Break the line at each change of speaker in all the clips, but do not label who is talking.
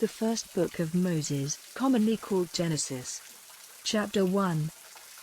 The first book of Moses, commonly called Genesis. Chapter 1.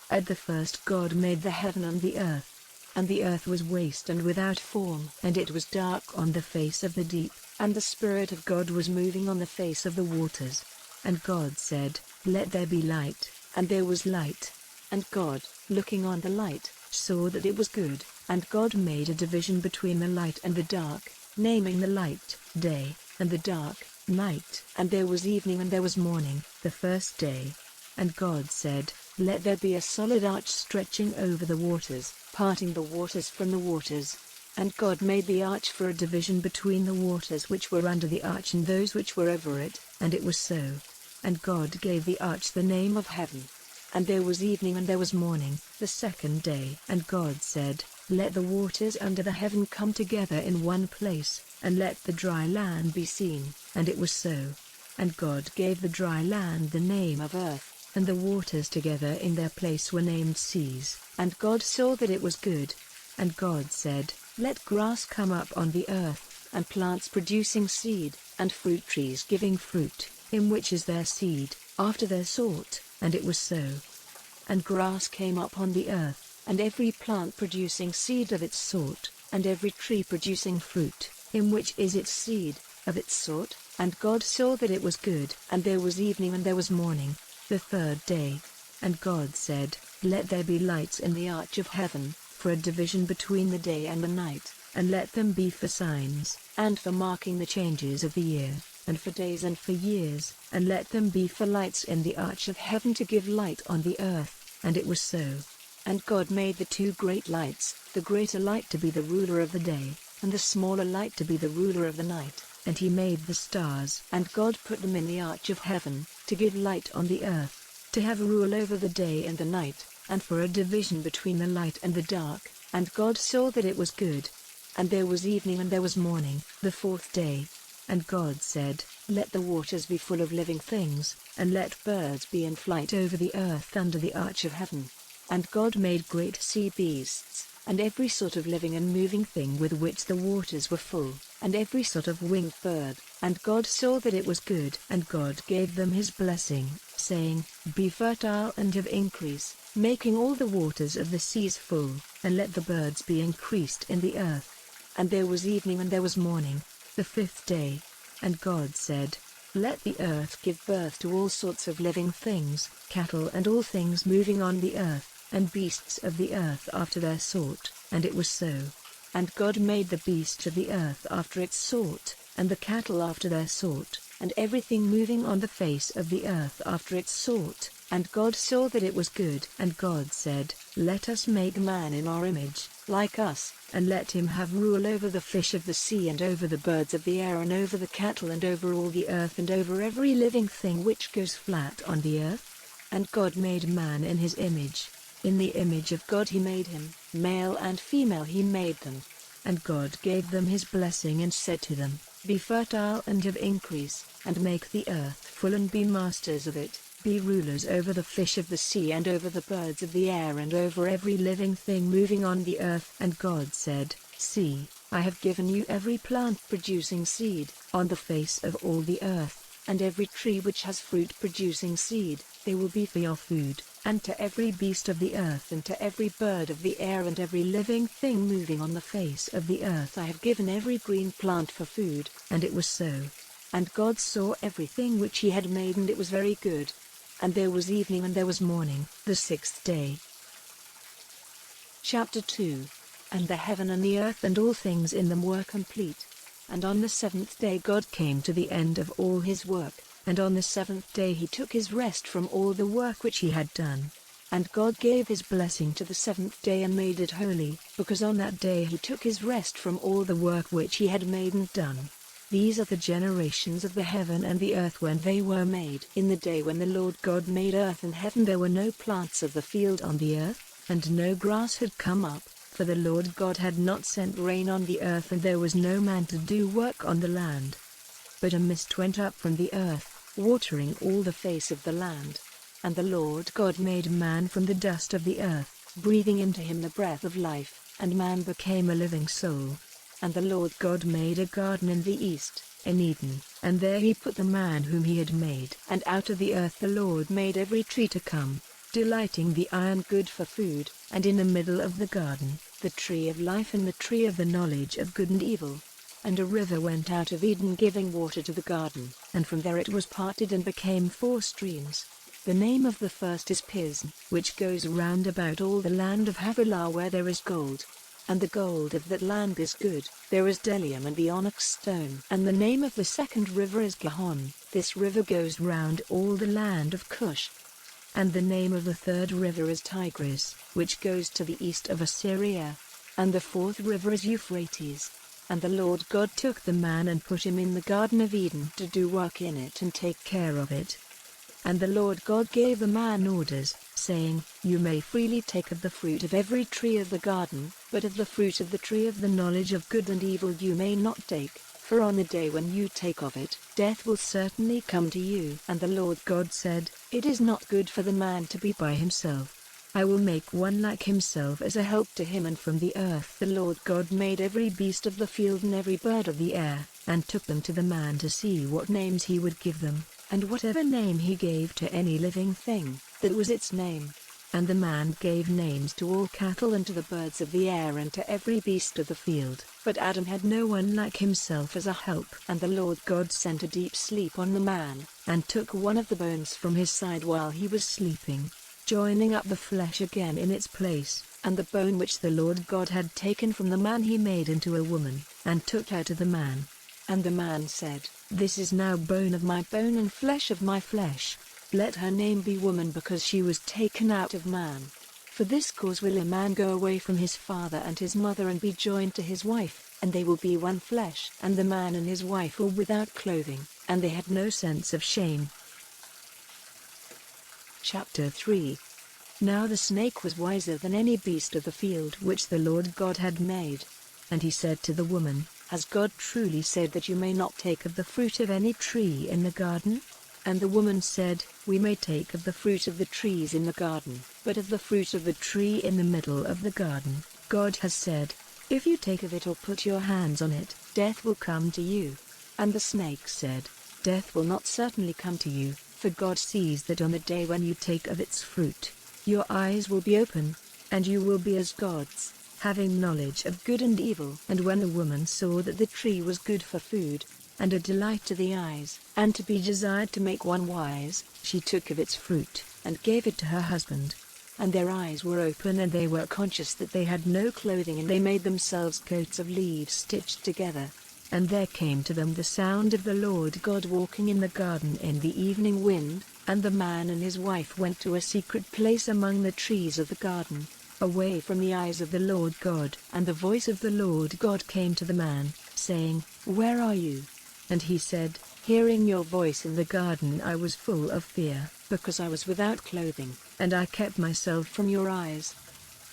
At the first God made the heaven and the earth. And the earth was waste and without form, and it was dark on the face of the deep, and the Spirit of God was moving on the face of the waters. And God said, "Let there be light," and there was light. And God, looking on the light, saw that it was good, and God made a division between the light and the dark, naming the light day, and the dark night. And there was evening and there was morning, the first day. And God said, "Let there be a solid arch stretching over the waters, parting the waters from the waters." And God made the arch for a division between the waters which were under the arch and those which were over it, and it was so. And God gave the arch the name of heaven. And there was evening and there was morning, the second day. And God said, "Let the waters under the heaven come together in one place, and let the dry land be seen." And it was so. And God gave the dry land the name of earth, and the waters together in their place were named seas. And God saw that it was good. And God said, "Let grass come up on the earth, and plants producing seed, and fruit trees giving fruit, in which is their seed, after their sort." And it was so. And grass came up on the earth, and every plant producing seed of its sort, and every tree producing fruit, in which is its seed, of its sort. And God saw that it was good. And there was evening and there was morning, the third day. And God said, "Let there be lights in the arch of heaven, for a division between the day and the night, and let them be for signs, and for marking the changes of the year, and for days and for years, and let them be for lights in the arch of heaven to give light on the earth." And it was so. And God made the two great lights, the greater light to be the ruler of the day, and the smaller light to be the ruler of the night. And he made the stars. And God put them in the arch of heaven, to give light on the earth, to have rule over the day and the night, and for a division between the light and the dark. And God saw that it was good. And there was evening and there was morning, the fourth day. And God said, "Let the waters be full of living things, and let birds be in flight over the earth under the arch of heaven." And God made great sea beasts, and every sort of living and moving thing with which the waters were full, and every sort of winged bird. And God saw that it was good. And God gave them his blessing, saying, "Be fertile and have increase, making all the waters of the seas full, and let the birds be increased in the earth." And there was evening and there was morning, the fifth day. And God said, "Let the earth give birth to all sorts of living things, cattle and all things moving on the earth, and beasts of the earth after their sort." And it was so. And God made the beasts of the earth after its sort, and the cattle after their sort, and everything moving on the face of the earth after its sort. And God saw that it was good. And God said, "Let us make man in our image, like us, and let him have rule over the fish of the sea, and over the birds of the air, and over the cattle, and over all the earth, and over every living thing which goes flat on the earth." And God made man in his image. In the image of God he made him, male and female he made them. And God gave them his blessing and said to them, "Be fertile and have increase, and make the earth full and be masters of it. Be rulers over the fish of the sea and over the birds of the air and over every living thing moving on the earth." And God said, "See, I have given you every plant producing seed on the face of all the earth, and every tree which has fruit producing seed. They will be for your food. And to every beast of the earth and to every bird of the air and every living thing moving on the face of the earth I have given every green plant for food." And it was so. And God saw everything which he had made, and it was very good. And there was evening and there was morning, the sixth day. Chapter 2. And the heaven and the earth and all things in them were complete. And on the seventh day God came to the end of all his work, and on the seventh day he took his rest from all the work which he had done. And God gave his blessing to the seventh day and made it holy, because on that day he took his rest from all the work which he had made and done. These are the generations of the heaven and the earth when they were made. In the day when the Lord God made earth and heaven there were no plants of the field on the earth, and no grass had come up, for the Lord God had not sent rain on the earth, and there was no man to do work on the land. But a mist went up from the earth, watering all the face of the land. And the Lord God made man from the dust of the earth, breathing into him the breath of life, and man became a living soul. And the Lord God made a garden in the east, in Eden, and there he put the man whom he had made. And out of the earth the Lord made every tree to come, delighting the eye and good for food, and in the middle of the garden, the tree of life and the tree of the knowledge of good and evil. And a river went out of Eden giving water to the garden, and from there it was parted and became 4 streams. The name of the first is Pisn, which goes round about all the land of Havilah where there is gold. And the gold of that land is good, there is bdellium and the onyx stone. And the name of the second river is Gihon, this river goes round all the land of Cush. And the name of the third river is Tigris, which goes to the east of Assyria. And the fourth river is Euphrates. And the Lord God took the man and put him in the Garden of Eden to do work in it and take care of it. And the Lord God gave the man orders, saying, You may freely take of the fruit of every tree of the garden, but of the fruit of the tree of the knowledge of good and evil you may not take, for on the day when you take of it, death will certainly come to you. And the Lord God said, It is not good for the man to be by himself. I will make one like himself as a help to him. And from the earth the Lord God made every beast of the field and every bird of the air, and took them to the man to see what names he would give them. And whatever name he gave to any living thing, that was its name. And the man gave names to all cattle and to the birds of the air and to every beast of the field. But Adam had no one like himself as a help. And the Lord God sent a deep sleep on the man, and took one of the bones from his side while he was sleeping, joining up the flesh again in its place. And the bone which the Lord God had taken from the man he made into a woman, and took her to the man. And the man said, This is now bone of my bone and flesh of my flesh. Let her name be woman, because she was taken out of man. For this cause will a man go away from his father and his mother and be joined to his wife, and they will be one flesh. And the man and his wife were without clothing, and they had no sense of shame. Chapter 3. Now the snake was wiser than any beast of the field which the Lord God had made. And he said to the woman, Has God truly said that you may not take of the fruit of any tree in the garden? And the woman said, We may take of the fruit of the trees in the garden, but of the fruit of the tree in the middle of the garden, God has said, If you take of it or put your hands on it, death will come to you. And the snake said, Death will not certainly come to you, for God sees that on the day when you take of its fruit, your eyes will be open, and you will be as gods, having knowledge of good and evil. And when the woman saw that the tree was good for food, and a delight to the eyes, and to be desired to make one wise, she took of its fruit, and gave it to her husband. And their eyes were open, and they were conscious that they had no clothing, and they made themselves coats of leaves stitched together. And there came to them the sound of the Lord God walking in the garden in the evening wind, and the man and his wife went to a secret place among the trees of the garden, away from the eyes of the Lord God. And the voice of the Lord God came to the man, saying, Where are you? And he said, Hearing your voice in the garden I was full of fear, because I was without clothing, and I kept myself from your eyes.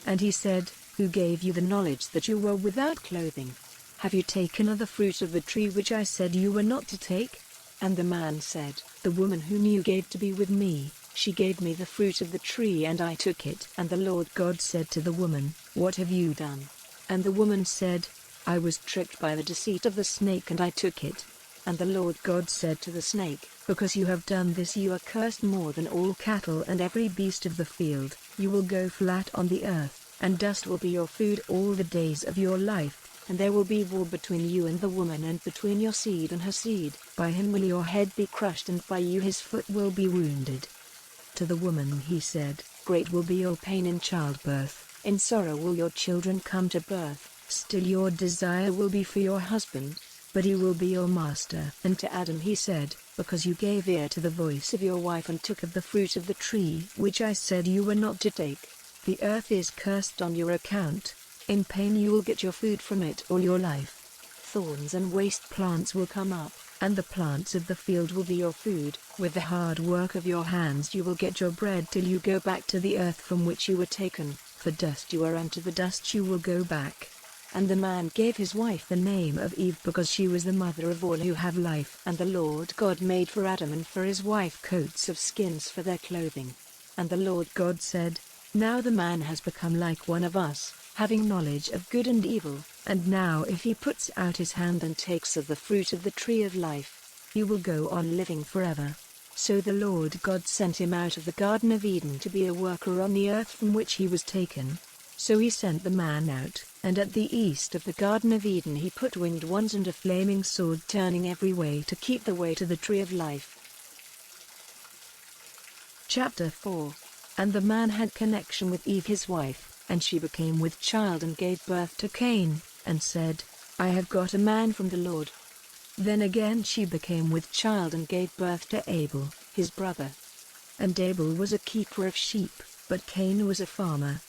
And he said, Who gave you the knowledge that you were without clothing? Have you taken of the fruit of the tree which I said you were not to take? And the man said, The woman whom you gave to be with me, she gave me the fruit of the tree and I took it. And the Lord God said to the woman, What have you done? And the woman said, I was tricked by the deceit of the snake and I took it. And the Lord God said to the snake, Because you have done this you are cursed more than all cattle and every beast of the field. You will go flat on the earth, and dust will be your food all the days of your life. And there will be war between you and the woman and between your seed and her seed. By him will your head be crushed and by you his foot will be wounded. To the woman he said, Great will be your pain in childbirth, in sorrow will your children come to birth. Still your desire will be for your husband, but he will be your master. And to Adam he said, Because you gave ear to the voice of your wife and took of the fruit of the tree which I said you were not to take, the earth is cursed on your account. In pain you will get your food from it all your life. Thorns and waste plants will come up, and the plants of the field will be your food. With the hard work of your hands you will get your bread till you go back to the earth from which you were taken, for dust you are and to the dust you will go back. And the man gave his wife the name of Eve because she was the mother of all who have life. And the Lord God made for Adam and for his wife coats of skins for their clothing. And the Lord God said, Now the man has become like one of us, having knowledge of good and evil, and now if he puts out his hand and takes of the fruit of the tree of life, he will go on living forever. So the Lord God sent him out of the Garden of Eden to be a worker on the earth from which he was taken. So he sent the man out, and at the east of the Garden of Eden he put winged ones and a flaming sword turning every way to keep the way to the tree of life. Chapter 4. And the man had connection with Eve his wife, and she became with child and gave birth to Cain, and said, I have got a man from the Lord. Then again she became with child and gave birth to Abel, his brother. And Abel was a keeper of sheep, but Cain was a farmer.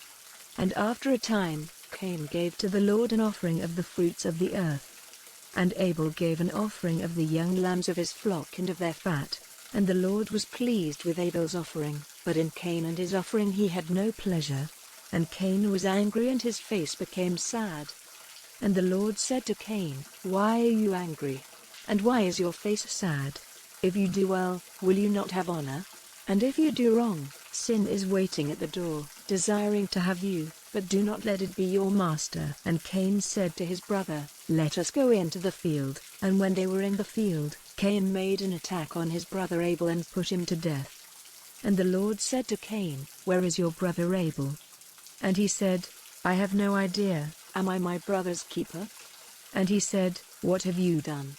And after a time, Cain gave to the Lord an offering of the fruits of the earth. And Abel gave an offering of the young lambs of his flock and of their fat. And the Lord was pleased with Abel's offering, but in Cain and his offering he had no pleasure. And Cain was angry and his face became sad. And the Lord said to Cain, Why are you angry? And why is your face sad? If you do well, will you not have honor? And if you do wrong, sin is waiting at the door, desiring to have you, but do not let it be your master. And Cain said to his brother, Let us go into the field. And when they were in the field, Cain made an attack on his brother Abel and put him to death. And the Lord said to Cain, Where is your brother Abel? And he said, I have no idea, am I my brother's keeper? And he said, What have you done?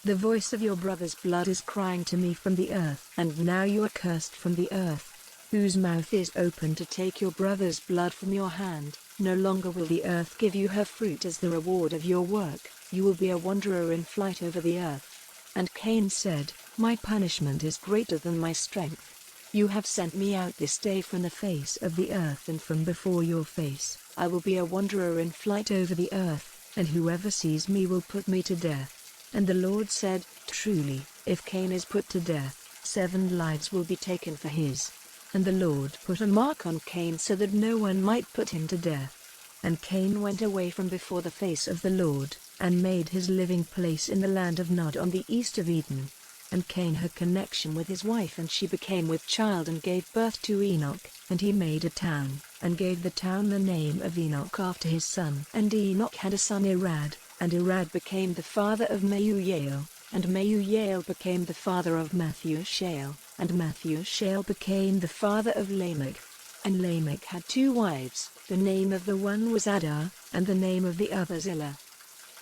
The voice of your brother's blood is crying to me from the earth. And now you are cursed from the earth, whose mouth is open to take your brother's blood from your hand. No longer will the earth give you her fruit as the reward of your work, you will be a wanderer in flight over the earth. And Cain said, My punishment is greater than my strength. You have sent me out this day from the face of the earth and from before your face. I will be a wanderer in flight over the earth, and whoever sees me will put me to death. And the Lord said, Truly, if Cain is put to death, 7 lives will be taken for his. And the Lord put a mark on Cain so that no one might put him to death. And Cain went away from before the face of the Lord, and made his living place in the land of Nod on the east of Eden. And Cain had connection with his wife, and she became with child and gave birth to Enoch. And he made a town, and gave the town the name of Enoch after his son. And Enoch had a son Irad, and Irad became the father of Meujael, and Meujael became the father of Mathushael, and Mathushael became the father of Lamech. And Lamech had 2 wives, the name of the one was Adah, and the name of the other Zillah.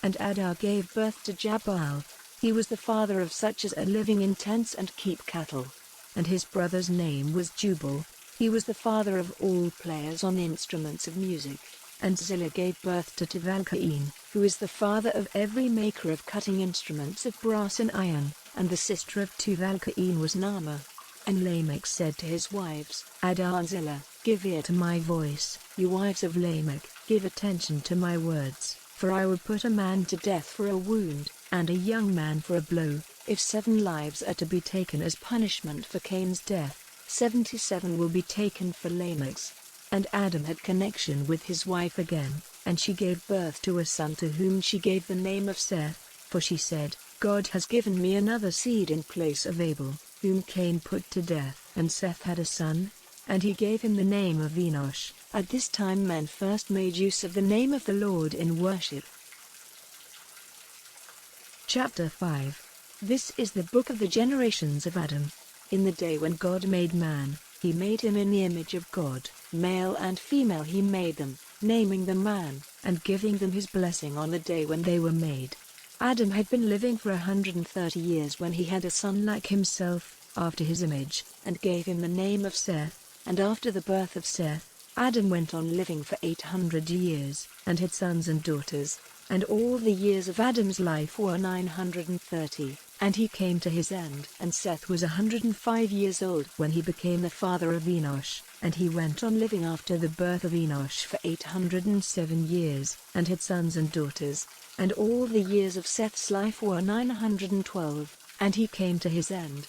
And Adah gave birth to Jabal. He was the father of such as are living in tents and keep cattle. And his brother's name was Jubal. He was the father of all players on instruments of music. And Zillah gave birth to Tuval-Cain, who is the father of every maker of cutting instruments of brass and iron. And the sister of Tuval-Cain was Naamah. And Lamech said to his wives, Adah and Zillah, Give ear to my voice, you wives of Lamech, give attention to my words, for I will put a man to death for a wound, and a young man for a blow. If 7 lives are to be taken as punishment for Cain's death, 77 will be taken for Lamech's. And Adam had connection with his wife again, and she gave birth to a son to whom she gave the name of Seth, for she said, God has given me another seed in place of Abel, whom Cain put to death. And Seth had a son, and he gave him the name of Enosh. At this time men first made use of the name of the Lord in worship. Chapter 5. This is the book of the generations of Adam. In the day when God made man, he made him in the image of God, male and female he made them, naming them man, and giving them his blessing on the day when they were made. Adam had been living for 130 years when he had a son like himself, after his image, and gave him the name of Seth. And after the birth of Seth, Adam went on living for 800 years, and had sons and daughters. And all the years of Adam's life were 930, and he came to his end. And Seth was 105 years old when he became the father of Enosh, and he went on living after the birth of Enosh for 807 years, and had sons and daughters. And all the years of Seth's life were 912, and he came to his end.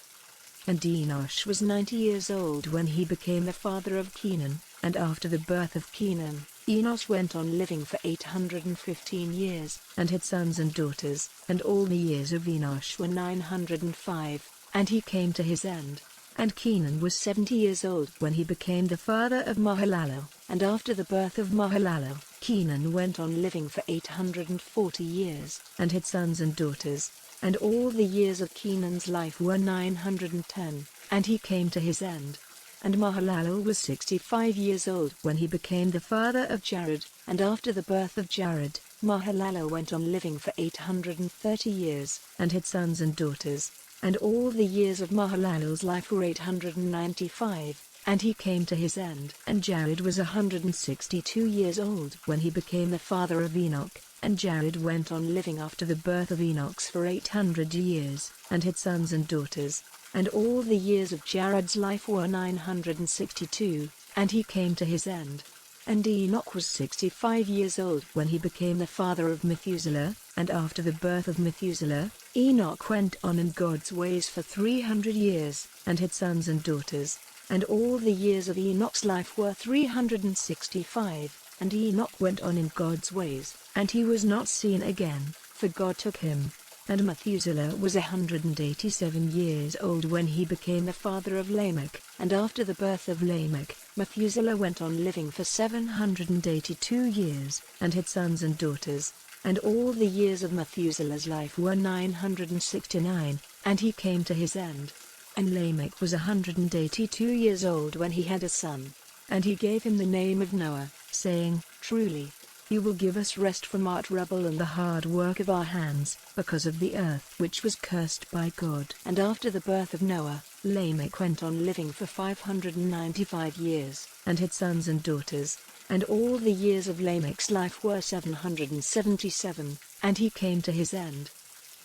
And Enosh was 90 years old when he became the father of Kenan, and after the birth of Kenan, Enosh went on living for 815 years, and had sons and daughters. And all the years of Enosh were 905, and he came to his end. And Kenan was 70 years old when he became the father of Mahalalel, and after the birth of Mahalalel, Kenan went on living for 840 years, and had sons and daughters, and all the years of Kenan's life were 910, and he came to his end. And Mahalalel was 65 years old when he became the father of Jared, and after the birth of Jared, Mahalalel went on living for 830 years, and had sons and daughters, and all the years of Mahalalel's life were 895, and he came to his end. And Jared was 162 years old when he became the father of Enoch, and Jared went on living after the birth of Enoch for 800 years, and had sons and daughters, and all the years of Jared's life were 962, and he came to his end. And Enoch was 65 years old when he became the father of Methuselah, and after the birth of Methuselah, Enoch went on in God's ways for 300 years, and had sons and daughters, and all the years of Enoch's life were 365, and Enoch went on in God's ways, and he was not seen again, for God took him. And Methuselah was 187 years old when he became the father of Lamech, and after the birth of Lamech, Methuselah went on living for 782 years, and had sons and daughters, and all the years of Methuselah's life were 969, and he came to his end. And Lamech was 182 years old when he had a son, and he gave him the name of Noah, saying, "Truly, you will give us rest from our trouble and the hard work of our hands, because of the earth which was cursed by God." And after the birth of Noah, Lamech went on living for 595 years, and had sons and daughters, and all the years of Lamech's life were 777, and he came to his end.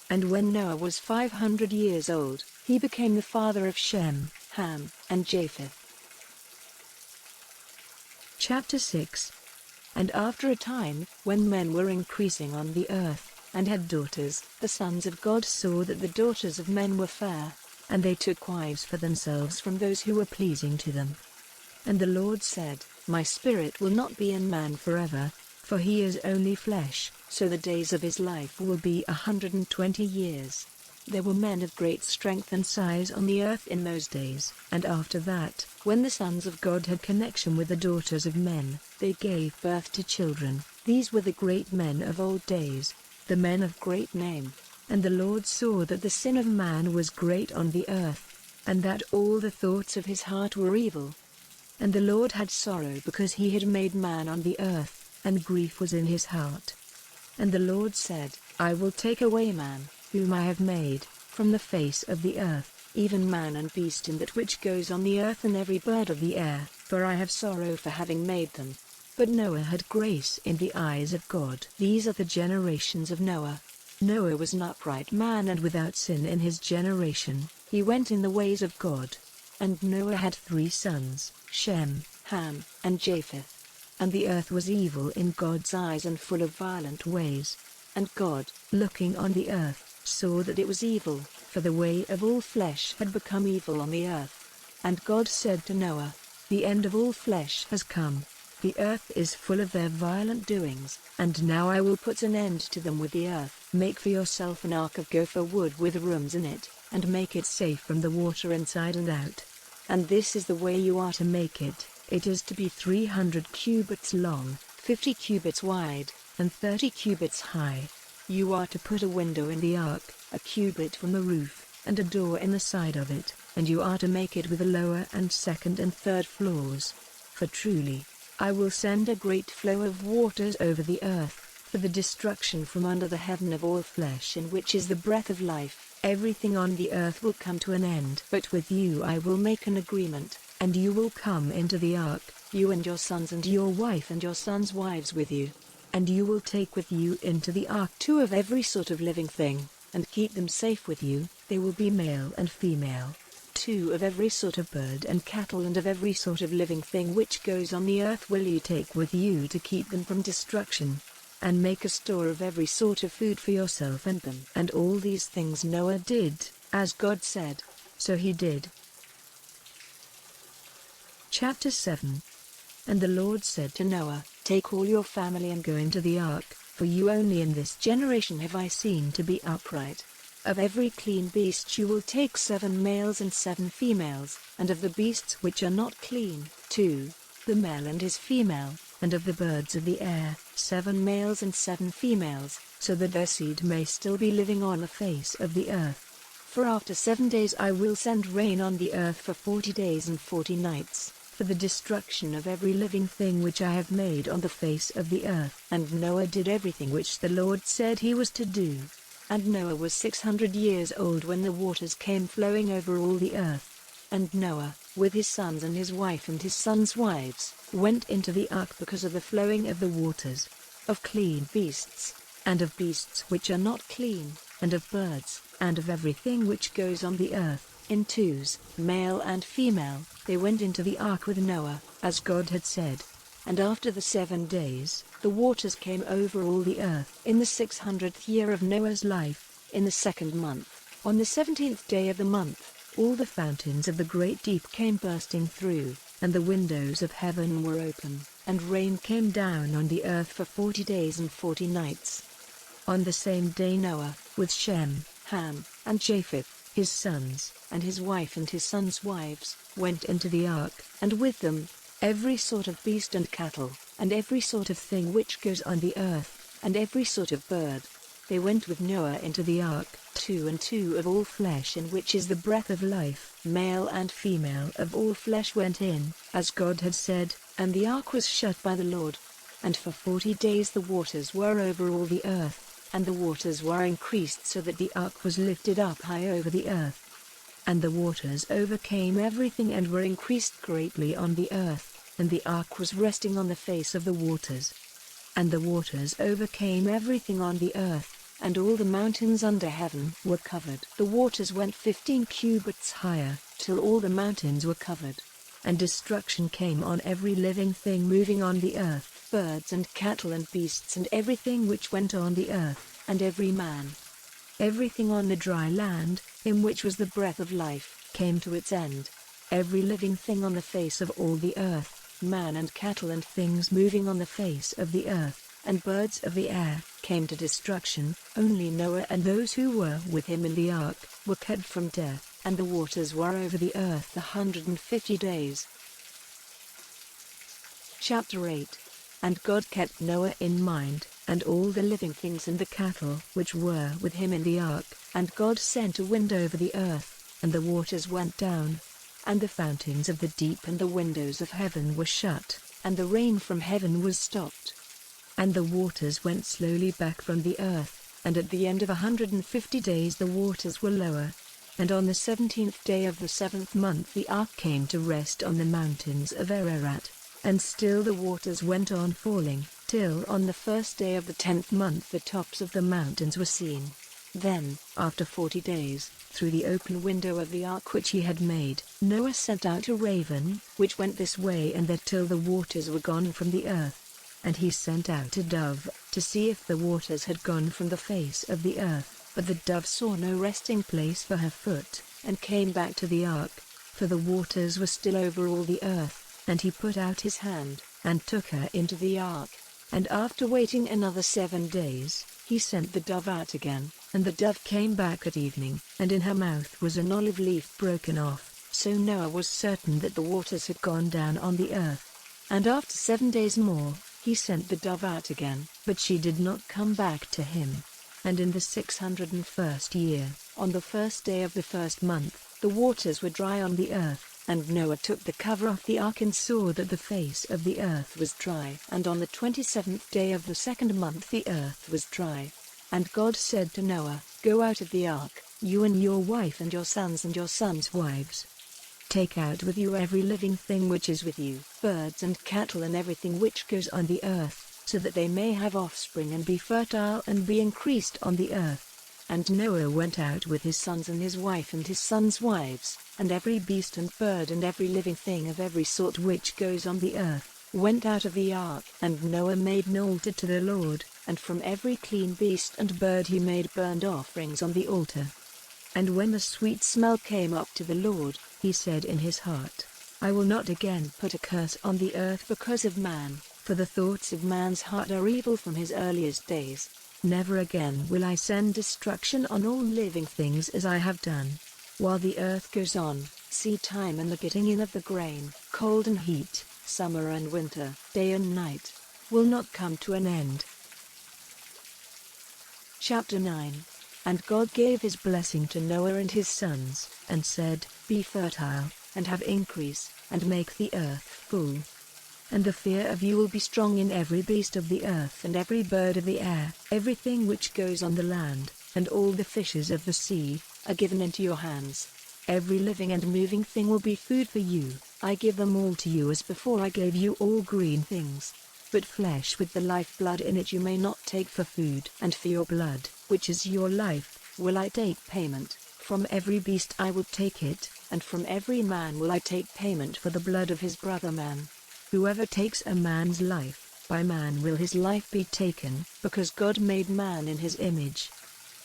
And when Noah was 500 years old, he became the father of Shem, Ham, and Japheth. Chapter 6. And after a time, when men were increasing on the earth, and had daughters, the sons of God saw that the daughters of men were fair, and they took wives for themselves from those who were pleasing to them. And the Lord said, "My spirit will not be in man forever, for he is only flesh, so the days of his life will be 120 years. There were men of great strength and size on the earth in those days, and after that, when the sons of God had connection with the daughters of men, they gave birth to children. These were the great men of old days, the men of great name. And the Lord saw that the sin of man was great on the earth, and that all the thoughts of his heart were evil. And the Lord had sorrow because he had made man on the earth, and grief was in his heart. And the Lord said, I will take away man, whom I have made, from the face of the earth, even man and beast and that which goes on the earth and every bird of the air, for I have sorrow for having made them. But Noah had grace in the eyes of God. These are the generations of Noah. Noah was an upright man and without sin in his generation. He went in the ways of God. And Noah had 3 sons, Shem, Ham, and Japheth. And the earth was evil in God's eyes and full of violent ways. And God, looking on the earth, saw that it was evil, for the way of all flesh had become evil on the earth. And God said to Noah, the end of all flesh has come. The earth is full of their violent doings, and now I will put an end to them with the earth. Make for yourself an ark of gopher wood with rooms in it, and make it safe from the water inside and out. And this is the way you are to make it. It is to be 300 cubits long, 50 cubits wide, and 30 cubits high. You are to put a window in the ark, a cubit from the roof, and a door in the side of it, and you are to make it with the lower and second and third floors. For truly, I will send a great flow of waters over the earth, for the destruction from under the heaven of all flesh in which is the breath of life. Everything on the earth will come to an end. But with you I will make an agreement, and you will come into the ark, you and your sons and your wife and your sons' wives with you. And you will take with you into the ark 2 of every sort of living thing, and keep them safe with you. They will be male and female. 2 of every sort of bird and cattle and of every sort of living thing which goes on the earth will you take with you to keep them from destruction. And make a store of every sort of food for yourself and them. And all these things Noah did, as God said. So he did. Chapter 7. And the Lord said to Noah, take all your family and go into the ark, for you only in this generation have I seen to be upright. Of every clean beast you will take 7 males and 7 females, and of the beasts which are not clean, 2, the male and his female, and of the birds of the air, 7 males and 7 females, so that their seed may still be living on the face of the earth. For after 7 days I will send rain on the earth for 40 days and 40 nights, for the destruction of every living thing which I have made on the face of the earth. And Noah did everything which the Lord said he was to do. And Noah was 600 years old when the waters came flowing over all the earth. And Noah, with his sons and his wife and his sons' wives, went into the ark because of the flowing of the waters, of clean beasts, and of beasts which are not clean, and of birds, and of everything which goes on the earth, in twos, male and female. They went into the ark with Noah, as God had said. And after the 7 days, the waters came over all the earth. In the 600th year of Noah's life, in the 2nd month, on the 17th day of the month, all the fountains of the great deep came bursting through, and the windows of heaven were open, and rain came down on the earth for 40 days and 40 nights. On the same day Noah, with Shem, Ham, and Japheth, his sons, and his wife and his sons' wives, went into the ark, and with them, every sort of beast and cattle, and every sort of thing which goes on the earth, and every sort of bird. They went with Noah into the ark, 2 and 2 of all flesh, in which is the breath of life. Male and female of all flesh went in, as God had said, and the ark was shut by the Lord. And for 40 days the waters were over all the earth, and the waters were increased so that the ark was lifted up high over the earth. And the waters overcame everything and were increased greatly on the earth, and the ark was resting on the face of the waters. And the waters overcame everything on the earth, and all the mountains under heaven were covered. The waters went 15 cubits higher, till all the mountains were covered. And destruction came on every living thing moving on the earth, birds and cattle and beasts and everything which went on the earth, and every man. Everything on the dry land, in which was the breath of life, came to its end. Every living thing on the face of all the earth, man and cattle and things moving on the face of the earth, and birds of the air, came to destruction. Only Noah and those who were with him in the ark were kept from death, and the waters were over the earth 150 days. Chapter 8. And God kept Noah in mind, and all the living things and the cattle which were with him in the ark, and God sent a wind over the earth, and the waters went down, and the fountains of the deep and the windows of heaven were shut, and the rain from heaven was stopped. And the waters went slowly back from the earth, and at the end of 150 days the waters were lower. And on the 17th day of the 7th month the ark came to rest on the mountains of Ararat. And still the waters went on falling, till on the 1st day of the 10th month the tops of the mountains were seen. Then, after 40 days, through the open window of the ark which he had made, Noah sent out a raven, which went this way and that till the waters were gone from the earth. And he sent out a dove, to see if the waters had gone from the face of the earth. But the dove saw no resting place for her foot, and came back to the ark, for the waters were still over all the earth. And he put out his hand, and took her into the ark. And after waiting another 7 days, he sent the dove out again, and the dove came back at evening, and in her mouth was an olive leaf broken off. So Noah was certain that the waters had gone down on the earth. And after 7 days more, he sent the dove out again, but she did not come back to him. And in the 601st year, on the 1st day of the 1st month, the waters were dry on the earth. And Noah took the cover off the ark and saw that the face of the earth was dry. And on the 27th day of the 2nd month the earth was dry. And God said to Noah, "Go out of the ark, you and your wife and your sons' wives. Take out with you every living thing which is with you, birds and cattle and everything which goes on the earth, so that they may have offspring and be fertile and be increased on the earth." And Noah went out with his sons and his wife and his sons' wives, and every beast and bird and every living thing of every sort which goes on the earth, went out of the ark. And Noah made an altar to the Lord, and from every clean beast and bird he made burnt offerings on the altar. And when the sweet smell came up to the Lord, he said in his heart, "I will not again put a curse on the earth because of man, for the thoughts of man's heart are evil from his earliest days. Never again will I send destruction on all living things as I have done. While the earth goes on, seed time and the getting in of the grain, cold and heat, summer and winter, day and night. will not come to an end. Chapter 9. And God gave his blessing to Noah and his sons, and said, Be fertile, and have increase, and make the earth full. And the fear of you will be strong in every beast of the earth and every bird of the air, everything which goes on the land, and all the fishes of the sea, are given into your hands. Every living and moving thing will be food for you. I give them all to you as before I gave you all green things. But flesh with the life-blood in it you may not take for food. And for your blood, which is your life, will I take payment. From every beast I will take it, and from every man will I take payment for the blood of his brother man. Whoever takes a man's life, by man will his life be taken, because God made man in his image.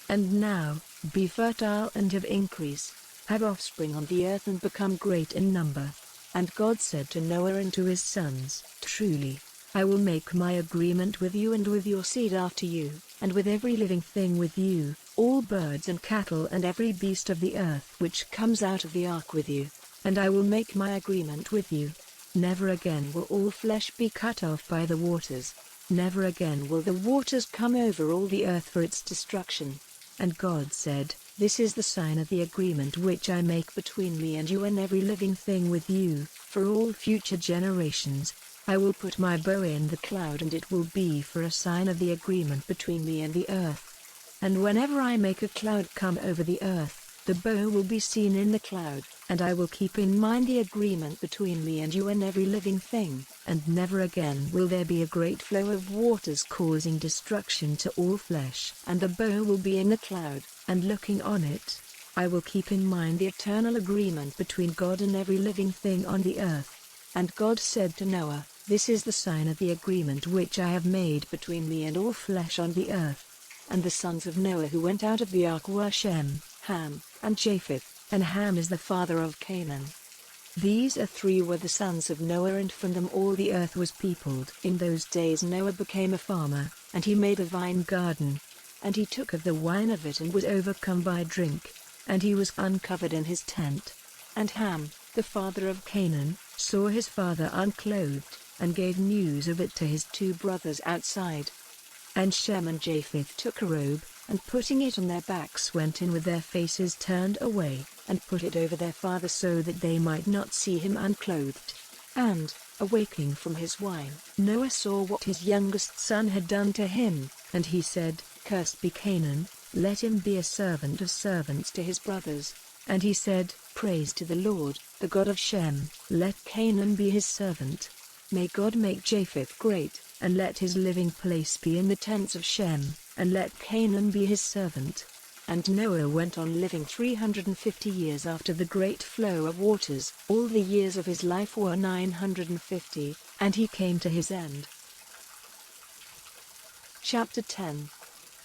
And now, be fertile and have increase, have offspring on the earth and become great in number. And God said to Noah and to his sons, Truly, I will make my agreement with you and with your seed after you, and with every living thing with you, all birds and cattle and every beast of the earth which comes out of the ark with you. And I will make my agreement with you. Never again will all flesh be cut off by the waters. Never again will the waters come over all the earth for its destruction. And God said, This is the sign of the agreement which I make between me and you and every living thing with you, for all future generations. I will put my bow in the cloud and it will be for a sign of the agreement between me and the earth. And whenever I make a cloud come over the earth, the bow will be seen in the cloud, and I will keep in mind the agreement between me and you and every living thing, and never again will there be a great flow of waters causing destruction to all flesh. And the bow will be in the cloud, and looking on it, I will keep in mind the eternal agreement between God and every living thing on the earth. And God said to Noah, This is the sign of the agreement which I have made between me and all flesh on the earth. And the sons of Noah who went out of the ark were Shem, Ham, and Japheth, and Ham is the father of Canaan. These three were the sons of Noah, and from them all the earth was peopled. In those days Noah became a farmer, and he made a vine garden. And he took of the wine of it and was overcome by drink, and he was uncovered in his tent. And Ham, the father of Canaan, saw his father unclothed, and gave news of it to his two brothers outside. And Shem and Japheth took a robe, and putting it on their backs went in with their faces turned away, and put it over their father so that they might not see him unclothed. And, awaking from his wine, Noah saw what his youngest son had done to him, and he said, Cursed be Canaan, let him be a servant of servants to his brothers. And he said, Praise to the Lord, the God of Shem, let Canaan be his servant. May God make Japheth great, and let his living place be in the tents of Shem, and let Canaan be his servant. And Noah went on living 350 years after the great flow of waters. All the years of his life were 950, and he came to his end. Chapter 10.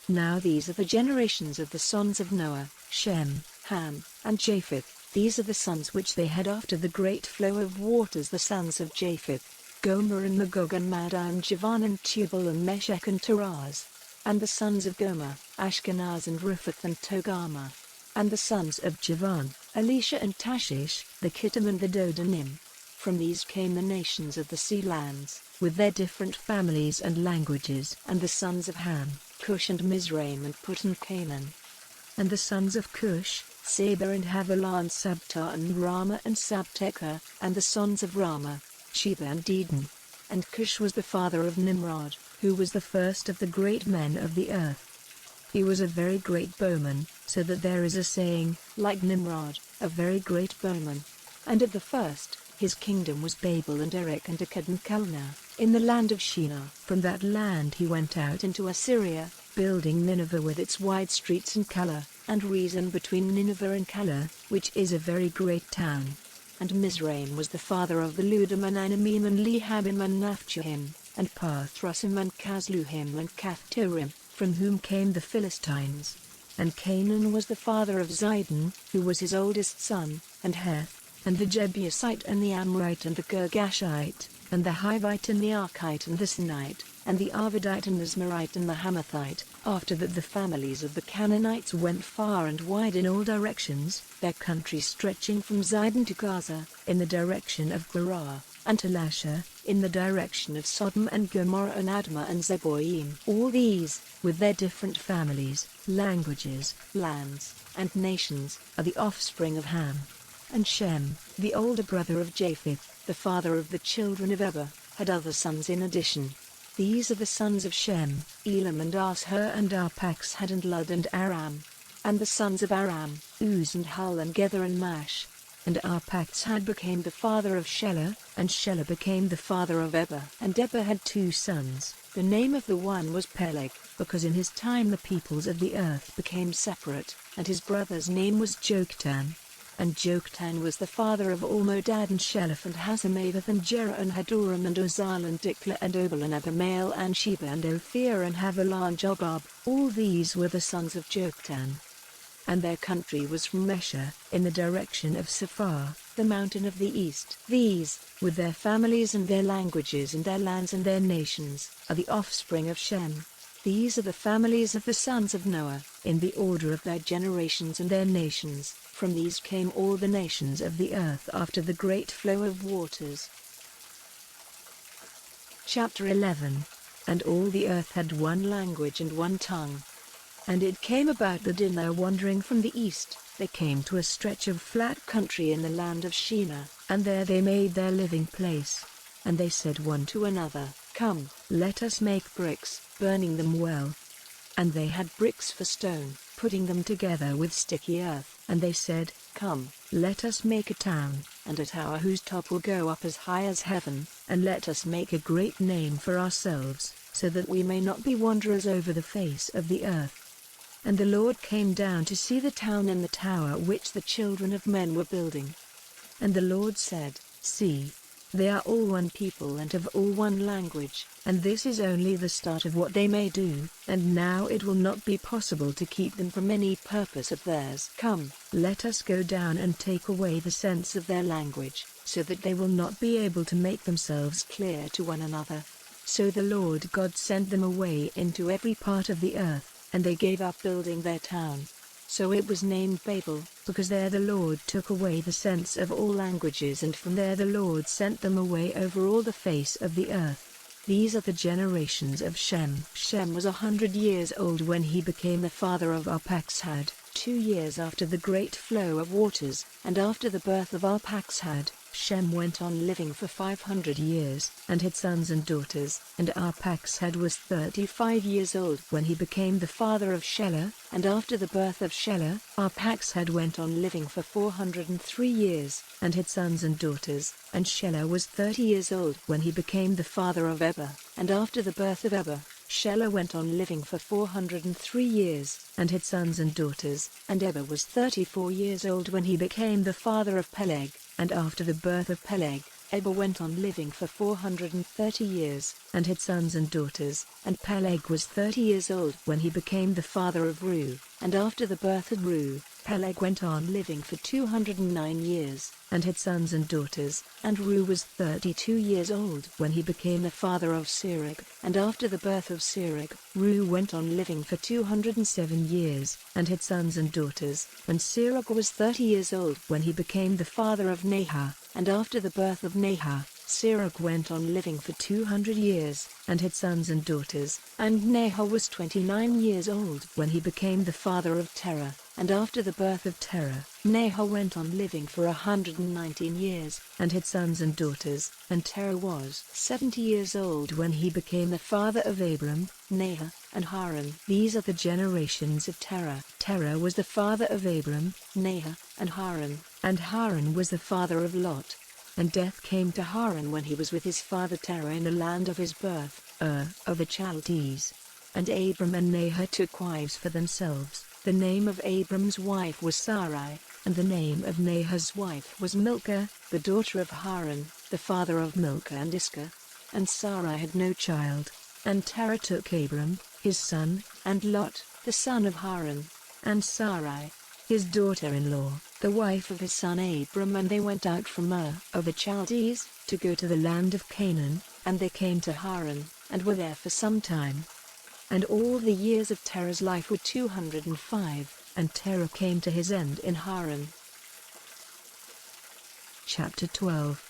Now these are the generations of the sons of Noah, Shem, Ham, and Japheth. These are the sons which they had after the great flow of waters, the sons of Japheth, Gomer and Magog and Madai and Javan and Tubal and Meshech and Tiras. And the sons of Gomer, Ashkenaz and Riphath and Togarmah. And the sons of Javan, Elisha and Tashish, the Kittim and the Dodanim. From these came the nations of the sea lands, with their different families and languages. And the sons of Ham, Cush and Mizraim and Put and Canaan. And the sons of Cush, Seba and Havilah and Sabta and Rama and Sabteca. And the sons of Rama, Sheba and Dedan. And Cush was the father of Nimrod, who was the first of the great men of the earth. He was a very great bowman, so that there is a saying, like Nimrod, a very great bowman. And at the first, his kingdom was Babel and Erech and Akkad and Calneh, in the land of Shinar. From that land he went out into Assyria, building Nineveh with its wide streets and Calah, and Rezin between Nineveh and Calah, which is a very great town. And Mizraim was the father of the Ludim and Anamim and Lehabim and Naphtuhim, and Pathrusim and Casluhim and Caphtorim, from whom came the Philistines. And Canaan was the father of Zidon, who was his oldest son, and Heth, and the Jebusite and the Amorite and the Girgashite, and the Hivite and the Archite and the Sinite, and the Arvadite and the Zmarite and the Hamathite. After that the families of the Canaanites went far and wide in all directions, their country stretching from Zidon to Gaza, in the direction of Gerar, and to Lasha, in the direction of Sodom and Gomorrah and Admah and Zeboim. All these, with their different families, languages, lands, and nations, are the offspring of Ham. And Shem, the older brother of Japheth, the father of the children of Eber, had other sons in addition. These are the sons of Shem, Elam and Ashur and Arpachshad and Lud and Aram. And the sons of Aram, Uz and Hul and Gether and Mash. And Arpachshad became the father of Shelah, and Shelah became the father of Eber. And Eber had 2 sons. The name of the one was Peleg, because in his time the peoples of the earth became separate, and his brother's name was Joktan. And Joktan was the father of Almodad and Sheleph and Hazarmaveth and Jerah and Hadoram and Uzal and Diklah and Obal and Abimael and Sheba and Ophir and Havilah and Jobab. All these were the sons of Joktan. And their country was from Mesha, in the direction of Sephar, the mountain of the east. These, with their families and their languages and their lands and their nations, are the offspring of Shem. These are the families of the sons of Noah, in the order of their generations and their nations. From these came all the nations of the earth after the great flow of waters. Chapter 11. And all the earth had one language and one tongue. And it came about that in their wandering from the east, they came to a stretch of flat country in the land of Shinar, and there they made their living place. And they said one to another, Come, let us make bricks, burning them well. And they had bricks for stone, putting them together with sticky earth. And they said, Come, let us make a town, and a tower whose top will go up as high as heaven, and let us make a great name for ourselves, so that we may not be wanderers over the face of the earth. And the Lord came down to see the town and the tower which the children of men were building. And the Lord said, See, they are all one people and have all one language, and this is only the start of what they may do, and now it will not be possible to keep them from any purpose of theirs. Come, let us go down and take away the sense of their language, so that they will not be able to make themselves clear to one another. So the Lord God sent them away into every part of the earth, and they gave up building their town. So it was named Babel, because there the Lord took away the sense of all languages, and from there the Lord sent them away over all the face of the earth. These are the generations of Shem. Shem was 100 years old when he became the father of Arpachshad, 2 years after the great flow of waters, and after the birth of Arpachshad, Shem went on living for 500 years, and had sons and daughters. And Arpachshad was 35 years old when he became the father of Shelah, and after the birth of Shelah, Arpachshad went on living for 403 years, and had sons and daughters. And Shelah was 30 years old when he became the father of Eber, and after the birth of Eber, Shelah went on living for 403 years, and had sons and daughters. And Eber was 34 years old when he became the father of Peleg, and after the birth of Peleg, Eber went on living for 430 years, and had sons and daughters. And Peleg was 30 years old when he became the father of Reu, and after the birth of Reu, Peleg went on living for 209 years, and had sons and daughters. And Reu was 32 years old when he became the father of Serug, and after the birth of Serug, Reu went on living for 207 years, and had sons and daughters. And Serug was 30 years old when he became the father of Nahor, and after the birth of Nahor, Serug went on living for 200 years, and had sons and daughters. And Nahor was 29 years old when he became the father of Terah, and after the birth of Terah, Nahor went on living for 119 years, and had sons and daughters. And Terah was 70 years old when he became the father of Abram, Nahor, and Haran. These are the generations of Terah. Terah was the father of Abram, Nahor, and Haran. And Haran was the father of Lot. And death came to Haran when he was with his father Terah in the land of his birth, of the Chaldees. And Abram and Nahor took wives for themselves. The name of Abram's wife was Sarai, and the name of Nahor's wife was Milcah, the daughter of Haran, the father of Milcah and Iscah. And Sarai had no child. And Terah took Abram, his son, and Lot, the son of Haran, and Sarai, his daughter-in-law, the wife of his son Abram, and they went out from of the Chaldees, to go to the land of Canaan, and they came to Haran, and were there for some time. And all the years of Terah's life were 205, and Terah came to his end in Haran. Chapter 12.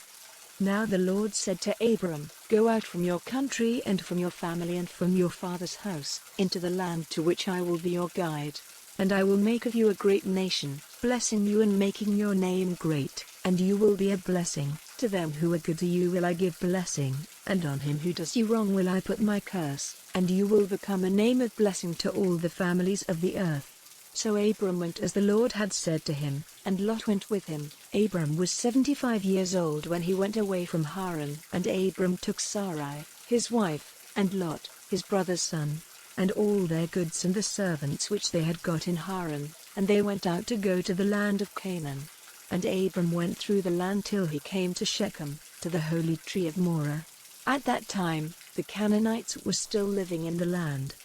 Now the Lord said to Abram, "Go out from your country and from your family and from your father's house, into the land to which I will be your guide. And I will make of you a great nation, blessing you and making your name great, and you will be a blessing. To them who are good to you will I give blessing, and on him who does you wrong will I put my curse, and you will become a name of blessing to all the families of the earth." So Abram went as the Lord had said to him, and Lot went with him. Abram was 75 years old when he went away from Haran. And Abram took Sarai, his wife, and Lot, his brother's son, and all their goods and the servants which they had got in Haran, and they went out to go to the land of Canaan. And Abram went through the land till he came to Shechem, to the holy tree of Moreh. At that time, the Canaanites were still living in the land.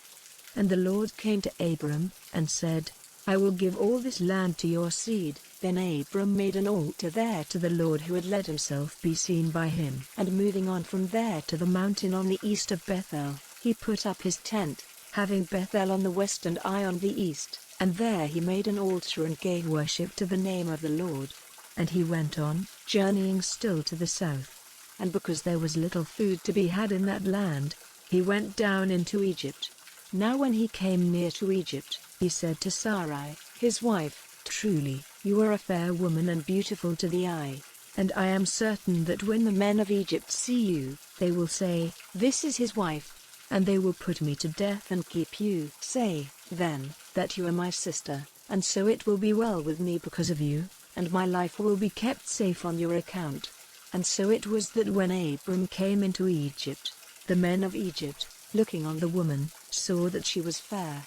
And the Lord came to Abram, and said, "I will give all this land to your seed." Then Abram made an altar there to the Lord who had let himself be seen by him. And moving on from there to the mountain on the east of Bethel, he put up his tent, having Bethel on the west and Ai on the east, and there he made an altar and gave worship to the name of the Lord. And he went on, journeying still to the south. And because there was little food to be had in that land, he went down into Egypt. Now when he came near to Egypt, he said to Sarai, his wife, "Truly, you are a fair woman and beautiful to the eye. And I am certain that when the men of Egypt see you, they will say, 'This is his wife,' and they will put me to death and keep you. Say, then, that you are my sister, and so it will be well with me because of you, and my life will be kept safe on your account." And so it was that when Abram came into Egypt, the men of Egypt, looking on the woman, saw that she was fair.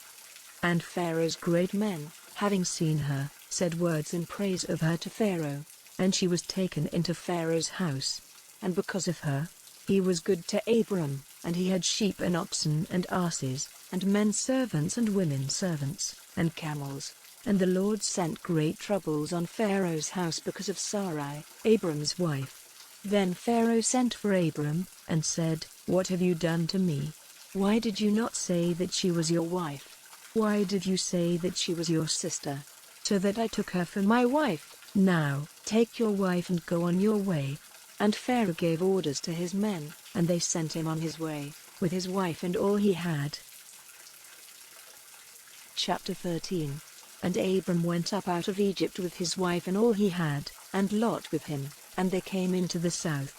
And Pharaoh's great men, having seen her, said words in praise of her to Pharaoh, and she was taken into Pharaoh's house. And because of her, he was good to Abram, and he had sheep and oxen and asses, and men servants and women servants, and camels. And the Lord sent great troubles on Pharaoh's house because of Sarai, Abram's wife. Then Pharaoh sent for Abram, and said, "What have you done to me? Why did you not say that she was your wife? Why did you say that she was your sister? So that I took her for my wife. Now, take your wife and go on your way." And Pharaoh gave orders to his men, and they sent him on his way, with his wife and all he had. Chapter 13. And Abram went up out of Egypt with his wife and all he had, and Lot with him, and they came into the south.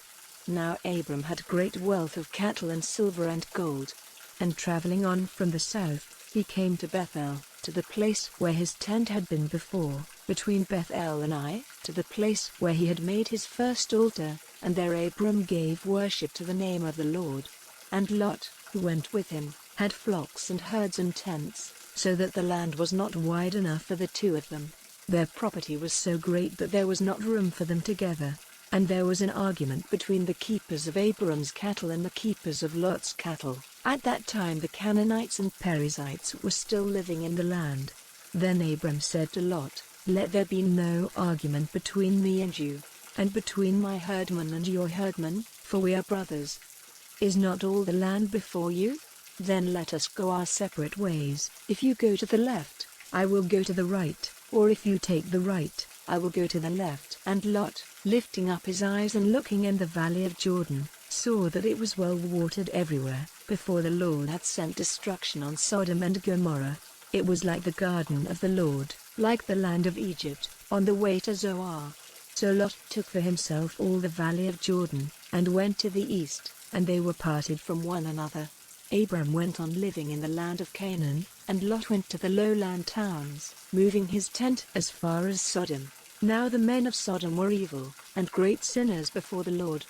Now Abram had great wealth of cattle and silver and gold. And traveling on from the south, he came to Bethel, to the place where his tent had been before, between Bethel and Ai, to the place where he had made his first altar, and there Abram gave worship to the name of the Lord. And Lot, who went with him, had flocks and herds and tents, so that the land was not wide enough for the two of them. Their property was so great that there was not room for them together. And there was an argument between the keepers of Abram's cattle and the keepers of Lot's cattle. At that time the Canaanites and Perizzites were still living in the land. Then Abram said to Lot, "Let there be no argument between me and you, and between my herdmen and your herdmen, for we are brothers. Is not all the land before you? Then let us go our separate ways. If you go to the left, I will go to the right, or if you take the right, I will go to the left." And Lot, lifting up his eyes and looking in the valley of Jordan, saw that it was well watered everywhere, before the Lord had sent destruction on Sodom and Gomorrah. It was like the garden of the Lord, like the land of Egypt, on the way to Zoar. So Lot took for himself all the valley of Jordan, and went to the east, and they were parted from one another. Abram went on living in the land of Canaan, and Lot went to the lowland towns, moving his tent as far as Sodom. Now the men of Sodom were evil, and great sinners before the Lord.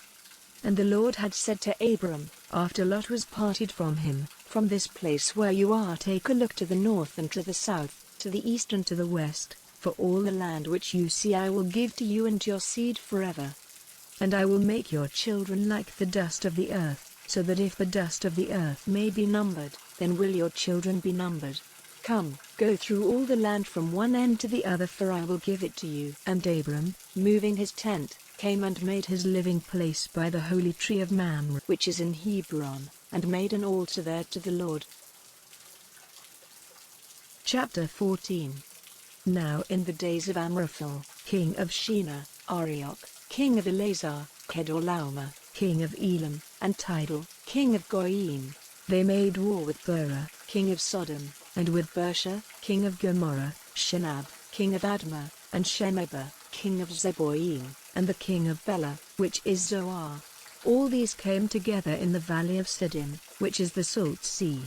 And the Lord had said to Abram, after Lot was parted from him, "From this place where you are take a look to the north and to the south, to the east and to the west, for all the land which you see I will give to you and your seed forever. And I will make your children like the dust of the earth, so that if the dust of the earth may be numbered, then will your children be numbered. Come, go through all the land from one end to the other, for I will give it to you." And Abram, moving his tent, came and made his living place by the holy tree of Mamre, which is in Hebron, and made an altar there to the Lord. Chapter 14. Now in the days of Amraphel, king of Shinar, Arioch, king of Elazar, Kedorlaomer, king of Elam, and Tidal, king of Goyim. They made war with Bera, king of Sodom, and with Bersha, king of Gomorrah, Shinab, king of Admah, and Shemeber, king of Zeboim, and the king of Bela, which is Zoar. All these came together in the valley of Siddim, which is the Salt Sea.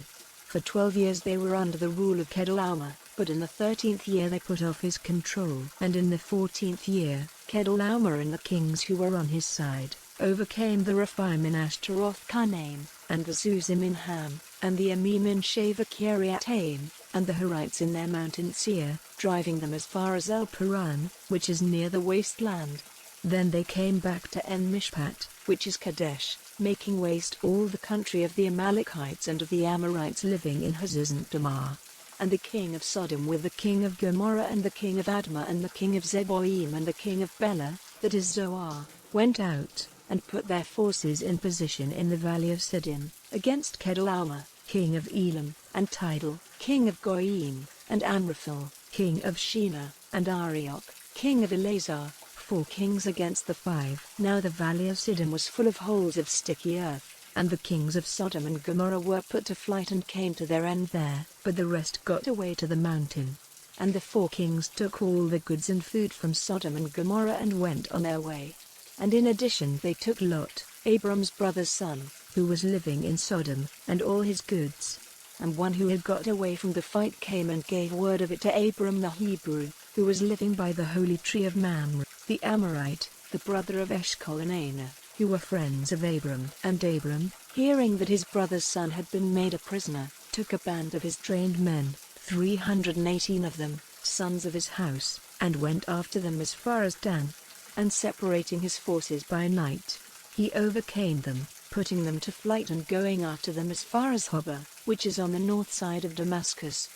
For 12 years they were under the rule of Kedorlaomer, but in the 13th year they put off his control. And in the 14th year, Kedorlaomer and the kings who were on his side overcame the Rephaim in Ashtaroth Karnaim, and the Zuzim in Ham, and the Emim in Shaveh Kiriataim, and the Horites in their mountain Seir, driving them as far as El Paran, which is near the wasteland. Then they came back to En Mishpat, which is Kadesh, making waste all the country of the Amalekites and of the Amorites living in Hazazon Tamar. And the king of Sodom with the king of Gomorrah and the king of Admah and the king of Zeboim and the king of Bela, that is Zoar, went out, and put their forces in position in the valley of Siddim, against Kedorlaomer, king of Elam, and Tidal, king of Goyim, and Amraphel, king of Shinar, and Arioch, king of Elazar, 4 kings against the 5. Now the valley of Siddim was full of holes of sticky earth, and the kings of Sodom and Gomorrah were put to flight and came to their end there, but the rest got away to the mountain. And the 4 kings took all the goods and food from Sodom and Gomorrah and went on their way. And in addition they took Lot, Abram's brother's son, who was living in Sodom, and all his goods. And one who had got away from the fight came and gave word of it to Abram the Hebrew, who was living by the holy tree of Mamre, the Amorite, the brother of Eshcol and Aner, who were friends of Abram. And Abram, hearing that his brother's son had been made a prisoner, took a band of his trained men, 318 of them, sons of his house, and went after them as far as Dan. And separating his forces by night, he overcame them, putting them to flight and going after them as far as Hobah, which is on the north side of Damascus.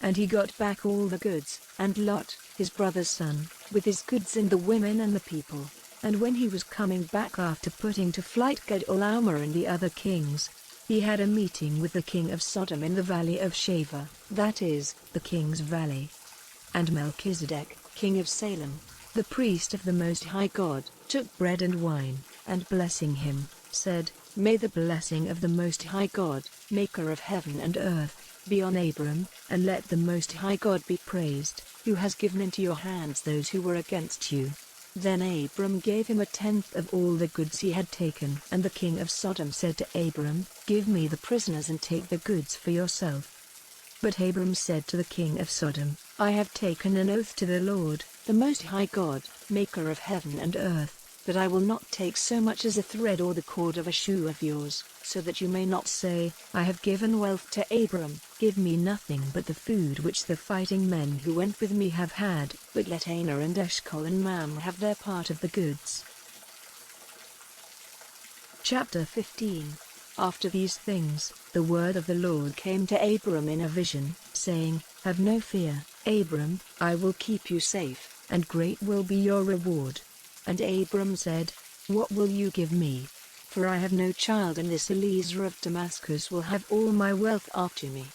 And he got back all the goods, and Lot, his brother's son, with his goods and the women and the people. And when he was coming back after putting to flight Kedorlaomer and the other kings, he had a meeting with the king of Sodom in the valley of Shaveh, that is, the king's valley. And Melchizedek, king of Salem, the priest of the Most High God, took bread and wine, and blessing him, said, May the blessing of the Most High God, maker of heaven and earth, be on Abram, and let the Most High God be praised, who has given into your hands those who were against you. Then Abram gave him 1/10 of all the goods he had taken. And the king of Sodom said to Abram, Give me the prisoners and take the goods for yourself. But Abram said to the king of Sodom, I have taken an oath to the Lord, the Most High God, maker of heaven and earth, that I will not take so much as a thread or the cord of a shoe of yours, so that you may not say, I have given wealth to Abram. Give me nothing but the food which the fighting men who went with me have had, but let Aner and Eshcol and Mamre have their part of the goods. Chapter 15. After these things, the word of the Lord came to Abram in a vision, saying, Have no fear, Abram, I will keep you safe, and great will be your reward. And Abram said, What will you give me? For I have no child, and this Eliezer of Damascus will have all my wealth after me.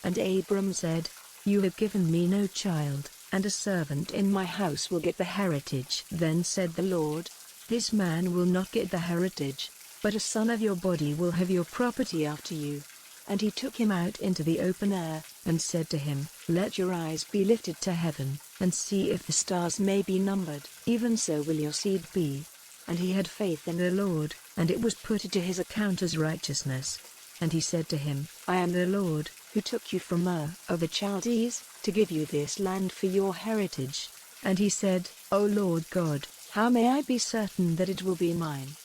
And Abram said, You have given me no child, and a servant in my house will get the heritage. Then said the Lord, This man will not get the heritage, but a son of your body will have your property after you. And he took him out into the open air, and said to him, Let your eyes be lifted to heaven, and see if the stars may be numbered, even so will your seed be. And he had faith in the Lord, and it was put to his account as righteousness. And he said to him, I am the Lord, who took you from Ur of the Chaldees, to give you this land for your heritage. And he said, O Lord God, how may I be certain that it will be mine?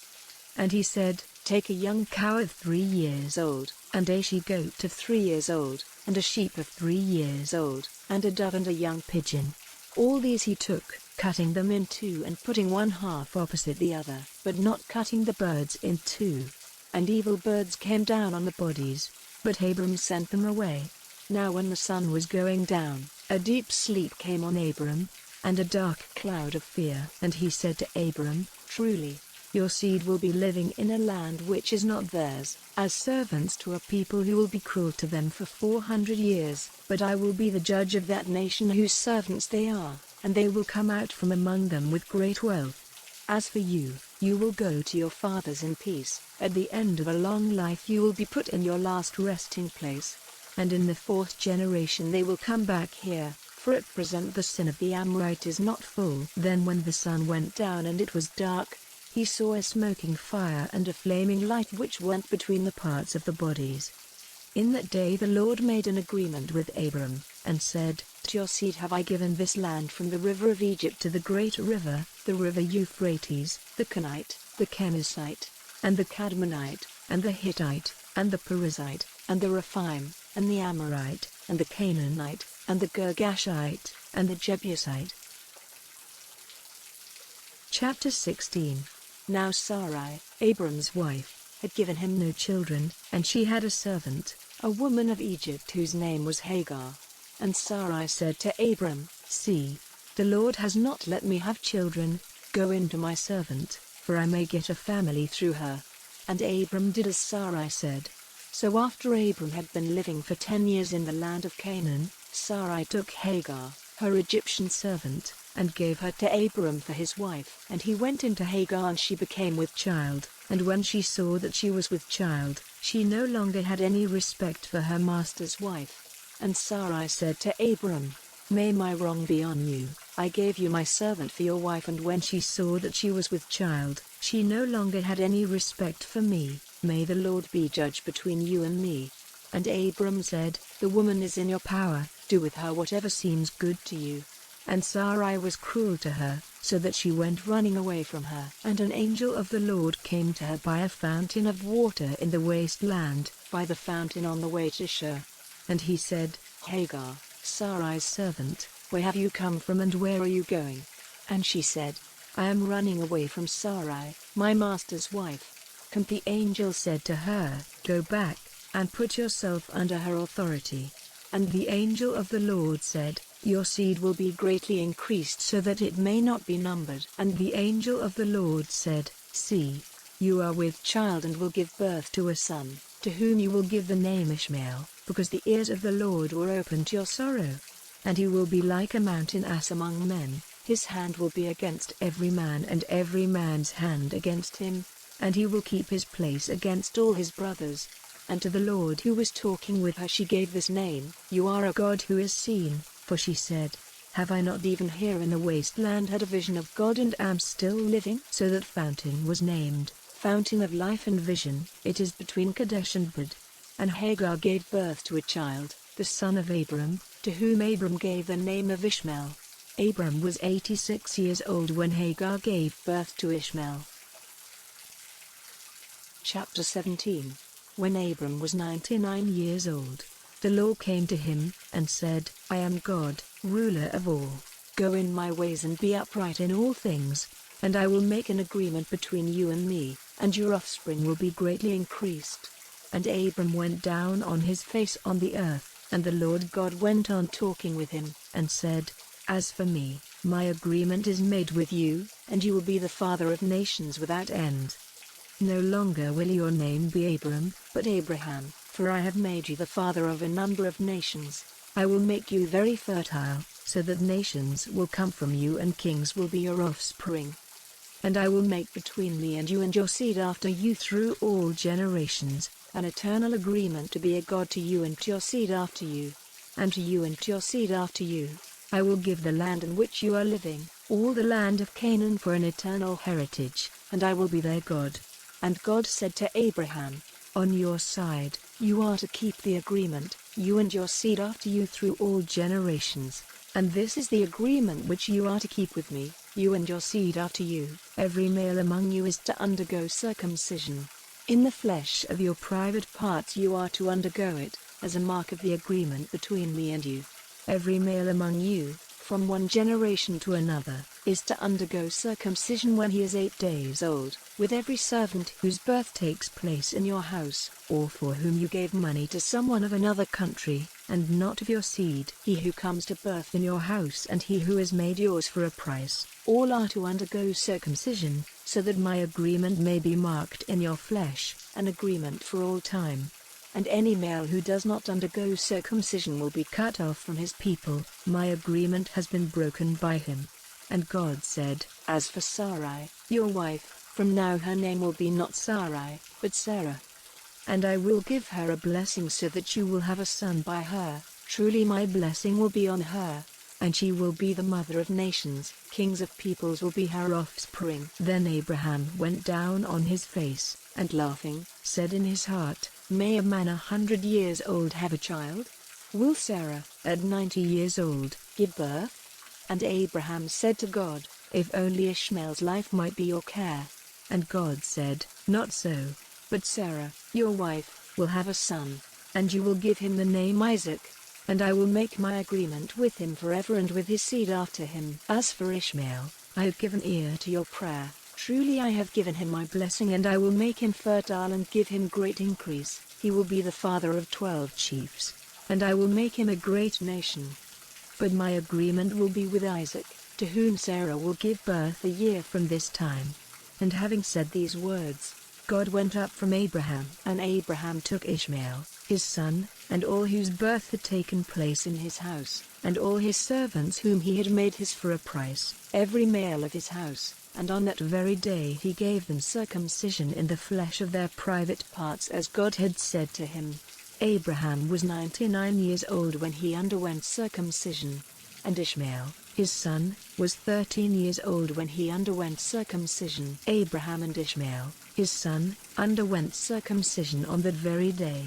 And he said, Take a young cow of 3 years old, and a she-goat of 3 years old, and a sheep of 3 years old, and a dove and a young pigeon. All these he took, cutting them in two and putting one half opposite the other, but not cutting the birds in two. And evil birds came down on the bodies, but Abram sent them away. Now when the sun was going down, a deep sleep came on Abram, and a dark cloud of fear. And he said to Abram, Truly, your seed will be living in a land which is not theirs, as servants to a people who will be cruel to them for 400 years. But I will be the judge of that nation whose servants they are, and they will come out from among them with great wealth. As for you, You will go to your fathers in peace. At the end of a long life you will be put in your last resting place. And in the 4th generation they will come back here, for at present the sin of the Amorite is not full." Then when the sun went down and it was dark, he saw a smoking fire and a flaming light which went between the parts of the bodies. In that day the Lord made an agreement with Abram, and said, "To your seed have I given this land from the river of Egypt to the great river, the river Euphrates, the Kenite, the Kenizzite, and the Cadmonite, and the Hittite, and the Perizzite, and the Rephaim, and the Amorite, and the Canaanite, and the Girgashite, and the Jebusite." Chapter 16. Now Sarai, Abram's wife, had given him no children, and she had a servant, a woman of Egypt whose name was Hagar. And Sarai said to Abram, "See, the Lord has not let me have children, go in to my servant, for I may get a family through her." And Abram did as Sarai said. So after Abram had been living for 10 years in the land of Canaan, Sarai took Hagar, her Egyptian servant, and gave her to Abram for his wife. And he went into Hagar and she became with child, and when she saw that she was with child, she no longer had any respect for her master's wife. And Sarai said to Abram, "May my wrong be on you, I gave you my servant for your wife." And when she saw that she was with child, she no longer had any respect for me. May the Lord be judge between you and me. And Abram said, "The woman is in your power, do with her whatever seems good to you." And Sarai was cruel to her, so that she went running away from her. And an angel of the Lord came to her by a fountain of water in the wasteland, by the fountain on the way to Shur. And he said, "Hagar, Sarai's servant, where have you come from and where are you going?" And she said, "I am running away from Sarai, my master's wife." And the angel said to her, "Go back, and put yourself under her authority." And the angel of the Lord said, "Your seed will be greatly increased so that it may not be numbered." And the angel of the Lord said, "See, you are with child and will give birth to a son, to whom you will give the name Ishmael, because the ears of the Lord were open to your sorrow. And he will be like a mountain ass among men, his hand will be against every man and every man's hand against him, and he will keep his place against all his brothers." And to the Lord who was talking with her she gave this name, "You are a God who is seen," for she said, "Have I not even here in the wasteland had a vision of God and am still living?" So that fountain was named, Fountain of Life and Vision. It is between Kadesh and Bud. And Hagar gave birth to a child, the son of Abram, to whom Abram gave the name of Ishmael. Abram was 86 years old when Hagar gave birth to Ishmael. Chapter 17. When Abram was 99 years old, the Lord came to him, and said, "I am God, ruler of all. Go in my ways and be upright in all things, and I will make an agreement between you and me, and your offspring will be greatly increased." And Abram went down on his face on the earth, and the Lord God went on talking with him, and said, "As for me, my agreement is made with you, and you will be the father of nations without end. No longer will your name be Abram, but Abraham, for I have made you the father of a number of nations. I will make you very fertile, so that nations will come from you and kings will be your offspring. And I will make between me and you and your seed after you through all generations, an eternal agreement to be a God to you and to your seed after you. And to you and to your seed after you, I will give the land in which you are living, all the land of Canaan for an eternal heritage, and I will be their God." And God said to Abraham, "On your side, you are to keep the agreement, you and your seed after you through all generations. And this is the agreement which you are to keep with me, you and your seed after you. Every male among you is to undergo circumcision. In the flesh of your private parts you are to undergo it, as a mark of the agreement between me and you. Every male among you, from one generation to another, is to undergo circumcision when he is 8 days old, with every servant whose birth takes place in your house, or for whom you gave money to someone of another country, and not of your seed. He who comes to birth in your house and he who is made yours for a price, all are to undergo circumcision, so that my agreement may be marked in your flesh, an agreement for all time. And any male who does not undergo circumcision will be cut off from his people, my agreement has been broken by him." And God said, "As for Sarai, your wife, From now her name will be not Sarai, but Sarah. And I will give her a blessing so that you will have a son by her. Truly my blessing will be on her, and she will be the mother of nations. Kings of peoples will be her offspring. Then Abraham went down on his face, and laughing, said in his heart, May a man 100 years old have a child? Will Sarah, at 90 years old, give birth? And Abraham said to God, If only Ishmael's life might be your care. And God said, Not so, but Sarah, your wife, will have a son, and you will give him the name Isaac. And I will make my agreement with him forever and with his seed after him. As for Ishmael, I have given ear to your prayer. Truly I have given him my blessing, and I will make him fertile and give him great increase. He will be the father of 12 chiefs, and I will make him a great nation. But my agreement will be with Isaac, to whom Sarah will give birth a year from this time. And having said these words, God went up from Abraham. And Abraham took Ishmael, his son, and all whose birth had taken place in his house, and all his servants whom he had made his for a price, every male of his house, and on that very day he gave them circumcision in the flesh of their private parts as God had said to him. Abraham was 99 years old when he underwent circumcision, and Ishmael, his son, was 13 years old when he underwent circumcision. Abraham and Ishmael, his son, underwent circumcision on that very day.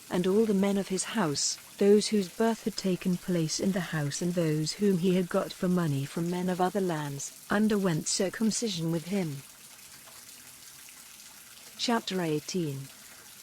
And all the men of his house, those whose birth had taken place in the house and those whom he had got for money from men of other lands, underwent circumcision with him. Chapter 18.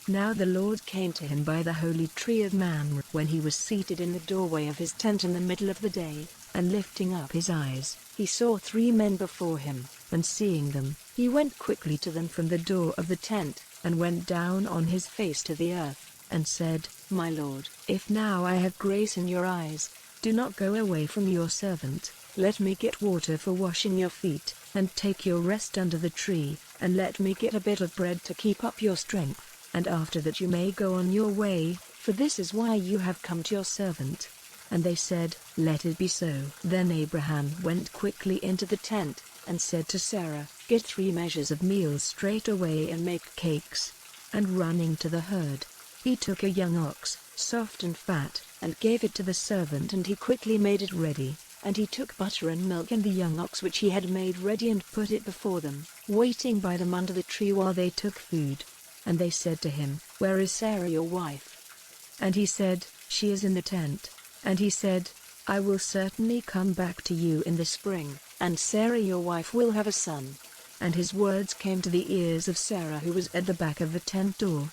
Now the Lord came to him by the holy tree of Mamre when he was seated in the doorway of his tent in the middle of the day, and lifting up his eyes, he saw 3 men before him, and seeing them, he went quickly to them from the door of the tent, and went down on his face to the earth, and said, My Lord, if now I have grace in your eyes, do not go away from your servant. Let me get water for washing your feet, and take your rest under the tree, and let me get a bit of bread to keep up your strength, and after that you may go on your way, for this is why you have come to your servant. And they said, Let it be so. Then Abraham went quickly into the tent, and said to Sarah, Get 3 measures of meal straight away and make cakes. And running to the herd, he took a young ox, soft and fat, and gave it to the servant, and he quickly made it ready. And he took butter and milk and the young ox which he had made ready and put it before them, waiting by them under the tree while they took food. And they said to him, Where is Sarah your wife? And he said, She is in the tent. And he said, I will certainly come back to you in the spring, and Sarah your wife will have a son. And his words came to the ears of Sarah who was at the back of the tent door.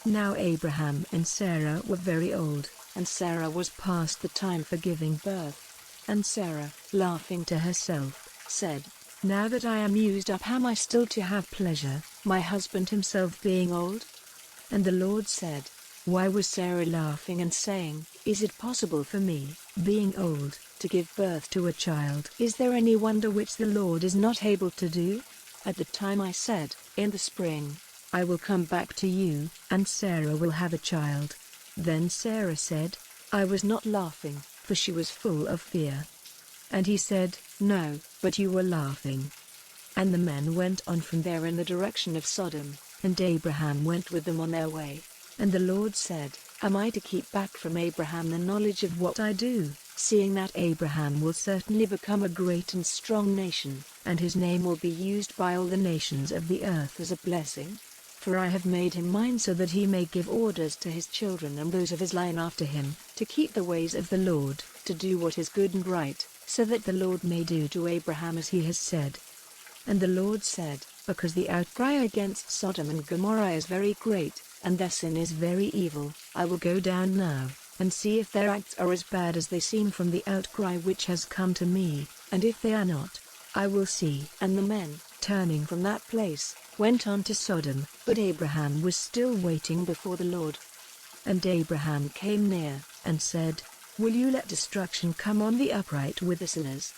Now Abraham and Sarah were very old, and Sarah was past the time for giving birth. And Sarah, laughing to herself, said, Now that I am used up, am I still to have pleasure, my husband himself being old? And the Lord said, Why was Sarah laughing and saying, Is it possible for me, being old, to give birth to a child? Is there any wonder which the Lord is not able to do? At the time I said, In the spring, I will come back to you, and Sarah will have a child. Then Sarah said, I was not laughing, for she was full of fear. And he said, No, but you were laughing. And the men went on from there in the direction of Sodom, and Abraham went with them on their way. And the Lord said, Am I to keep back from Abraham the knowledge of what I do, seeing that Abraham will certainly become a great and strong nation, and his name will be used by all the nations of the earth as a blessing? For I have made him mine so that he may give orders to his children and those of his line after him, to keep the ways of the Lord, to do what is good and right, so that the Lord may do to Abraham as he has said. And the Lord said, Because the outcry against Sodom and Gomorrah is very great, and their sin is very evil, I will go down now, and see if their acts are as bad as they seem from the outcry which has come to me, and if they are not, I will see. And the men, turning from that place, went on to Sodom, but Abraham was still waiting before the Lord. And Abraham came near, and said, Will you let destruction come on the upright with the sinners?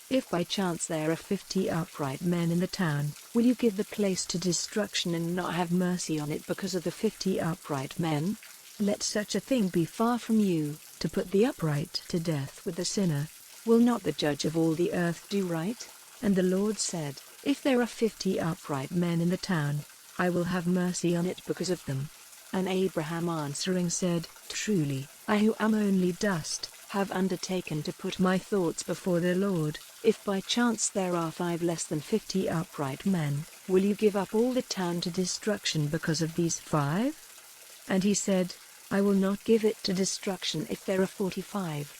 If by chance there are 50 upright men in the town, will you give the place to destruction and not have mercy on it because of the 50 upright men? Let such a thing be far from you, to put the upright to death with the sinner. Will not the judge of all the earth do right? And the Lord said, If there are 50 upright men in the town, I will have mercy on it because of them." And Abraham answering said, "Truly, I who am only dust, have undertaken to put my thoughts before the Lord. If by chance there are 5 less than 50 upright men, will you give up all the town to destruction because of these 5? And he said, "I will not give it to destruction if there are 45.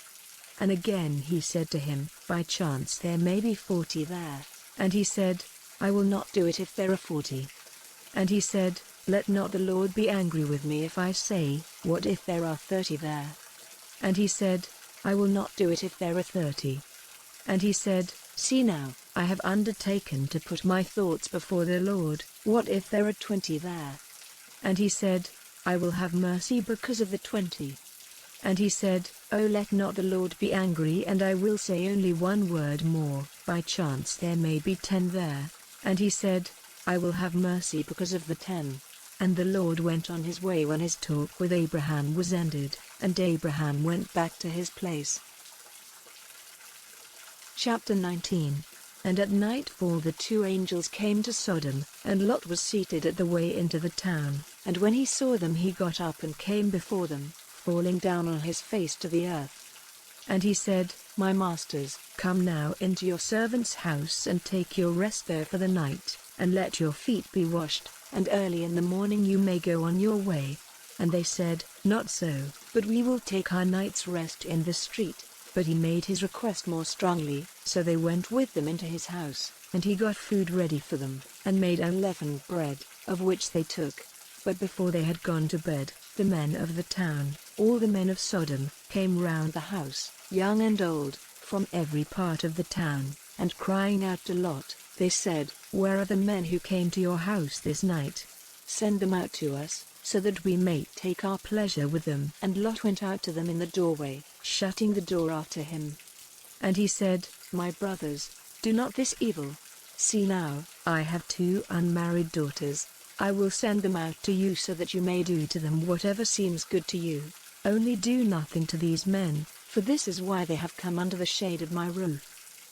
And again he said to him, "By chance there may be 40 there." And he said, "I will not do it if there are 40. And he said, "Let not the Lord be angry with me if I say, what if there are 30 there?" And he said, "I will not do it if there are 30. And he said, "See now, I have undertaken to put my thoughts before the Lord, what if there are 20 there?" And he said, "I will have mercy because of the 20. And he said, "Oh, let not the Lord be angry, and I will say only one word more, by chance there may be 10 there." And he said, "I will have mercy because of the 10. And the Lord went on his way when his talk with Abraham was ended, and Abraham went back to his place. Chapter 19. And at nightfall the 2 angels came to Sodom, and Lot was seated at the way into the town. And when he saw them he got up and came before them, falling down on his face to the earth. And he said, "My masters, come now into your servant's house and take your rest there for the night, and let your feet be washed, and early in the morning you may go on your way." And they said, "Not so, but we will take our night's rest in the street." But he made his request more strongly, so they went with them into his house, and he got food ready for them, and made unleavened bread, of which they took. But before they had gone to bed, the men of the town, all the men of Sodom, came round the house, young and old, from every part of the town, and crying out to Lot, they said, "Where are the men who came to your house this night? Send them out to us, so that we may take our pleasure with them." And Lot went out to them in the doorway, shutting the door after him. And he said, "My brothers, do not this evil. See now, I have 2 unmarried daughters. I will send them out to you so that you may do to them whatever seems good to you. Only do nothing to these men, for this is why they have come under the shade of my roof."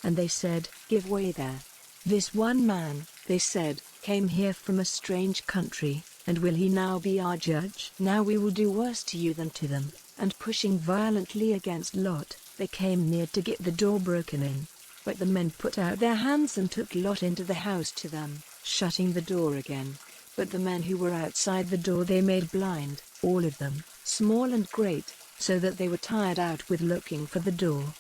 And they said, "Give way there. This one man," they said, "came here from a strange country, and will he now be our judge? Now we will do worse to you than to them." And pushing violently against Lot, they came near to get the door broken in. But the men put out their hands and took Lot into the house to them, shutting the door again. But the men who were outside the door they made blind, all of them, small and great, so that they were tired out with looking for the door.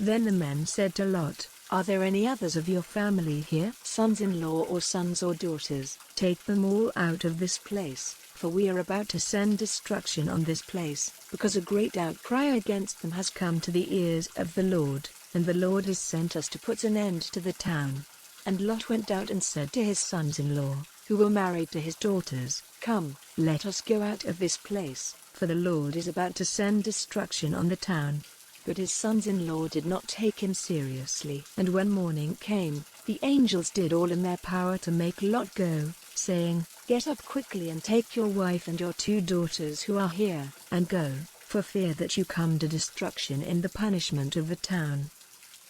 Then the men said to Lot, "Are there any others of your family here, sons-in-law or sons or daughters? Take them all out of this place, for we are about to send destruction on this place, because a great outcry against them has come to the ears of the Lord, and the Lord has sent us to put an end to the town." And Lot went out and said to his sons-in-law, who were married to his daughters, "Come, let us go out of this place, for the Lord is about to send destruction on the town." But his sons-in-law did not take him seriously. And when morning came, the angels did all in their power to make Lot go, saying, "Get up quickly and take your wife and your 2 daughters who are here, and go, for fear that you come to destruction in the punishment of the town."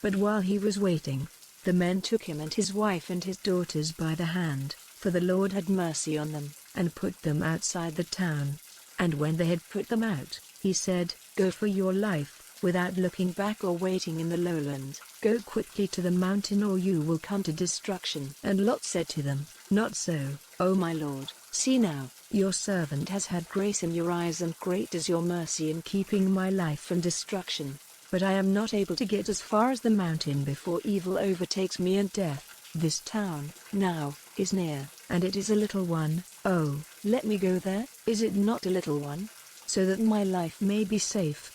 But while he was waiting, the men took him and his wife and his daughters by the hand, for the Lord had mercy on them, and put them outside the town. And when they had put them out, he said, "Go for your life, without looking back or waiting in the lowland. Go quickly to the mountain or you will come to destruction." And Lot said to them, "Not so, O my Lord. See now, your servant has had grace in your eyes, and great is your mercy in keeping my life from destruction. But I am not able to get as far as the mountain before evil overtakes me and death. This town, now, is near, and it is a little one. Oh, let me go there, is it not a little one? So that my life may be safe."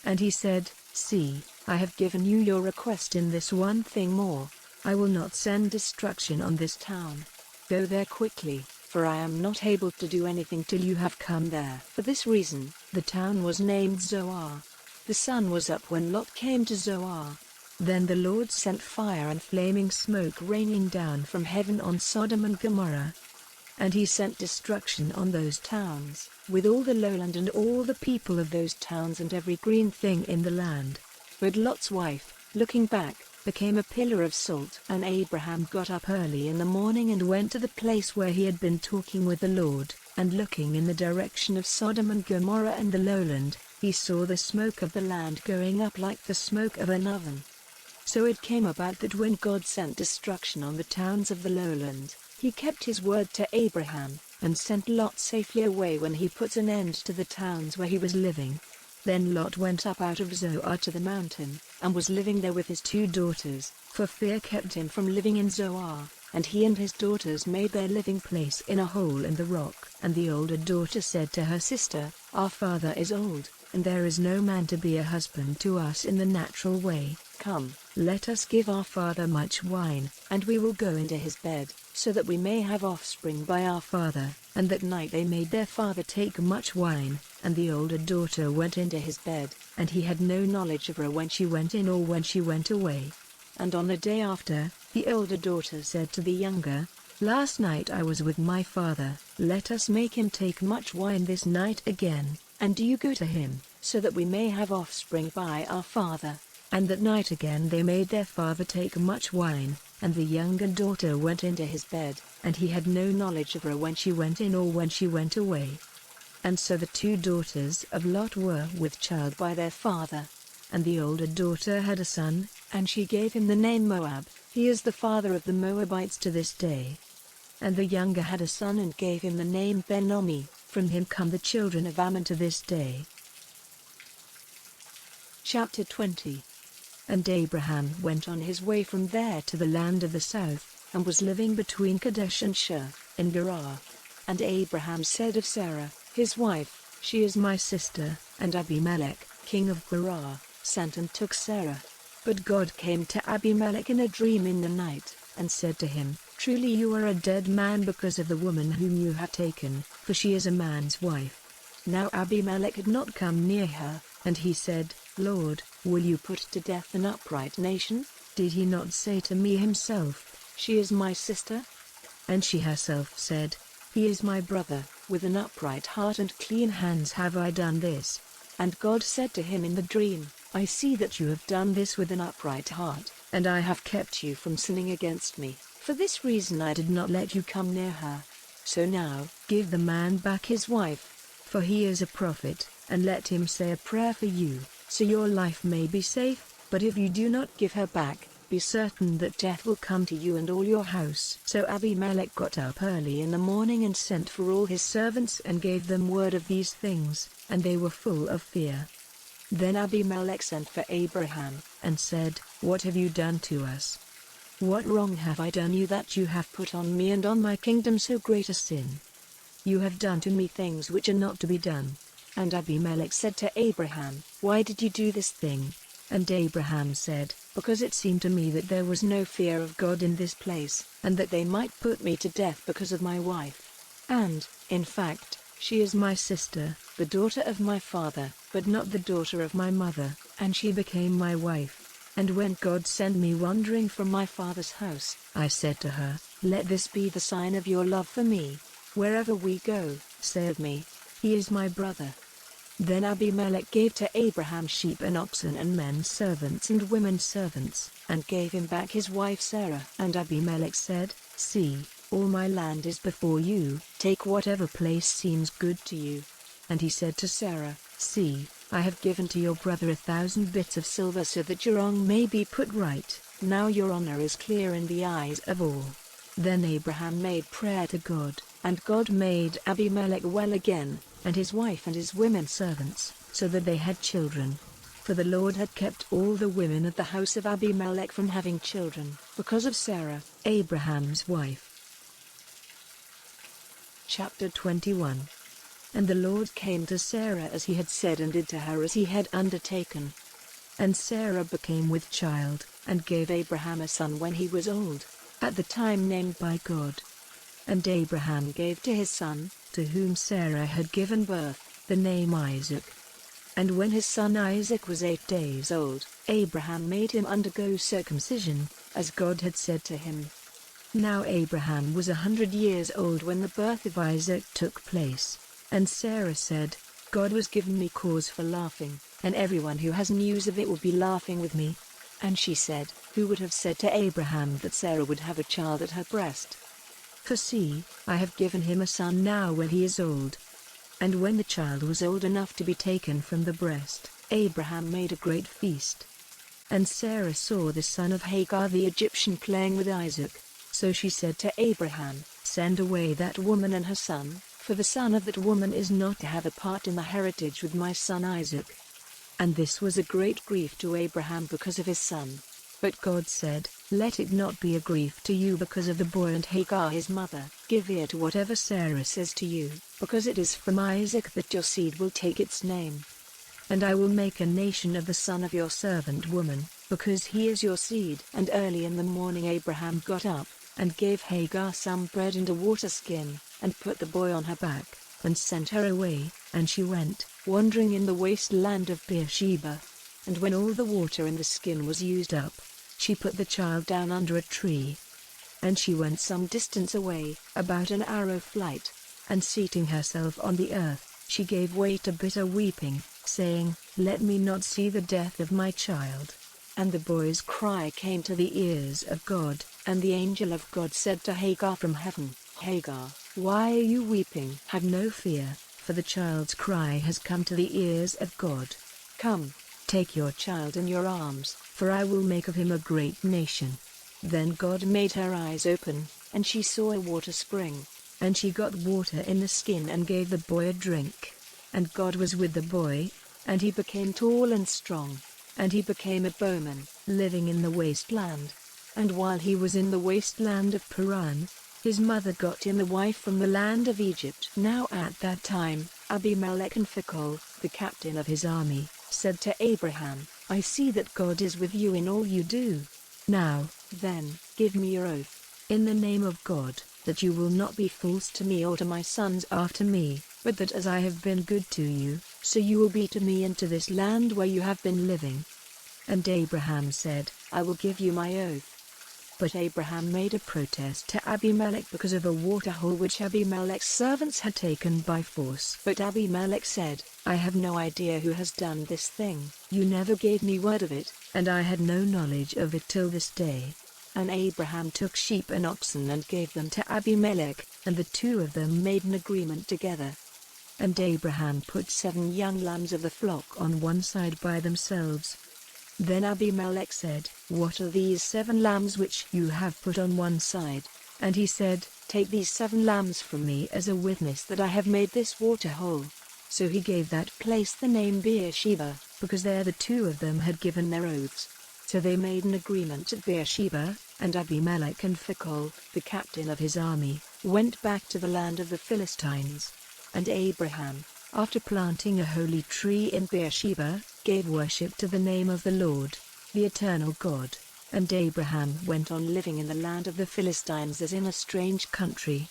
And he said, "See, I have given you your request in this one thing more. I will not send destruction on this town. Go there quickly, for I am not able to do anything till you have come there." For this reason, the town was named Zoar. The sun was up when Lot came to Zoar. Then the Lord sent fire and flaming smoke raining down from heaven on Sodom and Gomorrah. And he sent destruction on those towns, with all the lowland and all the people of those towns and every green thing in the land. But Lot's wife, looking back, became a pillar of salt. And Abraham got up early in the morning and went to the place where he had been talking with the Lord, and looking in the direction of Sodom and Gomorrah and the lowland, he saw the smoke of the land going up like the smoke of an oven. So it came about that when God sent destruction on the towns of the lowland, he kept his word to Abraham, and sent Lot safely away when he put an end to the towns where he was living. Then Lot went up out of Zoar to the mountain, and was living there with his 2 daughters, for fear kept him from living in Zoar, and he and his daughters made their living place in a hole in the rock. And the older daughter said to her sister, "Our father is old, and there is no man to be a husband to us in the natural way. Come, let us give our father much wine, and we will go into his bed, so that we may have offspring by our father." And that night they made their father take much wine, and the older daughter went into his bed, and he had no knowledge of her when she went in or when she went away. And on the day after, the older daughter said to the younger, "Last night I was with my father, let us make him take much wine this night again, and do you go to him, so that we may have offspring by our father." And that night again they made their father take much wine, and the younger daughter went into his bed, and he had no knowledge of her when she went in or when she went away. And so the 2 daughters of Lot were with child by their father. And the older daughter had a son, and she gave him the name Moab. He is the father of the Moabites to this day. And the younger had a son and gave him the name Ben-Oni. From him come the children of Ammon to this day. Chapter 20. And Abraham went on his way from there to the land of the south, and was living between Kadesh and Shur, in Gerar. And Abraham said of Sarah, his wife, "She is my sister," and Abimelech, king of Gerar, sent and took Sarah. But God came to Abimelech in a dream in the night, and said to him, "Truly you are a dead man because of the woman whom you have taken, for she is a man's wife." Now Abimelech had not come near her, and he said, "Lord, will you put to death an upright nation? Did he not say to me himself, 'She is my sister'?" And she herself said, "He is my brother, with an upright heart and clean hands have I done this." And God said to him in the dream, "I see that you have done this with an upright heart, and I have kept you from sinning against me. For this reason I did not let you come near her. So now, give the man back his wife, for he is a prophet, and let him say a prayer for you, so your life may be safe. But if you do not give her back, be certain that death will come to you and all your house." So Abimelech got up early in the morning and sent for all his servants and gave them word of these things, and they were full of fear. Then Abimelech sent for Abraham, and said, "What have you done to us? What wrong have I done you that you have put on me and on my kingdom so great a sin? You have done to me things which are not to be done." And Abimelech said to Abraham, "Why did you do this thing?" And Abraham said, "Because it seemed to me that there was no fear of God in this place, and that they might put me to death because of my wife. And, in fact, she is my sister, the daughter of my father, but not the daughter of my mother, and she became my wife. And when God sent me wandering from my father's house, I said to her, 'Let this be the sign of your love for me. Wherever we go, say of me, he is my brother.'" Then Abimelech gave to Abraham sheep and oxen and men servants and women servants, and gave him back his wife Sarah. And Abimelech said, "See, all my land is before you, take whatever place seems good to you." And he said to Sarah, "See, I have given to your brother 1,000 bits of silver so that your wrong may be put right, now your honor is clear in the eyes of all." Then Abraham made prayer to God, and God made Abimelech well again, and his wife and his women servants, so that they had children. For the Lord had kept all the women of the house of Abimelech from having children, because of Sarah, Abraham's wife. Chapter 21. And the Lord came to Sarah as he had said and did to her as he had undertaken. And Sarah became with child, and gave Abraham a son when he was old, at the time named by God. And Abraham gave to his son, to whom Sarah had given birth, the name Isaac. And when his son Isaac was 8 days old, Abraham made him undergo circumcision, as God had said to him. Now Abraham was 100 years old when the birth of Isaac took place. And Sarah said, "God has given me cause for laughing, and everyone who has news of it will be laughing with me." And she said, who would have said to Abraham that Sarah would have a child at her breast? For see, I have given him a son now when he is old. And when the child was old enough to be taken from the breast, Abraham made a great feast. And Sarah saw the son of Hagar the Egyptian playing with Isaac. So she said to Abraham, Send away that woman and her son, for the son of that woman is not to have a part in the heritage with my son Isaac. And this was a great grief to Abraham because of his son. But God said, Let it not be a grief to you because of the boy and Hagar his mother. Give ear to whatever Sarah says to you, because it is from Isaac that your seed will take its name. And I will make a nation of the son of your servant woman, because he is your seed. And early in the morning Abraham got up, and gave Hagar some bread and a water skin, and put the boy on her back, and sent her away, and she went, wandering in the wasteland of Beersheba. And when all the water in the skin was used up, she put the child down under a tree. And she went some distance away, about an arrow flight, and seating herself on the earth, she gave way to bitter weeping, saying, Let me not see the death of my child. And the boy's cry came to the ears of God, and the angel of God said to Hagar from heaven, Hagar, why are you weeping? Have no fear, for the child's cry has come to the ears of God. Come, take your child in your arms, for I will make of him a great nation. Then God made her eyes open, and she saw a water spring. And she got water in the skin and gave the boy a drink. And God was with the boy, and he became tall and strong. And he became a bowman, living in the wasteland. And while he was in the wasteland of Paran, his mother got him a wife from the land of Egypt. Now at that time, Abimelech and Phicol, the captain of his army, said to Abraham, I see that God is with you in all you do. Now, then, give me your oath, in the name of God, that you will not be false to me or to my sons after me, but that as I have been good to you, so you will be to me and to this land where you have been living. And Abraham said, I will give you my oath. But Abraham made a protest to Abimelech because of a waterhole which Abimelech's servants had taken by force. But Abimelech said, I have no idea who has done this thing. You never gave me word of it, and I had no knowledge of it till this day. And Abraham took sheep and oxen and gave them to Abimelech, and the two of them made an agreement together. And Abraham put 7 young lambs of the flock on one side by themselves. Then Abimelech said, What are these 7 lambs which you have put on one side? And he said, Take these 7 lambs from me as a witness that I have made this water hole. So he gave that place the name Beersheba, because there the two of them had given their oaths. So they made an agreement at Beersheba, and Abimelech and Phicol, the captain of his army, went back to the land of the Philistines. And Abraham, after planting a holy tree in Beersheba, gave worship to the name of the Lord, the eternal God. And Abraham went on living in the land of the Philistines as in a strange country.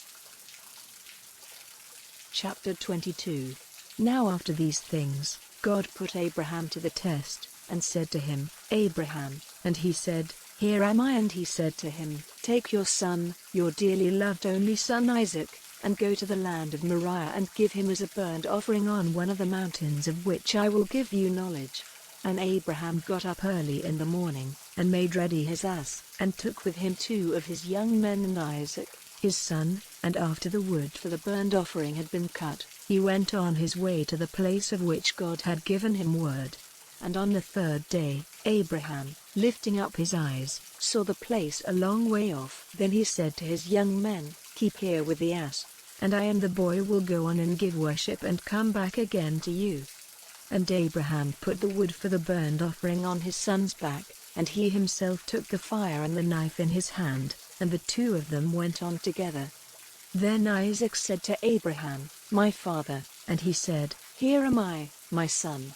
Chapter 22. Now after these things, God put Abraham to the test, and said to him, Abraham, and he said, Here am I. And he said to him, Take your son, your dearly loved only son Isaac, and go to the land of Moriah and give him as a burnt offering on one of the mountains of which I will give you knowledge. And Abraham got up early in the morning, and made ready his ass, and took with him 2 of his young men and Isaac, his son, and after the wood for the burnt offering had been cut, he went on his way to the place of which God had given him word. And on the 3rd day, Abraham, lifting up his eyes, saw the place a long way off. Then he said to his young men, Keep here with the ass, and I and the boy will go on and give worship and come back again to you. And Abraham put the wood for the burnt offering on his son's back, and he himself took the fire and the knife in his hand, and the two of them went on together. Then Isaac said to Abraham, My father, and he said, Here am I, my son.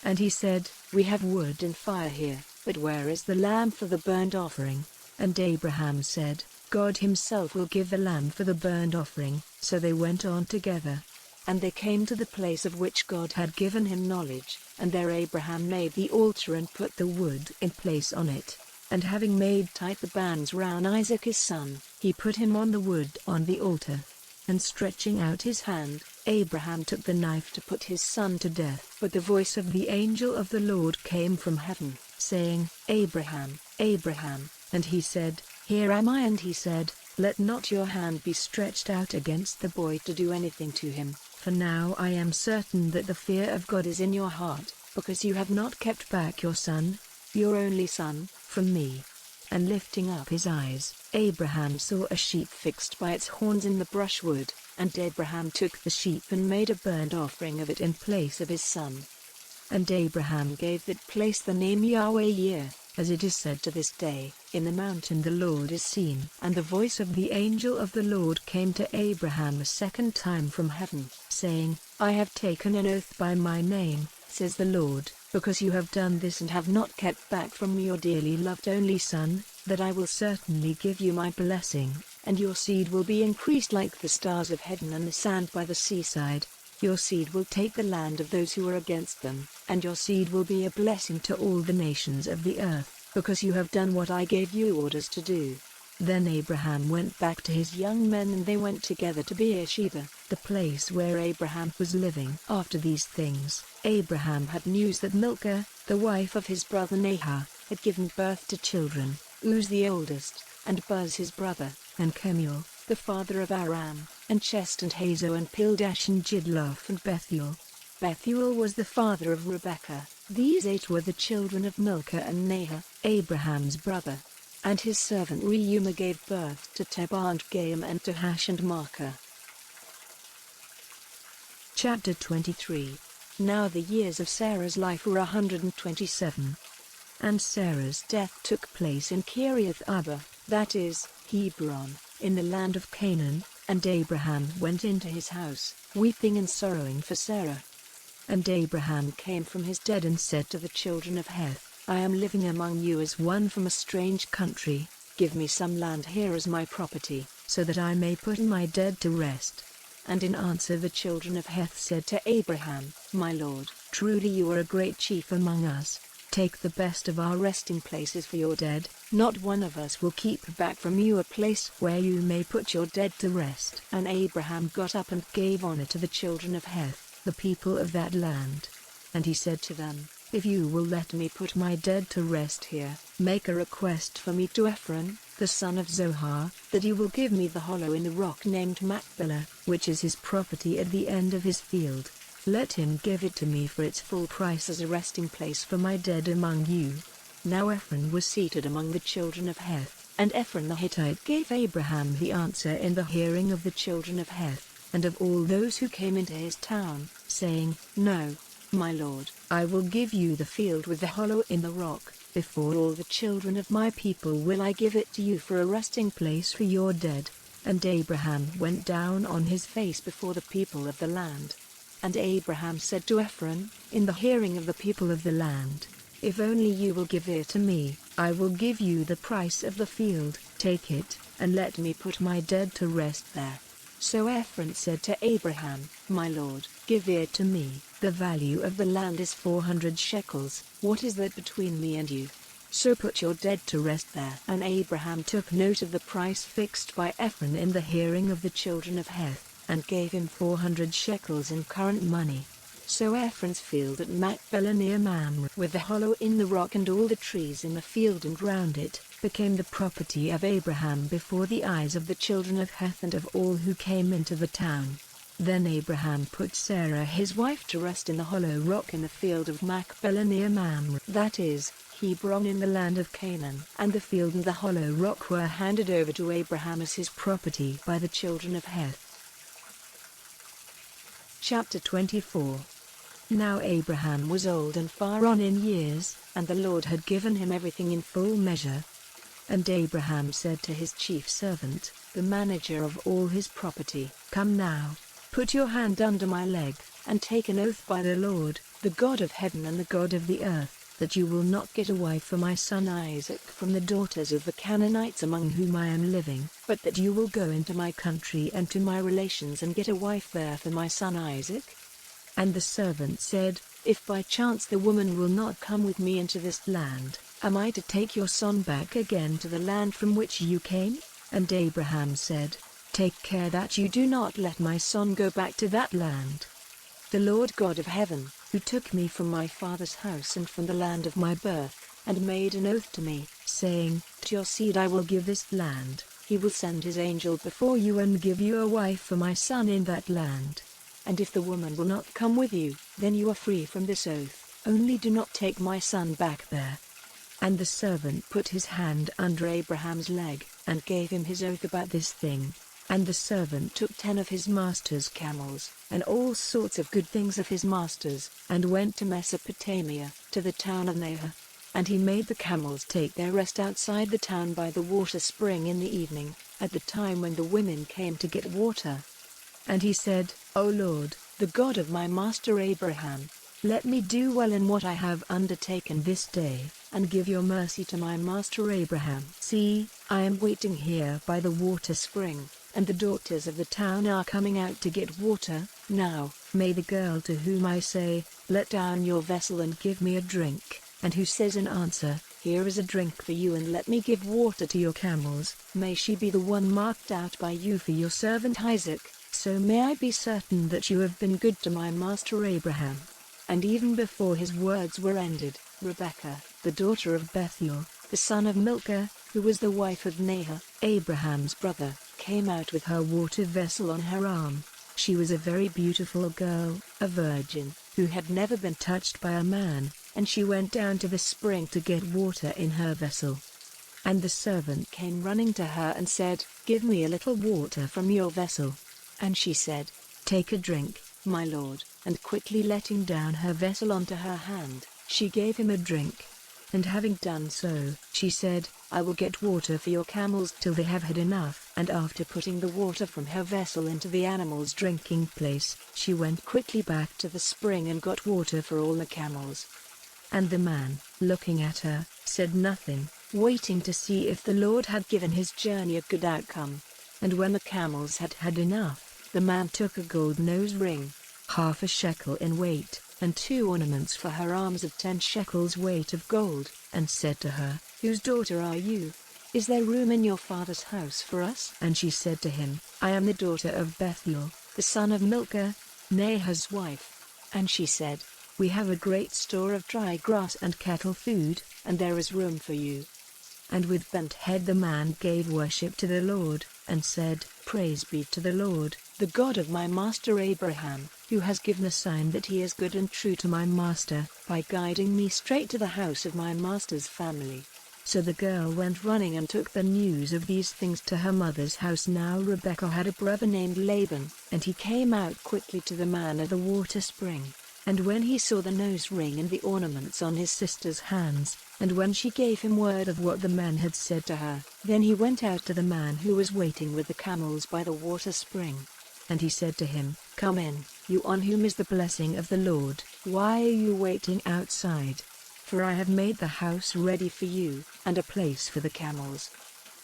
And he said, We have wood and fire here, but where is the lamb for the burnt offering? And Abraham said, God himself will give the lamb for the burnt offering. So they went on together. And they came to the place of which God had given him knowledge, and there Abraham made the altar and put the wood in place on it. And having made tight the bands round Isaac his son, he put him on the wood on the altar. And stretching out his hand, Abraham took the knife to put his son to death. But the voice of the angel of the Lord came from heaven, saying, Abraham, Abraham. And he said, Here am I. And he said, Let not your hand be stretched out against the boy to do anything to him, for now I am certain that the fear of God is in your heart, because you have not kept back your son, your only son, from me. And lifting up his eyes, Abraham saw a sheep fixed by its horns in the brushwood, and Abraham took the sheep and made a burnt offering of it in place of his son. And Abraham gave that place the name Yahweh-Yireh, as it is said to this day, In the mountain the Lord is seen. And the voice of the angel of the Lord came to Abraham a second time from heaven, saying, I have taken an oath by my name, says the Lord, because you have done this and have not kept back from me your dearly loved only son, that I will certainly give you my blessing, and your seed will be increased like the stars of heaven and the sand by the seaside. Your seed will take the land of those who are against them, and your seed will be a blessing to all the nations of the earth, because you have done what I gave you orders to do. Then Abraham went back to his young men, and they went together to Beersheba, the place where Abraham was living. After these things, Abraham had news that Milcah, the wife of his brother Nahor, had given birth to children, Uz the oldest, and Buz his brother, and Kemuel, the father of Aram, and Chest and Hazo and Pildash and Jidlaph and Bethuel. Bethuel was the father of Rebekah. These 8 were the children of Milcah and Nahor, Abraham's brother. And his servant Reumah gave birth to Tebah and Gaam and Tahash and Maacah. Chapter 23. Now the years of Sarah's life were 127. And Sarah's death took place in Kiriath Arba, that is, Hebron, in the land of Canaan, and Abraham went into his house, weeping and sorrowing for Sarah. And Abraham came from his dead and said to the children of Heth, I am living among you as one from a strange country. Give me some land here as my property, so that I may put my dead to rest. And in answer the children of Heth said to Abraham, My lord, truly you are a great chief among us. Take the best of our resting places for your dead. Not one of us will keep back from you a place where you may put your dead to rest. And Abraham got up and gave honor to the children of Heth, the people of that land. And he said to them, If you will let me put my dead to rest here, make a request for me to Ephron, the son of Zohar, that he will give me the hollow in the rock named Machpelah, which is his property at the end of his field. Let him give it to me for its full price as a resting place for my dead among you. Now Ephron was seated among the children of Heth, and Ephron the Hittite gave Abraham the answer in the hearing of the children of Heth, and of all those who came into his town, saying, No, my lord, I will give you the field with the hollow in the rock. Before all the children of my people will I give it to you for a resting place for your dead. And Abraham went down on his face before the people of the land. And Abraham said to Ephron, in the hearing of the people of the land, If only you will give it to me, I will give you the price of the field. Take it, and let me put my dead to rest there. So Ephron said to Abraham, My lord, give it to me. The value of the land is 400 shekels. What is that between me and you? So put your dead to rest there. And Abraham took note of the price fixed by Ephron in the hearing of the children of Heth, and gave him 400 shekels in current money. So Ephron's field at Machpelah near Mamre, with the hollow in the rock and all the trees in the field and round it, became the property of Abraham before the eyes of the children of Heth and of all who came into the town. Then Abraham put Sarah his wife to rest in the hollow rock in the field of Machpelah near Mamre, that is, Hebron in the land of Canaan. And the field and the hollow rock were handed over to Abraham as his property by the children of Heth. Chapter 24. Now Abraham was old and far on in years, and the Lord had given him everything in full measure. And Abraham said to his chief servant, the manager of all his property, Come now, put your hand under my leg, and take an oath by the Lord, the God of heaven and the God of the earth, that you will not get a wife for my son Isaac from the daughters of the Canaanites among whom I am living, but that you will go into my country and to my relations and get a wife there for my son Isaac. And the servant said, If by chance the woman will not come with me into this land, am I to take your son back again to the land from which you came? And Abraham said, Take care that you do not let my son go back to that land. The Lord God of heaven, who took me from my father's house and from the land of my birth, and made an oath to me, saying, to your seed I will give this land. He will send his angel before you and give you a wife for my son in that land. And if the woman will not come with you, then you are free from this oath, only do not take my son back there. And the servant put his hand under Abraham's leg, and gave him his oath about this thing. And the servant took 10 of his master's camels, and all sorts of good things of his master's, and went to Mesopotamia, to the town of Nahor. And he made the camels take their rest outside the town by the water spring in the evening, at the time when the women came to get water. And he said, O Lord, the God of my master Abraham, let me do well in what I have undertaken this day, and give your mercy to my master Abraham. See, I am waiting here by the water spring, and the daughters of the town are coming out to get water. Now, may the girl to whom I say, let down your vessel and give me a drink, and who says in answer, here is a drink for you and let me give water to your camels, may she be the one marked out by you for your servant Isaac, so may I be certain that you have been good to my master Abraham. And even before his words were ended, Rebekah, the daughter of Bethuel, the son of Milcah, who was the wife of Nahor, Abraham's brother, came out with her water vessel on her arm. She was a very beautiful girl, a virgin, who had never been touched by a man, and she went down to the spring to get water in her vessel. And the servant came running to her and said, give me a little water from your vessel. And she said, take a drink, my lord, and quickly letting down her vessel onto her hand, she gave him a drink. And having done so, she said, I will get water for your camels till they have had enough. And after putting the water from her vessel into the animals' drinking place, she went quickly back to the spring and got water for all the camels. And the man, looking at her, said nothing, waiting to see if the Lord had given his journey a good outcome. And when the camels had had enough, the man took a gold nose ring, half a shekel in weight, and 2 ornaments for her arms of 10 shekels weight of gold, and said to her, whose daughter are you? Is there room in your father's house for us? And she said to him, I am the daughter of Bethuel, the son of Milcah, Nahor's wife. And she said, we have a great store of dry grass and cattle food, and there is room for you. And with bent head the man gave worship to the Lord, and said, praise be to the Lord, the God of my master Abraham, who has given a sign that he is good and true to my master, by guiding me straight to the house of my master's family. So the girl went running and took the news of these things to her mother's house. Now Rebekah had a brother named Laban, and he came out quickly to the man at the water spring. And when he saw the nose ring and the ornaments on his sister's hands, and when she gave him word of what the man had said to her, then he went out to the man who was waiting with the camels by the water spring. And he said to him, come in, you on whom is the blessing of the Lord, why are you waiting outside? For I have made the house ready for you, and a place for the camels.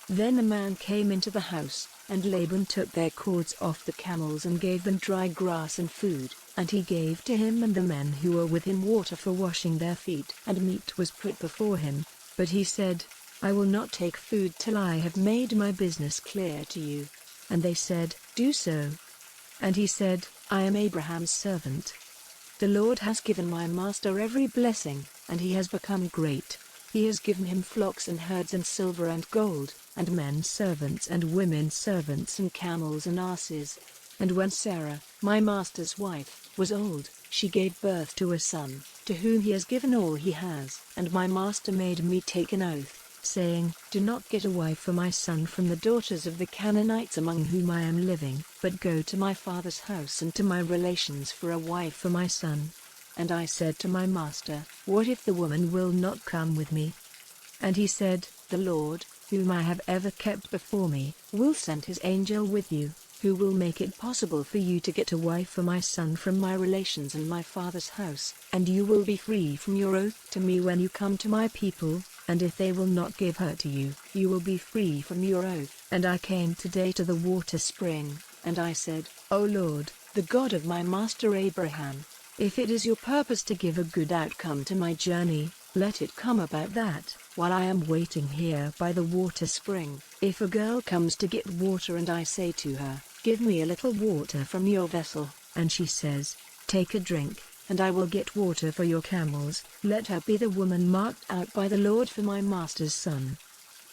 Then the man came into the house, and Laban took their cords off the camels and gave them dry grass and food, and he gave to him and the men who were with him water for washing their feet. And meat was put before him, but he said, I will not take food till I have made my business clear to you. And they said, do so. And he said, I am Abraham's servant. The Lord has given my master every blessing, and he has become great. He has given him flocks and herds and silver and gold, and men servants and women servants and camels and asses. And when Sarah, my master's wife, was old, she gave birth to a son, to whom he has given all he has. And my master made me take an oath, saying, do not get a wife for my son from the daughters of the Canaanites among whom I am living, but go to my father's house and to my relations for a wife for my son. And I said to my master, what if the woman will not come with me? And he said, the Lord, whom I have ever kept before me, will send his angel with you, who will make it possible for you to get a wife for my son from my relations and my father's house, and you will be free from your oath to me when you come to my people, and if they will not give her to you, you will be free from your oath. And I came today to the water spring, and I said, O Lord, the God of my master Abraham, if it is your purpose to give a good outcome to my journey, let it come about that, while I am waiting here by the water spring, if a girl comes to get water and I say to her, give me a little water from your vessel, and she says, take a drink, and I will get water for your camels. Let her be the woman marked out by the Lord for my master's son."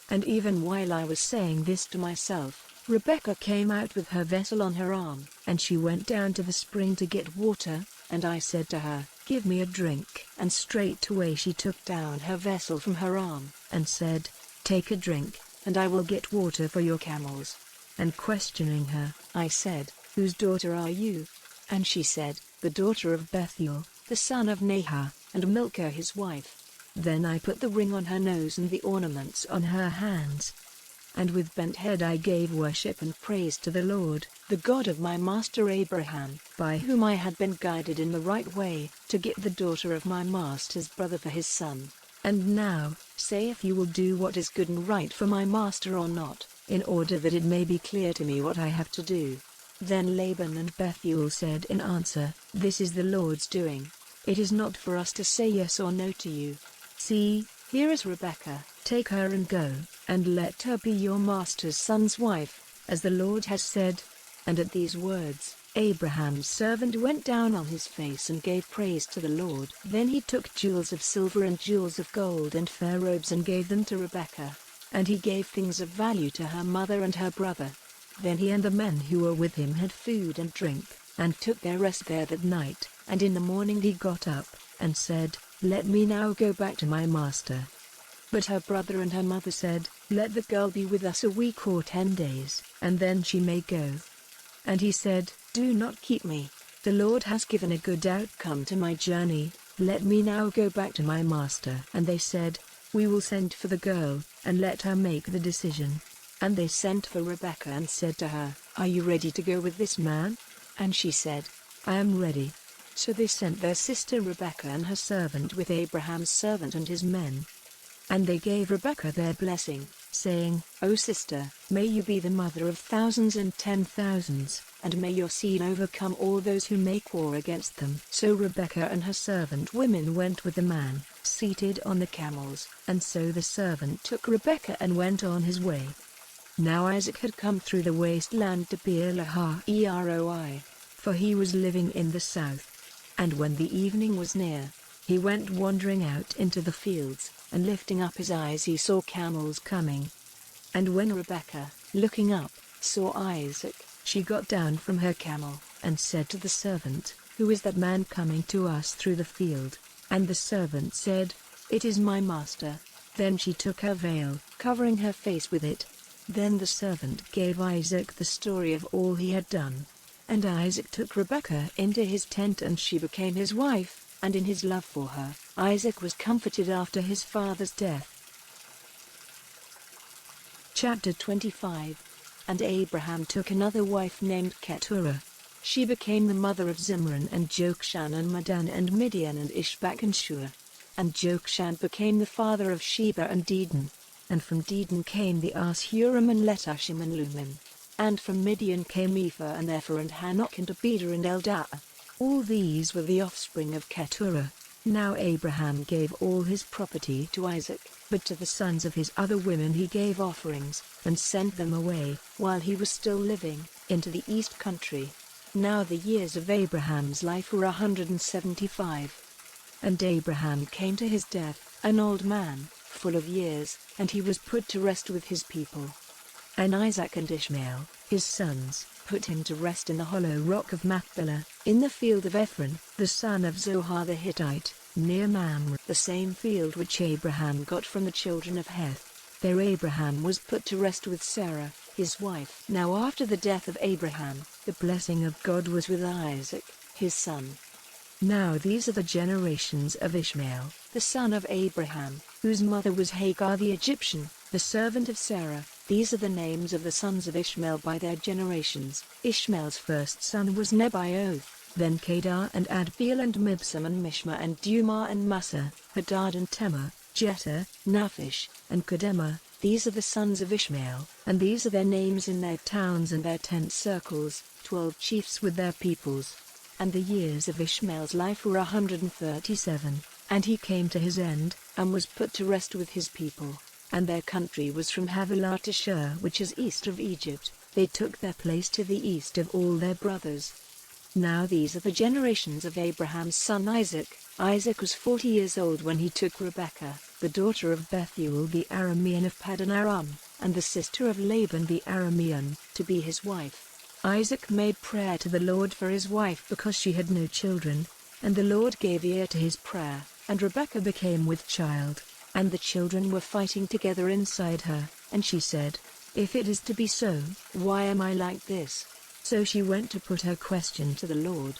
And even while I was saying this to myself, Rebekah came out with her vessel on her arm, and she went down to the spring to get water, and I said to her, "Give me a drink." And straightway she took down her vessel from her arm, and said, "Take a drink, and I will get water for your camels." And questioning her, I said, "Whose daughter are you?" And she said, "The daughter of Bethuel, the son of Nahor, and Milcah his wife." Then I put the ring on her nose and the ornaments on her hands. And with bent head I gave worship and praise to the Lord, the God of my master Abraham, by whom I had been guided in the right way, to get the daughter of my master's brother for his son. And now, say if you will do what is good and right for my master or not, in order that it may be clear to me what I have to do." Then Laban and Bethuel said in answer, "This is the Lord's doing. It is not for us to say yes or no to you. See, here is Rebekah, take her and go, and let her be your master's son's wife, as the Lord has said." And at these words, Abraham's servant went down on his face and gave praise to the Lord. Then he took jewels of silver and jewels of gold and fair robes and gave them to Rebekah. And he gave things of value to her mother and her brother. Then he and the men who were with him had food and drink, and took their rest there that night. And in the morning he got up, and said, "Let me now go back to my master." But her brother and her mother said, "Let the girl be with us a week or 10 days, and then she may go." And he said, "Do not keep me. The Lord has given a good outcome to my journey. Let me now go back to my master." And they said, "We will send for the girl, and let her make the decision." And they sent for Rebekah and said to her, "Are you ready to go with this man?" And she said, "I am ready." So they sent their sister Rebekah and her servant with Abraham's servant and his men. And they gave Rebekah their blessing, saying, "O sister, may you be the mother of thousands and 10,000s, and may your seed overcome all those who make war against them." So Rebekah and her servant women went with the man, seated on the camels, and so the servant took Rebekah and went on his way. Now Isaac had come through the wasteland to Beer-lahai, for he was living in the south. And when the evening was near, he went wandering out into the fields, and lifting up his eyes he saw camels coming. And when Rebekah, looking up, saw Isaac, she got down from her camel, and said to the servant, "Who is that man coming to us through the field?" And the servant said, "It is my master." Then she took her veil, covering her face with it. Then the servant gave Isaac the story of all he had done. And Isaac took Rebekah into his tent and she became his wife, and in his love for her, Isaac was comforted after his father's death. Chapter 25. And Abraham took another wife named Keturah. She became the mother of Zimran and Jokshan and Medan and Midian and Ishbak and Shua. And Jokshan became the father of Sheba and Dedan. And from Dedan came the Huram and Letashim and Lumim. And from Midian came Ephah and Ephah and Hanok and Abida and Eldah. All these were the offspring of Keturah. Now Abraham gave all his property to Isaac, but to the sons of his other women he gave offerings, and sent them away, while he was still living, into the east country. Now the years of Abraham's life were 175. And Abraham came to his death, an old man, full of years, and he was put to rest with his people. And Isaac and Ishmael, his sons, put him to rest in the hollow rock of Machpelah, in the field of Ephron, the son of Zohar the Hittite, near Mamre, the same field which Abraham got from the children of Heth. There Abraham was put to rest with Sarah, his wife. Now after the death of Abraham, the blessing of God was with Isaac, his son. Now these are the generations of Ishmael, the son of Abraham, whose mother was Hagar the Egyptian, the servant of Sarah. These are the names of the sons of Ishmael by their generations. Ishmael's first son was Nebaioth, then Kedar and Adbeel and Mibsam and Mishma and Dumah and Massa, Hadad and Tema, Jether, Naphish, and Kedemah. These are the sons of Ishmael, and these are their names in their towns and their tent circles, 12 chiefs with their peoples. And the years of Ishmael's life were 137, and he came to his end, and was put to rest with his people. And their country was from Havilah to Shur, which is east of Egypt. They took their place to the east of all their brothers. Now these are the generations of Abraham's son Isaac. Isaac was 40 years old when he took Rebekah, the daughter of Bethuel the Aramean of Paddan Aram, and the sister of Laban the Aramean, to be his wife. Isaac made prayer to the Lord for his wife because she had no children, and the Lord gave ear to his prayer, and Rebekah became with child, and the children were fighting together inside her, and she said, "If it is to be so, why am I like this?" So she went to put her question to the Lord.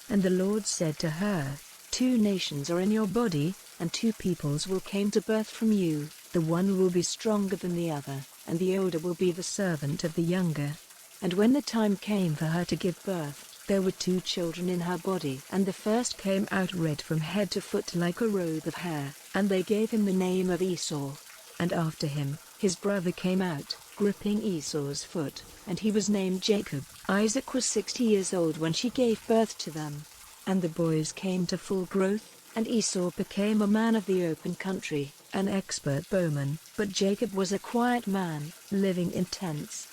And the Lord said to her, "Two nations are in your body, and two peoples will come to birth from you, the one will be stronger than the other, and the older will be the servant of the younger." And when the time came for her to give birth, there were two children in her body, and the first came out red from head to foot like a robe of hair, and they gave him the name of Esau. And after him, his brother came out, gripping Esau's foot, and he was named Jacob. Isaac was 60 years old when she gave birth to them. And the boys came to full growth, and Esau became a man of the open country, an expert bowman, but Jacob was a quiet man, living in tents.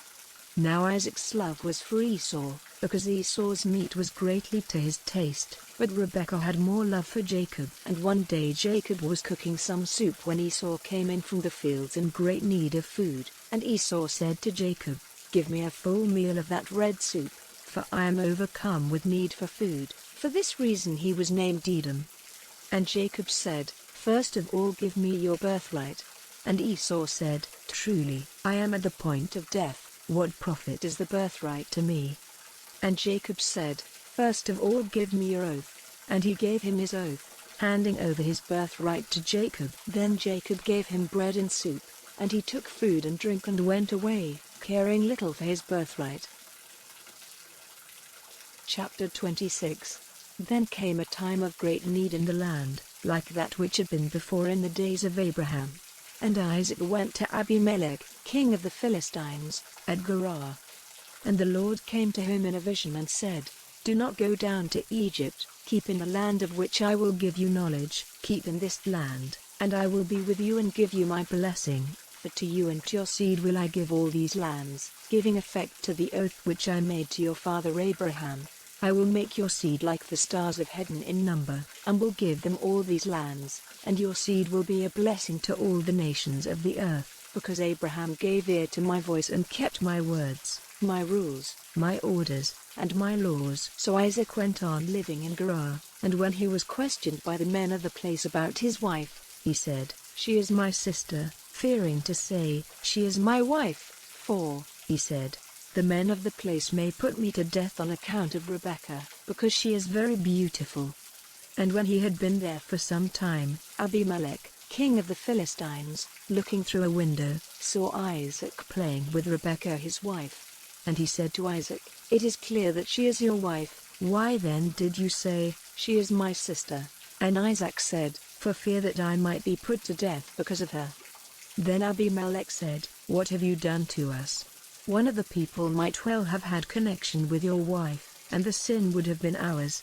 Now Isaac's love was for Esau, because Esau's meat was greatly to his taste, but Rebekah had more love for Jacob. And one day Jacob was cooking some soup when Esau came in from the fields in great need of food, and Esau said to Jacob, "Give me a full meal of that red soup, for I am overcome with need for food." For this reason he was named Edom. And Jacob said, "First of all give me your birthright." And Esau said, "Truly, I am at the point of death. What profit is the birthright to me?" And Jacob said, "First of all give me your oath." And he gave him his oath, handing over his birthright to Jacob. Then Jacob gave him bread and soup, and he took food and drink and went away, caring little for his birthright. Chapter 26. Then came a time of great need in the land, like that which had been before in the days of Abraham. And Isaac went to Abimelech, king of the Philistines, at Gerar. And the Lord came to him in a vision and said, "Do not go down to Egypt, keep in the land of which I will give you knowledge, keep in this land, and I will be with you and give you my blessing, for to you and to your seed will I give all these lands, giving effect to the oath which I made to your father Abraham. I will make your seed like the stars of heaven in number, and will give them all these lands, and your seed will be a blessing to all the nations of the earth, because Abraham gave ear to my voice and kept my words, my rules, my orders, and my laws." So Isaac went on living in Gerar, and when he was questioned by the men of the place about his wife, he said, "She is my sister," fearing to say, "She is my wife, for," he said, "the men of the place may put me to death on account of Rebekah, because she is very beautiful." And when he had been there for some time, Abimelech, king of the Philistines, looking through a window, saw Isaac playing with Rebekah his wife. And he said to Isaac, "It is clear that she is your wife. Why then did you say, 'She is my sister'?" And Isaac said, "For fear that I might be put to death because of her." Then Abimelech said, "What have you done to us? One of the people might well have had connection with your wife, and the sin would have been ours."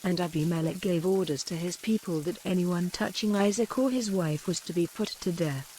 And Abimelech gave orders to his people that anyone touching Isaac or his wife was to be put to death.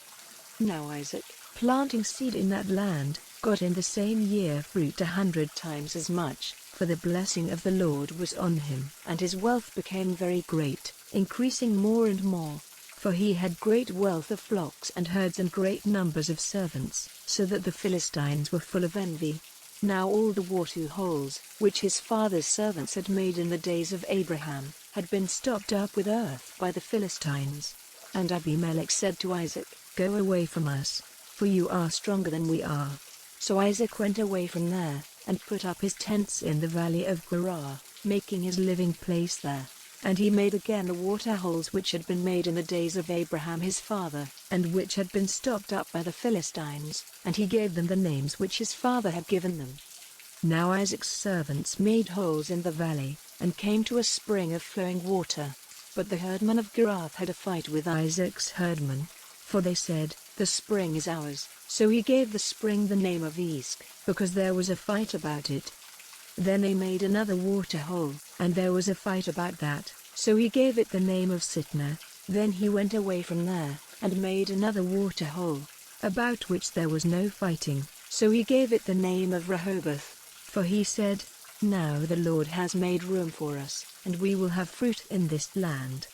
Now Isaac, planting seed in that land, got in the same year fruit 100 times as much, for the blessing of the Lord was on him, and his wealth became very great, increasing more and more. For he had great wealth of flocks and herds and great numbers of servants, so that the Philistines were full of envy. Now all the water holes, which his father's servants had made in the days of Abraham, had been stopped up with earth by the Philistines. And Abimelech said to Isaac, "Go away from us, for you are stronger than we are." So Isaac went away from there, and put up his tents in the valley of Gerar, making his living place there. And he made again the water holes which had been made in the days of Abraham his father, and which had been stopped up by the Philistines, and he gave them the names which his father had given them. Now Isaac's servants made holes in the valley, and came to a spring of flowing water. But the herdmen of Gerar had a fight with Isaac's herdmen, for they said, "The spring is ours." So he gave the spring the name of Esk, because there was a fight about it. Then they made another water hole, and there was a fight about that, so he gave it the name of Sitnah. Then he went away from there, and made another water hole, about which there was no fighting, so he gave it the name of Rehoboth. For he said, Now the Lord has made room for us, and we will have fruit in this land."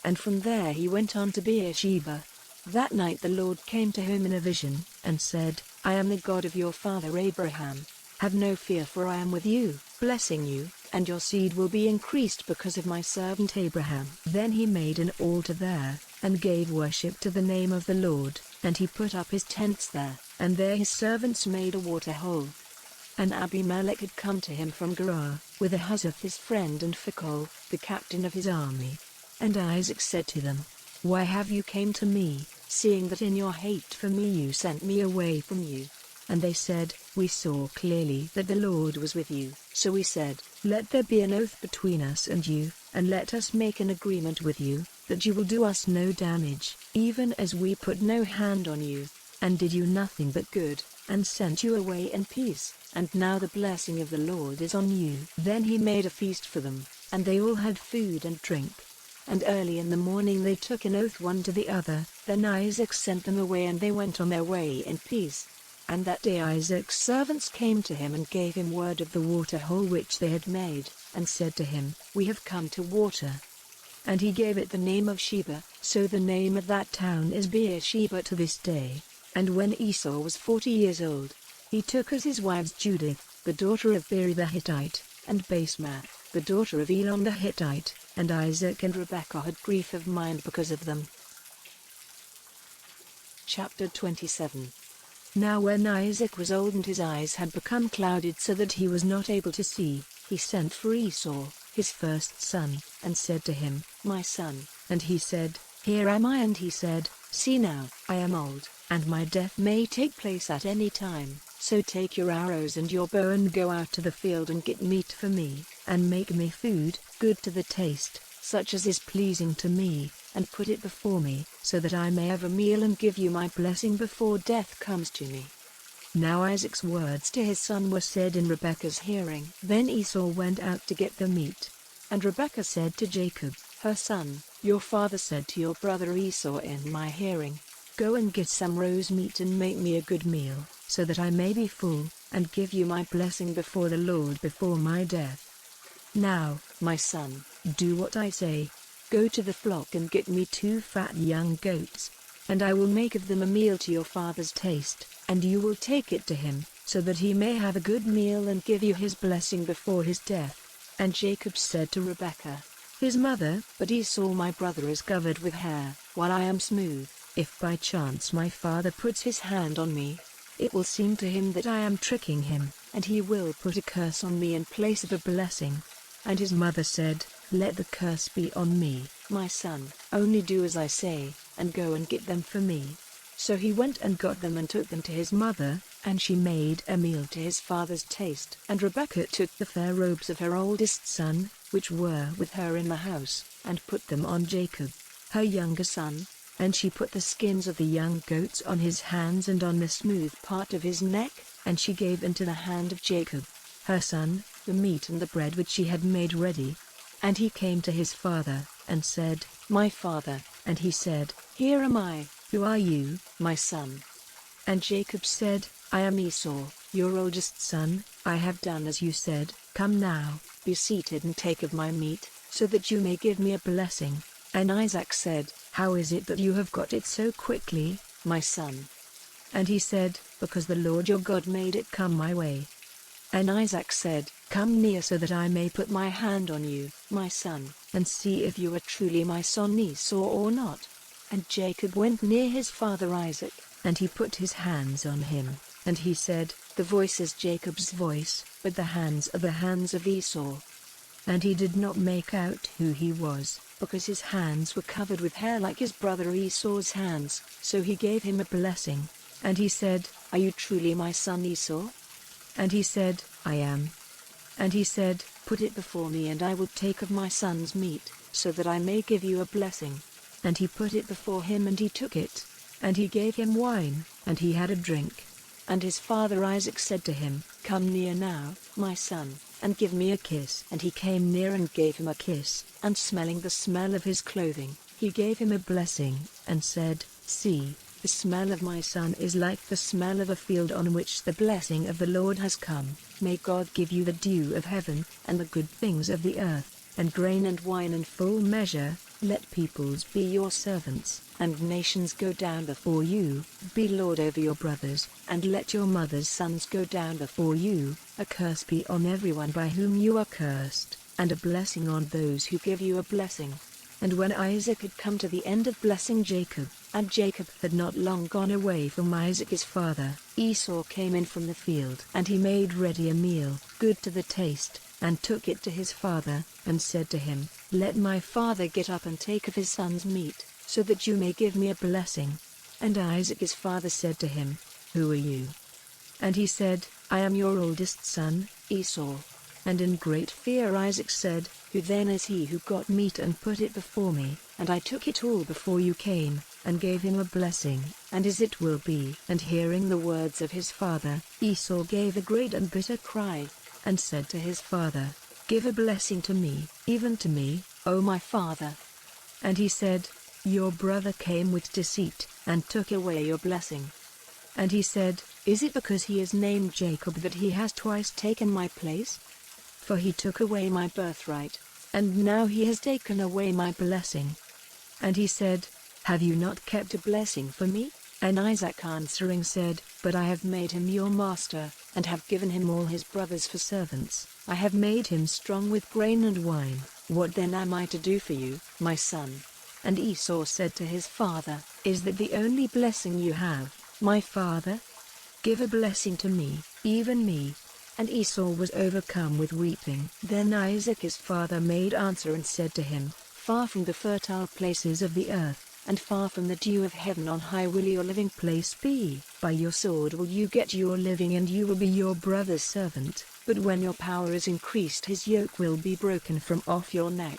And from there he went on to Beersheba. That night the Lord came to him in a vision, and said, "I am the God of your father Abraham. Have no fear, for I am with you, blessing you, and your seed will be increased because of my servant Abraham." Then he made an altar there, and gave worship to the name of the Lord, and he put up his tents there, and there his servants made a water hole. And Abimelech had come to him from Gerar, with Ahuzzath his friend and Phicol, the captain of his army. And Isaac said to them, "Why have you came to me, seeing that in your hate for me you sent me away from you?" And they said, "We saw clearly that the Lord was with you." So we said, "Let there be an oath between us and you, and let us make an agreement with you, that you will do us no damage, even as we put no hand on you, and did you nothing but good, and sent you away in peace, and now the blessing of the Lord is on you." Then he made a feast for them, and they all had food and drink. And early in the morning they took an oath one to the other. Then Isaac sent them away, and they went on their way in peace. And that day Isaac's servants came to him and gave him word of the water hole which they had made, and said to him, "We have come to water." And he gave it the name of Sheba, so the name of that town is Beersheba to this day. And when Esau was 40 years old, he took as his wives Judith, the daughter of Beeri the Hittite, and Basemath, the daughter of Elon the Hittite, and Isaac and Rebekah had grief of mind because of them. Chapter 27. Now when Isaac was old and his eyes had become clouded so that he was not able to see, he sent for Esau, his first son, and said to him, "My son." And he said, "Here am I." And he said, "See now, I am old, and my death may take place at any time. So take your arrows and your bow and go out to the field and get meat for me, and make me food, good to the taste, such as is pleasing to me, and put it before me, so that I may have a meal and give you my blessing before death comes to me." Now Isaac's words to his son were said in Rebekah's hearing. Then Esau went out to get the meat. And Rebekah said to Jacob, her son, "Your father said to your brother Esau in my hearing, 'Go and get some roast meat and make me a good meal, so that I may be full, and give you my blessing before the Lord before my death.' Now, my son, do what I say. Go to the flock and get me 2 fat young goats, and I will make of them a meal to your father's taste, and you will take it to him, so that he may have a good meal and give you his blessing before his death." And Jacob said to Rebekah, his mother, "But Esau my brother is covered with hair, while I am smooth. If by chance my father puts his hand on me, it will seem to him that I am tricking him, and he will put a curse on me in place of a blessing." And his mother said, "Let the curse be on me, my son. Only do as I say, and go and get them for me." So he went and got them and took them to his mother, and she made a meal to his father's taste. And Rebekah took the fair robes of her oldest son, which were with her in the house, and put them on Jacob, her younger son, and she put the skins of the young goats on his hands and on the smooth part of his neck, and she gave into the hand of Jacob, her son, the meat and the bread which she had made ready. And he came to his father, and said, "My father." And he said, "Here am I. Who are you, my son?" And Jacob said, "I am Esau, your oldest son. I have done as you said. Come now, be seated and take of my meat, so that you may give me a blessing." And Isaac said, "How is it that you have got it so quickly, my son?" And he said, "Because the Lord your God made it come my way." And Isaac said, "Come near so that I may put my hand on you, my son, and see if you are truly my son Esau or not." And Jacob went near his father Isaac, and he put his hands on him, and he said, "The voice is Jacob's voice, but the hands are the hands of Esau." And he did not make out who he was, because his hands were covered with hair like his brother Esau's hands. So he gave him a blessing. And he said, "Are you truly my son Esau?" And he said, "I am." And he said, "Put it before me and I will take of my son's meat, so that I may give you a blessing." And he put it before him and he took it. And he gave him wine, and he had a drink. And his father Isaac said to him, "Come near now, my son, and give me a kiss." And he came near and gave him a kiss, and smelling the smell of his clothing, he gave him a blessing, and said, "See, The smell of my son is like the smell of a field on which the blessing of the Lord has come. May God give you the dew of heaven, and the good things of the earth, and grain and wine in full measure. Let peoples be your servants, and nations go down before you. Be lord over your brothers, and let your mother's sons go down before you. A curse be on everyone by whom you are cursed, and a blessing on those who give you a blessing. And when Isaac had come to the end of blessing Jacob, and Jacob had not long gone away from Isaac his father, Esau came in from the field, and he made ready a meal, good to the taste, and took it to his father, and said to him, Let my father get up and take of his son's meat, so that you may give me a blessing. And Isaac his father said to him, Who are you? And he said, I am your oldest son, Esau. And in great fear Isaac said, Who then is he who got meat and put it before me, and I took it all before you came, and gave him a blessing, and as it will be. And hearing the words of his father, Esau gave a great and bitter cry, and said to his father, Give a blessing to me, even to me, O my father. And he said, Your brother came with deceit, and took away your blessing. And he said, Is it because he is named Jacob that he has twice taken my place? For he took away my birthright, and now he has taken away my blessing. And he said, Have you not kept a blessing for me? And Isaac answering said, But I have made him your master, and have given him all his brothers for servants. I have made him strong with grain and wine. What then am I to do for you, my son? And Esau said to his father, Is that the only blessing you have, my father? Give a blessing to me, even me. And Esau was overcome with weeping. Then Isaac his father made answer and said to him, Far from the fertile places of the earth, and far from the dew of heaven on high will your living place be. By your sword will you get your living, and you will be your brother's servant. But when your power is increased, his yoke will be broken from off your neck.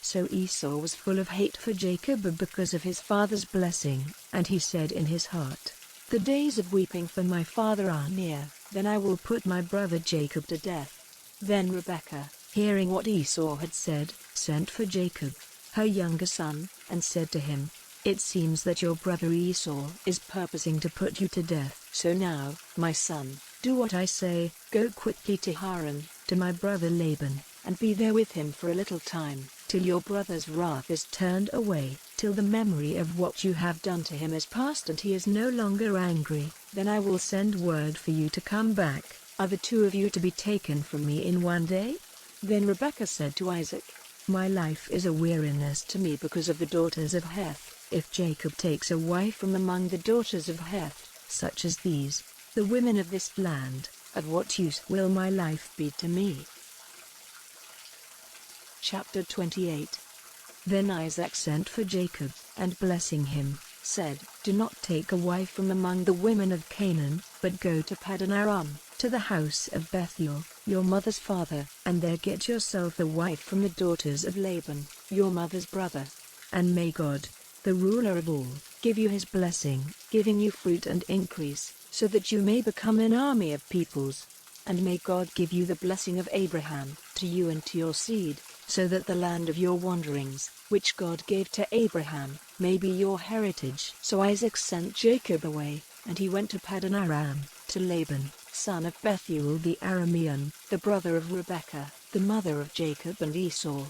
So Esau was full of hate for Jacob because of his father's blessing, and he said in his heart, The days of weeping for my father are near, then I will put my brother Jacob to death. Then Rebekah, hearing what Esau had said, sent for Jacob, her younger son, and said to him, It seems that your brother Esau is purposing to put you to death. So now, my son, do what I say, go quickly to Haran, to my brother Laban, and be there with him for a little time, till your brother's wrath is turned away, till the memory of what you have done to him is past and he is no longer angry. Then I will send word for you to come back. Are the two of you to be taken from me in one day? Then Rebekah said to Isaac, My life is a weariness to me because of the daughters of Heth. If Jacob takes a wife from among the daughters of Heth, such as these, the women of this land, of what use will my life be to me? Chapter 28. Then Isaac sent for Jacob, and blessing him, said, Do not take a wife from among the women of Canaan, but go to Paddan Aram, to the house of Bethuel, your mother's father, and there get yourself a wife from the daughters of Laban, your mother's brother. And may God, the ruler of all, give you his blessing, giving you fruit and increase, so that you may become an army of peoples. And may God give you the blessing of Abraham, to you and to your seed, so that the land of your wanderings, which God gave to Abraham, may be your heritage. So Isaac sent Jacob away, and he went to Paddan Aram, to Laban, son of Bethuel the Aramean, the brother of Rebekah, the mother of Jacob and Esau.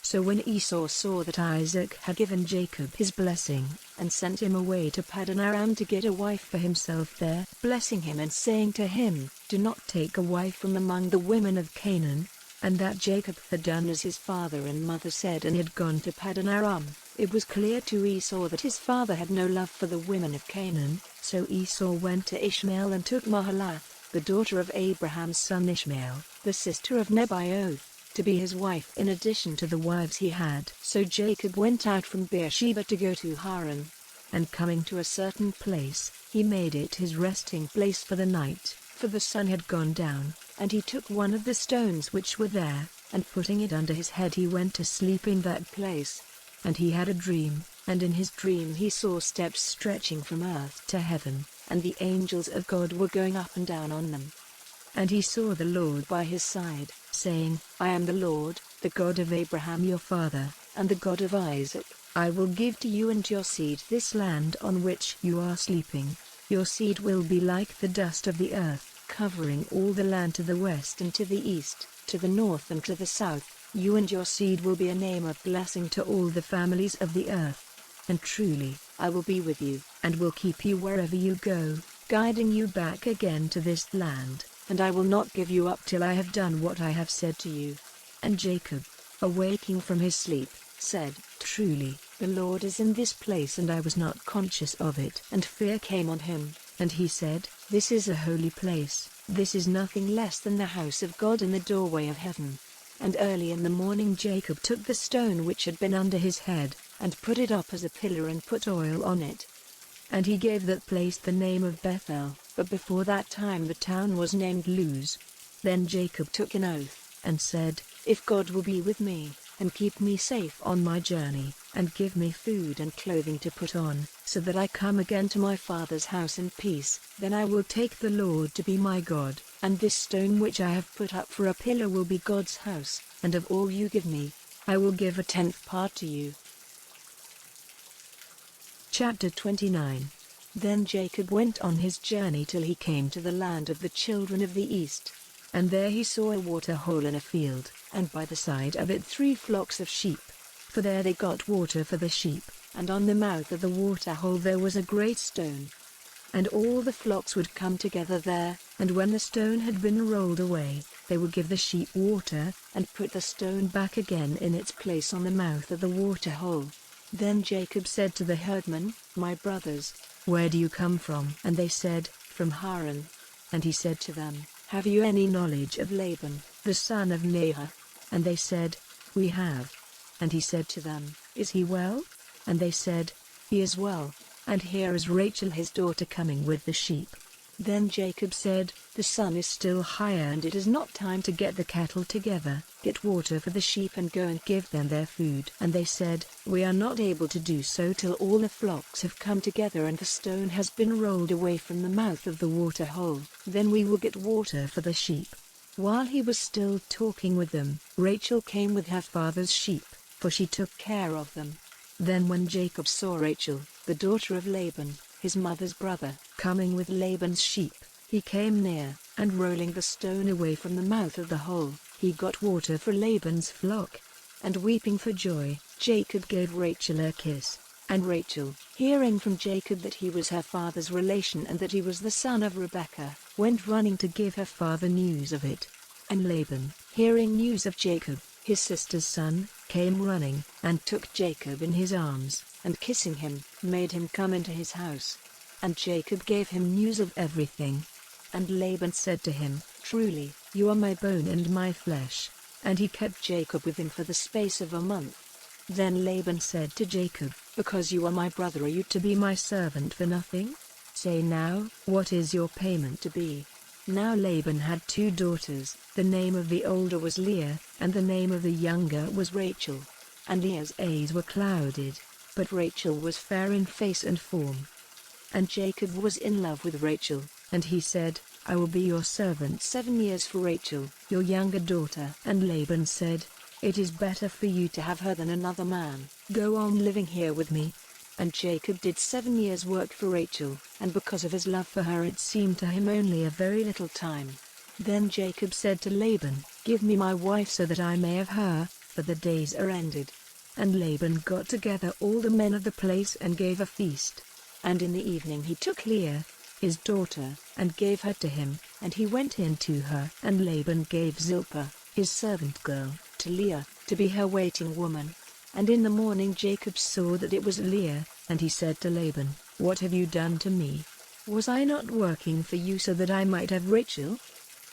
So when Esau saw that Isaac had given Jacob his blessing, and sent him away to Paddan Aram to get a wife for himself there, blessing him and saying to him, Do not take a wife from among the women of Canaan, and that Jacob had done as his father and mother said and had gone to Paddan Aram, it was clear to Esau that his father had no love for the women of Canaan. So Esau went to Ishmael and took Mahalath, the daughter of Abraham's son Ishmael, the sister of Nebaioth, to be his wife in addition to the wives he had. So Jacob went out from Beersheba to go to Haran, and coming to a certain place, he made it his resting place for the night, for the sun had gone down. And he took one of the stones which were there, and putting it under his head he went to sleep in that place. And he had a dream, and in his dream he saw steps stretching from earth to heaven, and the angels of God were going up and down on them. And he saw the Lord by his side, saying, I am the Lord, the God of Abraham your father, and the God of Isaac. I will give to you and your seed this land on which you are sleeping. Your seed will be like the dust of the earth, covering all the land to the west and to the east, to the north and to the south. You and your seed will be a name of blessing to all the families of the earth. And truly, I will be with you, and will keep you wherever you go, guiding you back again to this land, and I will not give you up till I have done what I have said to you." And Jacob, awaking from his sleep, said, "Truly, the Lord is in this place, and I was not conscious of it." And fear came on him, and he said, "This is a holy place, this is nothing less than the house of God in the doorway of heaven." And early in the morning Jacob took the stone which had been under his head, and put it up as a pillar and put oil on it. And he gave that place the name of Bethel, but before that time the town was named Luz. Then Jacob took an oath, and said, "If God will be with me, and keep me safe on my journey, and give me food and clothing to put on, so that I come again to my father's house in peace, then I will take the Lord to be my God, and this stone which I have put up for a pillar will be God's house, and of all you give me, I will give a 10th part to you." Chapter 29. Then Jacob went on his journey till he came to the land of the children of the east. And there he saw a water hole in a field, and by the side of it 3 flocks of sheep. For there they got water for the sheep, and on the mouth of the water hole there was a great stone. And all the flocks would come together there, and when the stone had been rolled away, they would give the sheep water, and put the stone back again in its place on the mouth of the water hole. Then Jacob said to the herdmen, "My brothers, where do you come from?" And they said, "From Haran." And he said to them, "Have you any knowledge of Laban, the son of Nahor?" And they said, "We have." And he said to them, "Is he well?" And they said, "He is well, and here is Rachel his daughter coming with the sheep." Then Jacob said, "The sun is still higher and it is not time to get the cattle together. Get water for the sheep and go and give them their food." And they said, "We are not able to do so till all the flocks have come together and the stone has been rolled away from the mouth of the water hole. Then we will get water for the sheep." While he was still talking with them, Rachel came with her father's sheep, for she took care of them. Then when Jacob saw Rachel, the daughter of Laban, his mother's brother, coming with Laban's sheep, he came near, and rolling the stone away from the mouth of the hole, he got water for Laban's flock. And weeping for joy, Jacob gave Rachel a kiss. And Rachel, hearing from Jacob that he was her father's relation and that he was the son of Rebekah, went running to give her father news of it. And Laban, hearing news of Jacob, his sister's son, came running, and took Jacob in his arms, and kissing him, made him come into his house. And Jacob gave him news of everything. And Laban said to him, "Truly, you are my bone and my flesh." And he kept Jacob with him for the space of a month. Then Laban said to Jacob, "Because you are my brother, are you to be my servant for nothing? Say now, what is your payment to be?" Now Laban had 2 daughters, the name of the older was Leah, and the name of the younger was Rachel. And Leah's eyes were clouded, but Rachel was fair in face and form. And Jacob was in love with Rachel, and he said, "I will be your servant 7 years for Rachel, your younger daughter." And Laban said, "It is better for you to have her than another man. Go on living here with me." And Jacob did 7 years' work for Rachel, and because of his love for her it seemed to him only a very little time. Then Jacob said to Laban, "Give me my wife so that I may have her, for the days are ended." And Laban got together all the men of the place and gave a feast. And in the evening he took Leah, his daughter, and gave her to him, and he went in to her. And Laban gave Zilpah, his servant girl, to Leah, to be her waiting woman. And in the morning Jacob saw that it was Leah, and he said to Laban, "What have you done to me? Was I not working for you so that I might have Rachel?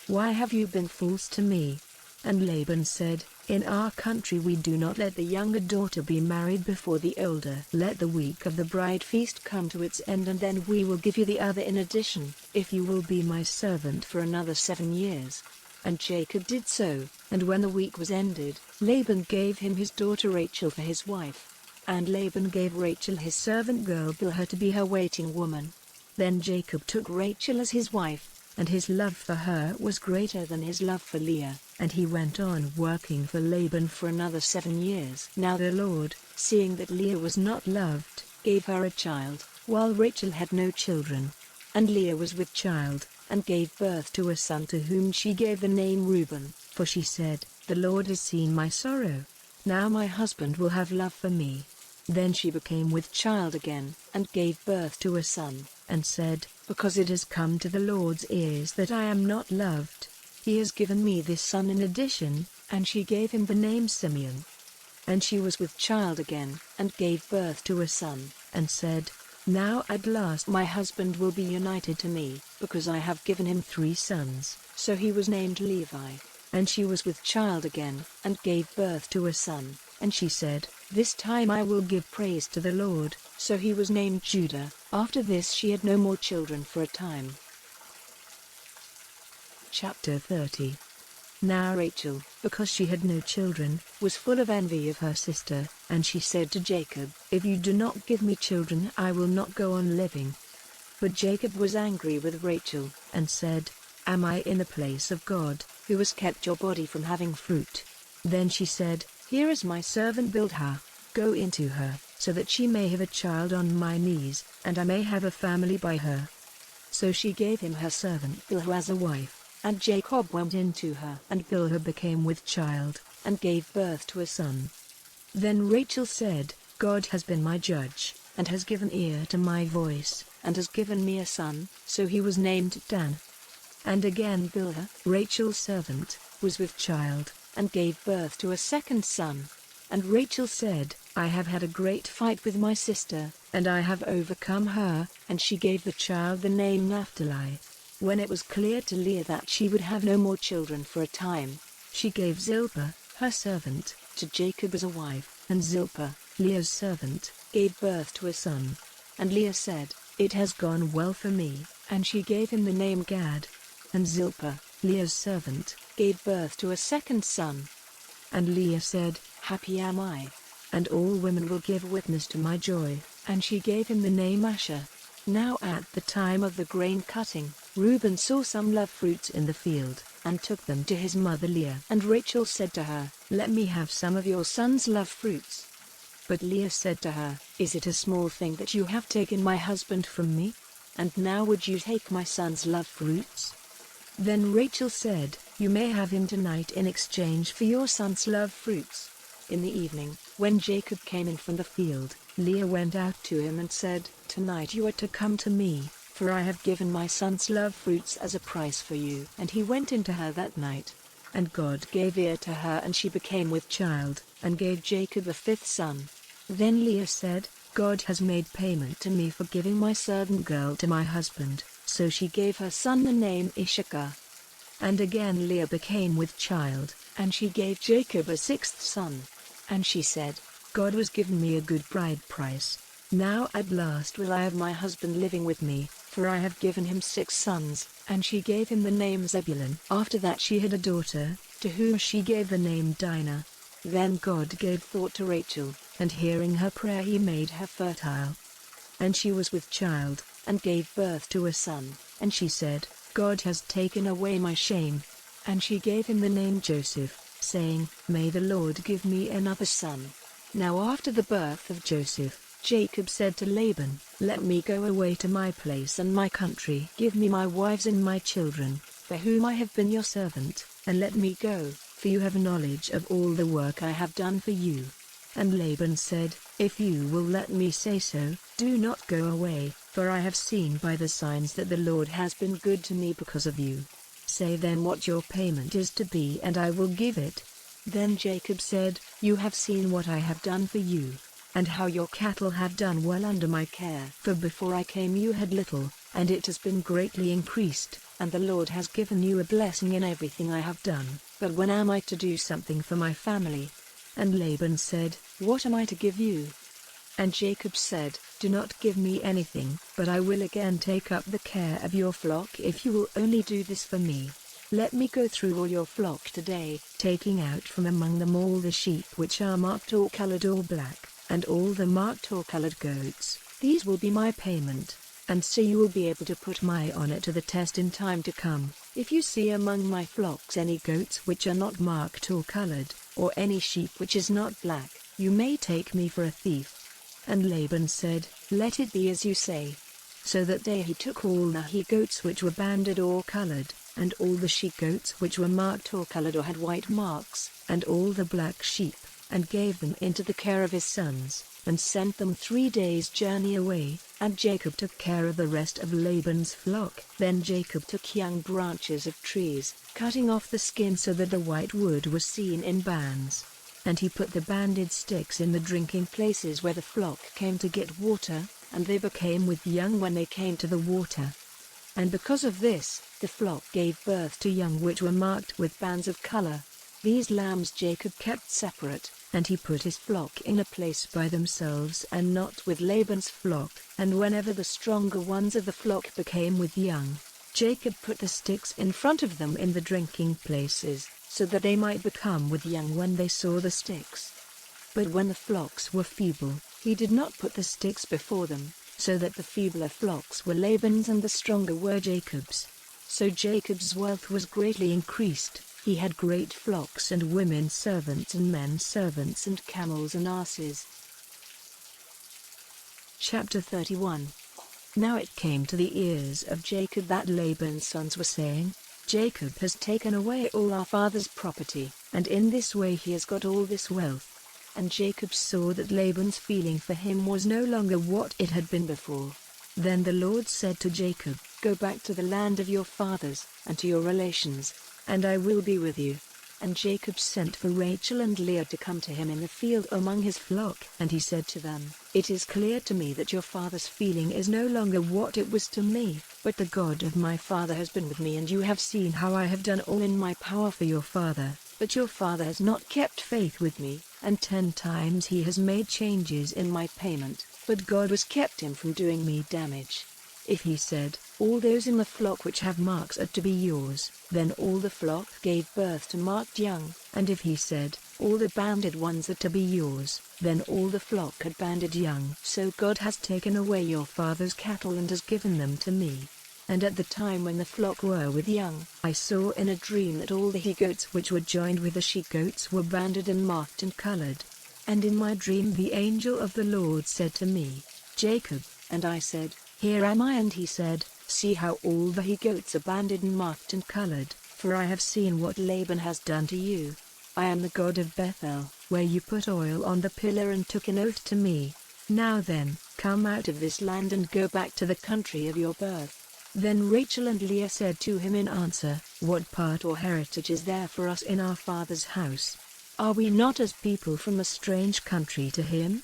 Why have you been false to me?" And Laban said, "In our country we do not let the younger daughter be married before the older. Let the week of the bride feast come to its end, and then we will give you the other in addition, if you will be my servant for another 7 years." And Jacob did so, and when the week was ended, Laban gave him his daughter Rachel for his wife. And Laban gave Rachel his servant girl Bilhah to be her waiting woman. Then Jacob took Rachel as his wife, and his love for her was greater than his love for Leah. and he went on working for Laban for another 7 years. Now the Lord, seeing that Leah was not loved, gave her a child, while Rachel had no children. And Leah was with child, and gave birth to a son to whom she gave the name Reuben, for she said, "The Lord has seen my sorrow. Now my husband will have love for me." Then she became with child again, and gave birth to a son, and said, "Because it has come to the Lord's ears that I am not loved, he has given me this son in addition," and she gave him the name Simeon. And she was with child again, and gave birth to a son, and said, "Now at last my husband will be united to me, because I have given him 3 sons." So he was named Levi. And she was with child again, and gave birth to a son, and she said, "This time I will give praise to the Lord." So he was named Judah. After this she had no more children for a time. Chapter 30. Now Rachel, because she had no children, was full of envy of her sister, and she said to Jacob, "If you do not give me children, I will not go on living." But Jacob was angry with Rachel, and said, "Am I in the place of God, who has kept your body from having fruit?" Then she said, "Here is my servant Bilhah. Go into her, so that she may have a child on my knees, and I may have a family by her." So she gave him her servant Bilhah as a wife, and Jacob went into her. And Bilhah became with child, and gave birth to a son. Then Rachel said, "God has been my judge, and has given ear to my voice, and has given me a son." So he was named Dan. And again Bilhah, Rachel's servant, was with child, and gave birth to a second son. And Rachel said, "I have had a great fight with my sister, and I have overcome her," and she gave the child the name Naphtali. When it was clear to Leah that she would have no more children for a time, she gave Zilpah, her servant, to Jacob as a wife, and Zilpah, Leah's servant, gave birth to a son. And Leah said, "It has gone well for me," and she gave him the name Gad. And Zilpah, Leah's servant, gave birth to a second son. And Leah said, "Happy am I, and all women will give witness to my joy," and she gave him the name Asher. Now at the time of the grain cutting, Reuben saw some love fruits in the field, and took them to his mother Leah. And Rachel said to her, "Let me have some of your son's love fruits." But Leah said to her, "Is it a small thing that you have taken my husband from me? And now would you take my son's love fruits?" Then Rachel said, "You may have him tonight in exchange for your son's love fruits." In the evening, when Jacob came in from the field, Leah went out to him and said, "Tonight you are to come to me, for I have given my son's love fruits as a price for you." And he went into her that night. And God gave ear to her, and she became with child, and gave Jacob a 5th son. Then Leah said, "God has made payment to me for giving my servant girl to my husband." So she gave her son the name Issachar. And again Leah became with child, and she gave Jacob a 6th son. And she said, "God has given me a good bride price. Now at last will I have my husband living with me, for I have given him 6 sons." And she gave him the name Zebulun. After that she had a daughter, to whom she gave the name Dinah. Then God gave thought to Rachel, and hearing her prayer he made her fertile. And she was with child, and gave birth to a son, and she said, "God has taken away my shame." And she gave him the name Joseph, saying, "May the Lord give me another son." Now after the birth of Joseph, Jacob said to Laban, "Let me go away to my place and my country. Give me my wives and my children, for whom I have been your servant, and let me go, for you have knowledge of all the work I have done for you." And Laban said, "If you will let me say so, do not go away, for I have seen by the signs that the Lord has been good to me because of you. Say then what your payment is to be, and I will give it." Then Jacob said, "You have seen what I have done for you, and how your cattle have done well under my care. For before I came you had little, and it has been greatly increased, and the Lord has given you a blessing in everything I have done. But when am I to do something for my family?" And Laban said, "What am I to give you?" And Jacob said, "Do not give me anything, but I will again take up the care of your flock if you will only do this for me. Let me go through all your flock today, taking out from among them all the sheep which are marked or colored or black, and all the marked or colored goats. These will be my payment, and so you will be able to put my honor to the test in time to come." If you see among my flocks any goats which are not marked or colored, or any sheep which is not black, you may take me for a thief." And Laban said, "Let it be as you say." So that day he took all the he-goats which were banded or colored, and all the she-goats which were marked or colored or had white marks, and all the black sheep, and gave them into the care of his sons, and sent them 3 days' journey away, and Jacob took care of the rest of Laban's flock. Then Jacob took young branches of trees, cutting off the skin so that the white wood was seen in bands. And he put the banded sticks in the drinking places where the flock came to get water, and they became with young when they came to the water. And because of this, the flock gave birth to young which were marked with bands of color. These lambs Jacob kept separate, and he put his flock in a place by themselves and not with Laban's flock. And whenever the stronger ones of the flock became with young, Jacob put the sticks in front of them in the drinking places, so that they might become with young when they saw the sticks. But when the flocks were feeble, he did not put the sticks before them, so that the feebler flocks were Laban's and the stronger were Jacob's. So Jacob's wealth was greatly increased. He had great flocks and women servants and men servants and camels and asses. Chapter 31. Now it came to the ears of Jacob that Laban's sons were saying, "Jacob has taken away all our father's property, and in this way he has got all this wealth." And Jacob saw that Laban's feeling for him was no longer what it had been before. Then the Lord said to Jacob, "Go back to the land of your fathers, and to your relations, and I will be with you." And Jacob sent for Rachel and Leah to come to him in the field among his flock. And he said to them, "It is clear to me that your father's feeling is no longer what it was to me, but the God of my father has been with me, and you have seen how I have done all in my power for your father. But your father has not kept faith with me, and 10 times he has made changes in my payment, but God has kept him from doing me damage. If he said, 'All those in the flock which have marks are to be yours,' then all the flock gave birth to marked young, and if he said, 'All the banded ones are to be yours,' then all the flock had banded young. So God has taken away your father's cattle and has given them to me. And at the time when the flock were with young, I saw in a dream that all the he-goats which were joined with the she-goats were banded and marked and colored. And in my dream the angel of the Lord said to me, 'Jacob,' and I said, 'Here am I.' And he said, 'See how all the he-goats are banded and marked and colored, for I have seen what Laban has done to you. I am the God of Bethel, where you put oil on the pillar and took an oath to me. Now then, come out of this land and go back to the country of your birth.' Then Rachel and Leah said to him in answer, 'What part or heritage is there for us in our father's house? Are we not as people from a strange country to him?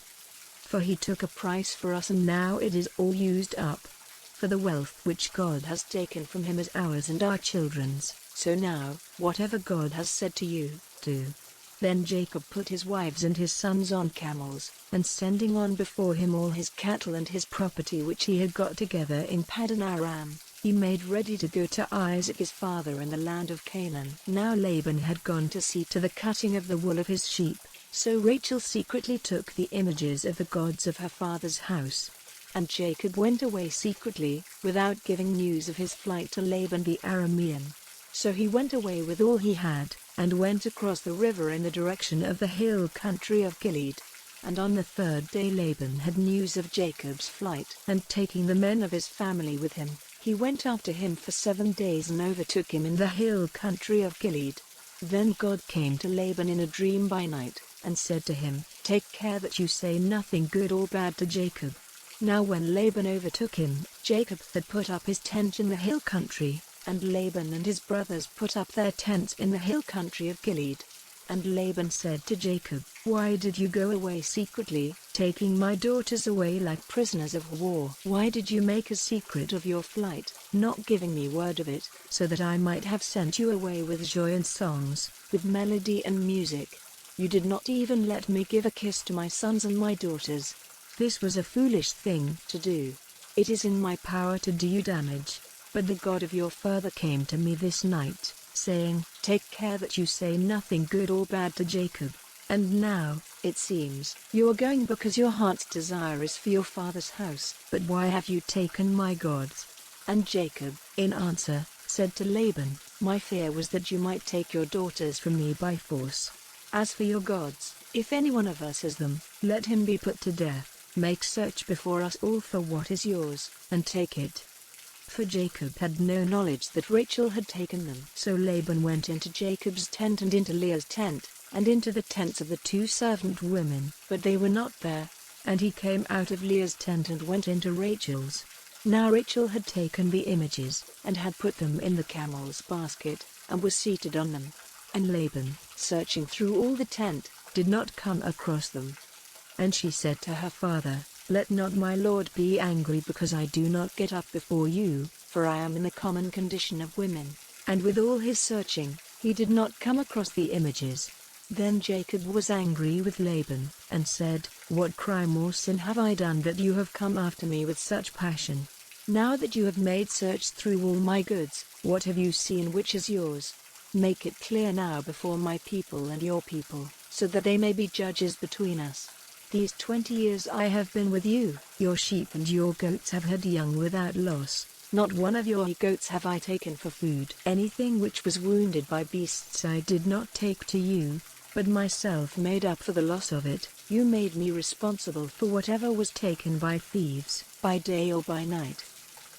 For he took a price for us, and now it is all used up. For the wealth which God has taken from him is ours and our children's. So now, whatever God has said to you, do.' Then Jacob put his wives and his sons on camels, and sending on before him all his cattle and his property which he had got together in Paddan Aram, he made ready to go to Isaac his father in the land of Canaan. Now Laban had gone to see to the cutting of the wool of his sheep, so Rachel secretly took the images of the gods of her father's house. And Jacob went away secretly, without giving news of his flight to Laban the Aramean. So he went away with all he had, and went across the river in the direction of the hill country of Gilead. And on the 3rd day Laban had news of Jacob's flight, and taking the men of his family with him, he went after him for 7 days and overtook him in the hill country of Gilead. Then God came to Laban in a dream by night, and said to him, "Take care that you say nothing good or bad to Jacob." Now when Laban overtook him, Jacob had put up his tent in the hill country, and Laban and his brothers put up their tents in the hill country of Gilead. And Laban said to Jacob, "Why did you go away secretly, taking my daughters away like prisoners of war? Why did you make a secret of your flight, not giving me word of it, so that I might have sent you away with joy and songs, with melody and music? You did not even let me give a kiss to my sons and my daughters. This was a foolish thing to do. It is in my power to do you damage. But the God of your father came to me this night, saying, 'Take care that you say nothing good or bad to Jacob.' And now, it seems, you are going because your heart's desire is for your father's house. But why have you taken my gods?" And Jacob, in answer, said to Laban, "My fear was that you might take your daughters from me by force. As for your gods, if any one of us has them, let him be put to death. Make search before us all for what is yours, and take it." For Jacob had no knowledge that Rachel had taken them. So Laban went into Jacob's tent and into Leah's tent, and into the tents of the 2 servant women, but they were not there. And he came out of Leah's tent and went into Rachel's. Now Rachel had taken the images, and had put them in the camel's basket, and was seated on them. And Laban, searching through all the tent, did not come across them. And she said to her father, "Let not my lord be angry because I do not get up before you, for I am in the common condition of women." And with all his searching, he did not come across the images. Then Jacob was angry with Laban, and said, "What crime or sin have I done that you have come after me with such passion? Now that you have made search through all my goods, what have you seen which is yours? Make it clear now before my people and your people, so that they may be judges between us. These 20 years I have been with you, your sheep and your goats have had young without loss. Not one of your goats have I taken for food. Anything which was wounded by beasts I did not take to you, but myself made up for the loss of it. You made me responsible for whatever was taken by thieves, by day or by night.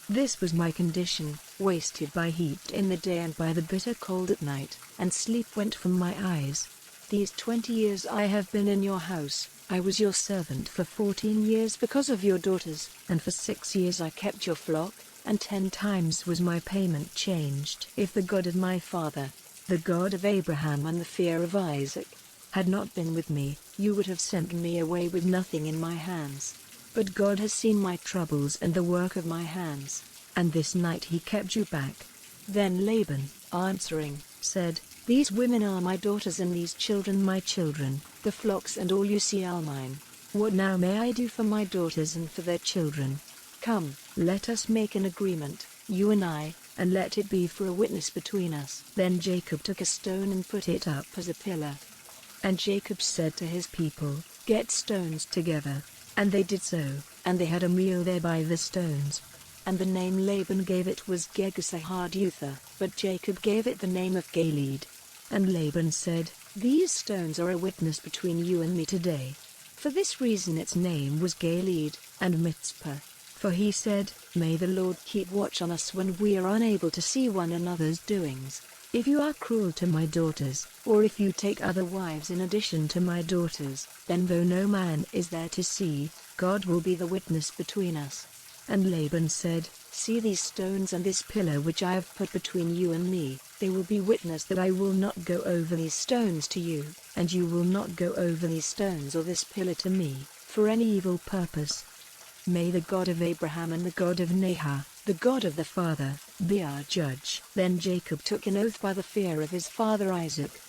This was my condition, wasted by heat in the day and by the bitter cold at night, and sleep went from my eyes. These 20 years I have been in your house. I was your servant for 14 years because of your daughters, and for 6 years I kept your flock, and 10 times was my payment changed. If the God of my father, the God of Abraham and the fear of Isaac, had not been with me, you would have sent me away with nothing in my hands. But God has seen my troubles and the work of my hands, and this night he kept you back." Then Laban, answering, said, "These women are my daughters and these children my children, the flocks and all you see are mine. What now may I do for my daughters and for their children? Come, let us make an agreement, you and I, and let it be for a witness between us." Then Jacob took a stone and put it up as a pillar. And Jacob said to his people, "Get stones together." And they did so, and they had a meal there by the stones. And the name Laban gave it was Gegusahadutha, but Jacob gave it the name of Galeed. And Laban said, "These stones are a witness between you and me today." For this reason its name was Galeed, and Mitzpah. For he said, "May the Lord keep watch on us when we are unable to see one another's doings. If you are cruel to my daughters, or if you take other wives in addition to my daughters, then though no man is there to see, God will be the witness between us." And Laban said, "See these stones and this pillar which I have put between you and me, they will be witness that I will not go over these stones to you, and you will not go over these stones or this pillar to me, for any evil purpose. May the God of Abraham and the God of Nahor, the God of the father, be our judge." Then Jacob took an oath by the fear of his father Isaac.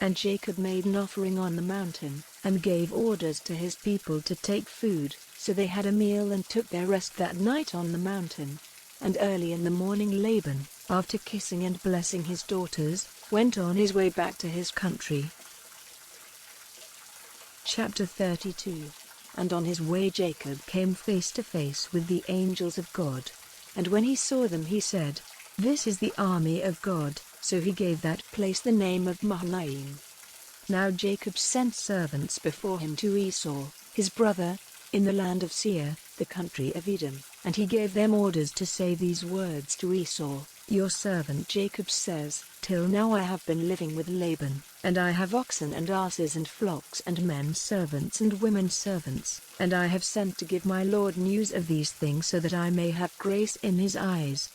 And Jacob made an offering on the mountain, and gave orders to his people to take food, so they had a meal and took their rest that night on the mountain. And early in the morning Laban, after kissing and blessing his daughters, went on his way back to his country. Chapter 32. And on his way Jacob came face to face with the angels of God. And when he saw them he said, "This is the army of God," so he gave that place the name of Mahanaim. Now Jacob sent servants before him to Esau, his brother, in the land of Seir, the country of Edom, and he gave them orders to say these words to Esau, "Your servant Jacob says, till now I have been living with Laban, and I have oxen and asses and flocks and men servants and women servants, and I have sent to give my lord news of these things so that I may have grace in his eyes."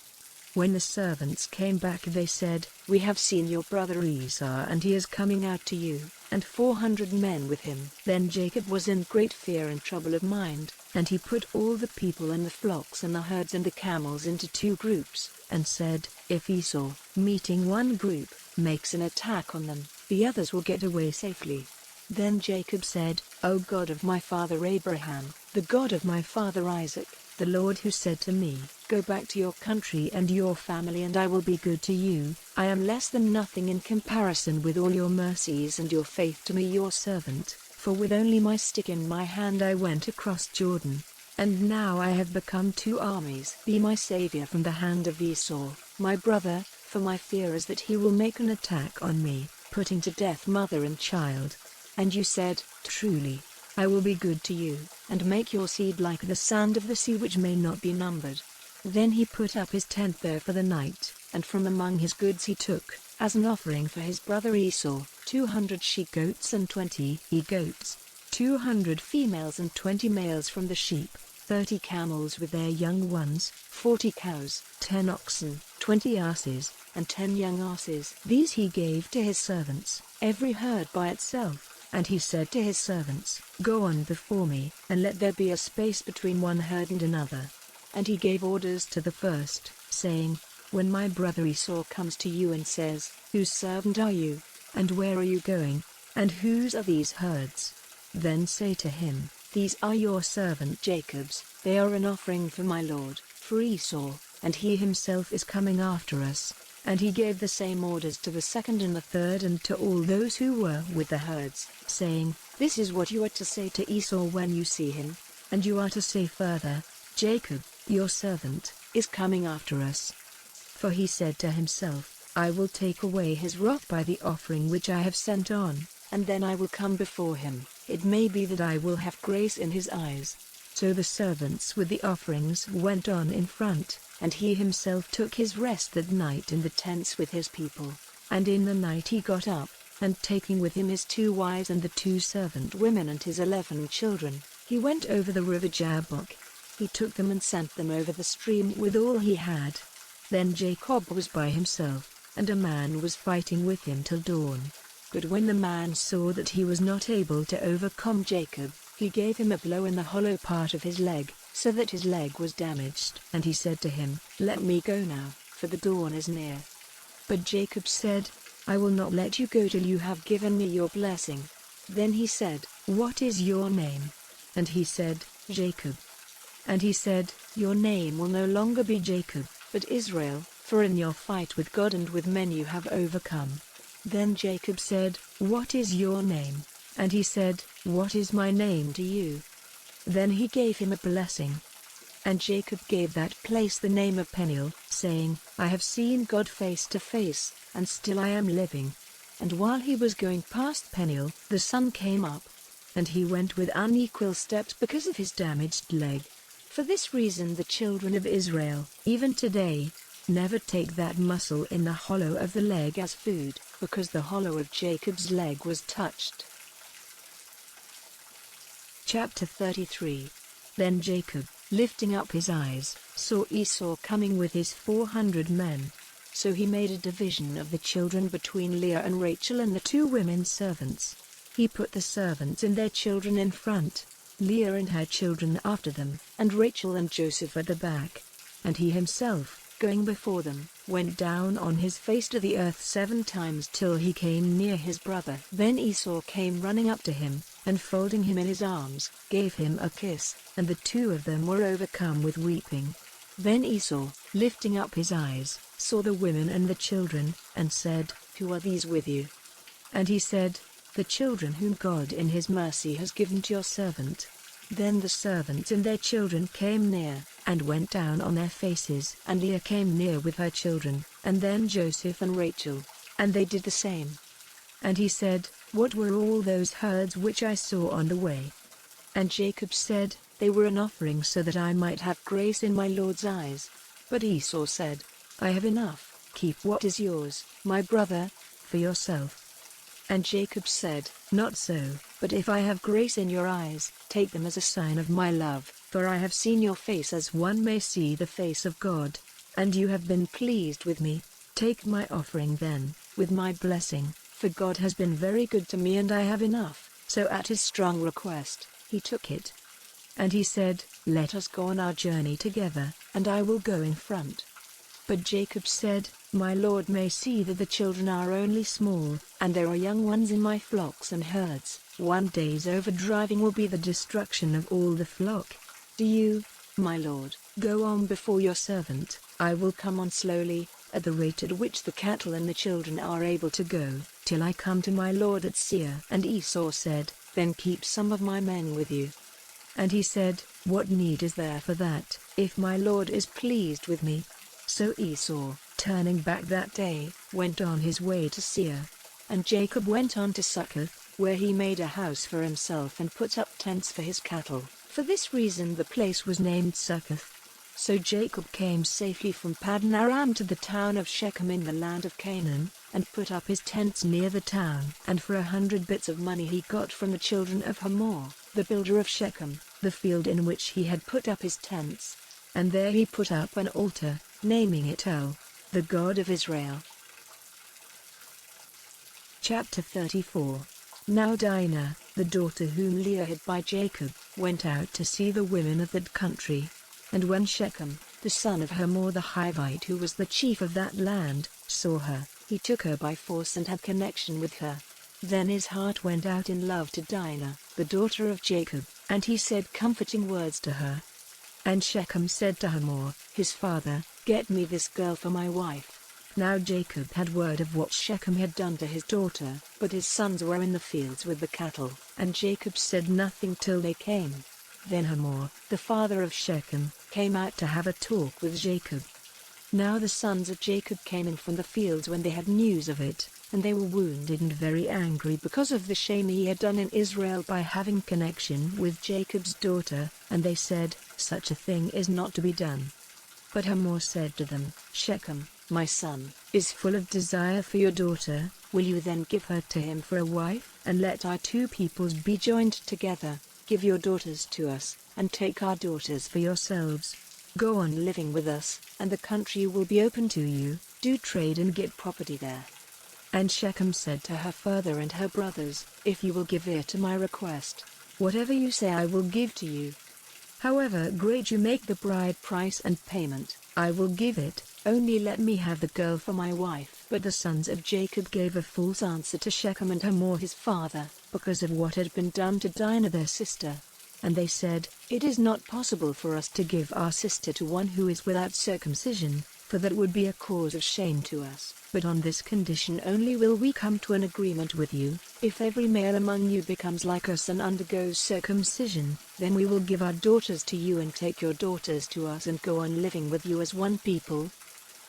When the servants came back they said, "We have seen your brother Esau and he is coming out to you, and 400 men with him." Then Jacob was in great fear and trouble of mind, and he put all the people and the flocks and the herds and the camels into 2 groups, and said, "If Esau, meeting one group, makes an attack on them, the others will get away safely." Then Jacob said, "O God of my father Abraham, the God of my father Isaac, the Lord who said to me, 'Go back to your country and your family and I will be good to you,' I am less than nothing in comparison with all your mercies and your faith to me your servant, for with only my stick in my hand I went across Jordan, and now I have become 2 armies. Be my savior from the hand of Esau." my brother, for my fear is that he will make an attack on me, putting to death mother and child. And you said, truly, I will be good to you, and make your seed like the sand of the sea which may not be numbered. Then he put up his tent there for the night, and from among his goods he took, as an offering for his brother Esau, 200 she-goats and 20 he-goats, 200 females and 20 males from the sheep, 30 camels with their young ones, 40 cows, 10 oxen, 20 asses, and 10 young asses. These he gave to his servants, every herd by itself. And he said to his servants, Go on before me, and let there be a space between one herd and another. And he gave orders to the first, saying, When my brother Esau comes to you and says, Whose servant are you? And where are you going? And whose are these herds? Then say to him, These are your servant Jacob's, they are an offering for my lord, for Esau, and he himself is coming after us. And he gave the same orders to the second and the third and to all those who were with the herds, saying, This is what you are to say to Esau when you see him. And you are to say further, Jacob, your servant, is coming after us. For he said to himself, I will take away his wrath by the offering which I have sent on, and then I will come before him. It may be that I will have grace in his eyes. So the servants with the offerings went on in front, and he himself took his rest that night in the tents with his people. And in the night he got up, and taking with him his 2 wives and the 2 servant women and his 11 children, he went over the river Jabbok. He took them and sent them over the stream with all he had. Then Jacob was by himself, and a man was fighting with him till dawn. But when the man saw that he was not able to overcome Jacob, he gave him a blow in the hollow part of his leg, so that his leg was damaged. And he said to him, Let me go now, for the dawn is near. But Jacob said, I will not let you go till you have given me your blessing. Then he said, What is your name? And he said, Jacob. And he said, Your name will no longer be Jacob, but Israel, for in your fight with God and with men you have overcome. Then Jacob said, What is your name? And he said, What is my name to you? Then he gave him a blessing. And Jacob gave that place the name of Peniel, saying, I have seen God face to face, and still I am living. And while he was going past Peniel, the sun came up. And he went with unequal steps because of his damaged leg. For this reason the children of Israel, even today, never take that muscle in the hollow of the leg as food, because the hollow of Jacob's leg was touched. Chapter 33. Then Jacob, lifting up his eyes, saw Esau coming with his 400 men. So he made a division of the children between Leah and Rachel and the 2 women servants. He put the servants and their children in front, Leah and her children after them, and Rachel and Joseph at the back. And he himself, going before them, went down on his face to the earth 7 times till he came near his brother. Then Esau came running up to him, and folding him in his arms, gave him a kiss, and the 2 of them were overcome with weeping. Then Esau, lifting up his eyes, saw the women and the children, and said, Who are these with you? And he said, The children whom God in his mercy has given to your servant. Then the servants and their children came near, and went down on their faces. And Leah came near with her children, and then Joseph and Rachel, and they did the same. And he said, What were all those herds which I saw on the way? And Jacob said, They were an offering so that I might have grace in my Lord's eyes. But Esau said, I have enough, keep what is yours, my brother, for yourself. And Jacob said, Not so, but if I have grace in your eyes, take them as a sign of my love, for I have seen your face as one may see the face of God, and you have been pleased with me. Take my offering then, with my blessing, for God has been very good to me and I have enough. So at his strong request, he took it. And he said, Let us go on our journey together, and I will go in front. But Jacob said, My Lord may see that the children are only small, and there are young ones in my flocks and herds. 1 day's overdriving will be the destruction of all the flock. Do you, my Lord, go on before your servant, I will come on slowly, at the rate at which the cattle and the children are able to go, till I come to my Lord at Seir. And Esau said, Then keep some of my men with you. And he said, What need is there for that, if my Lord is pleased with me? So Esau turning back that day, went on his way to Seir. And Jacob went on to Succoth, where he made a house for himself and put up tents for his cattle. For this reason the place was named Succoth. So Jacob came safely from Paddan Aram to the town of Shechem in the land of Canaan, and put up his tents near the town. And for 100 bits of money he got from the children of Hamor, the builder of Shechem, the field in which he had put up his tents. And there he put up an altar, naming it El, the God of Israel. Chapter 34. Now Dinah, the daughter whom Leah had by Jacob, went out to see the women of that country. And when Shechem, the son of Hamor the Hivite who was the chief of that land, saw her, he took her by force and had connection with her. Then his heart went out in love to Dinah, the daughter of Jacob, and he said comforting words to her. And Shechem said to Hamor, his father, "Get me this girl for my wife." Now Jacob had word of what Shechem had done to his daughter, but his sons were in the fields with the cattle, and Jacob said nothing till they came. Then Hamor, the father of Shechem, came out to have a talk with Jacob. Now the sons of Jacob came in from the fields when they had news of it, and they were wounded and very angry because of the shame he had done in Israel by having connection with Jacob's daughter, and they said, "Such a thing is not to be done." But Hamor said to them, "Shechem, my son, is full of desire for your daughter. Will you then give her to him for a wife? And let our two peoples be joined together. Give your daughters to us, and take our daughters for yourselves. Go on living with us, and the country will be open to you. Do trade and get property there." And Shechem said to her father and her brothers, "If you will give ear to my request, whatever you say I will give to you. However great you make the bride price and payment, I will give it, only let me have the girl for my wife." But the sons of Jacob gave a false answer to Shechem and Hamor his father, because of what had been done to Dinah their sister. And they said, "It is not possible for us to give our sister to one who is without circumcision, for that would be a cause of shame to us. But on this condition only will we come to an agreement with you: if every male among you becomes like us and undergoes circumcision, then we will give our daughters to you and take your daughters to us and go on living with you as one people.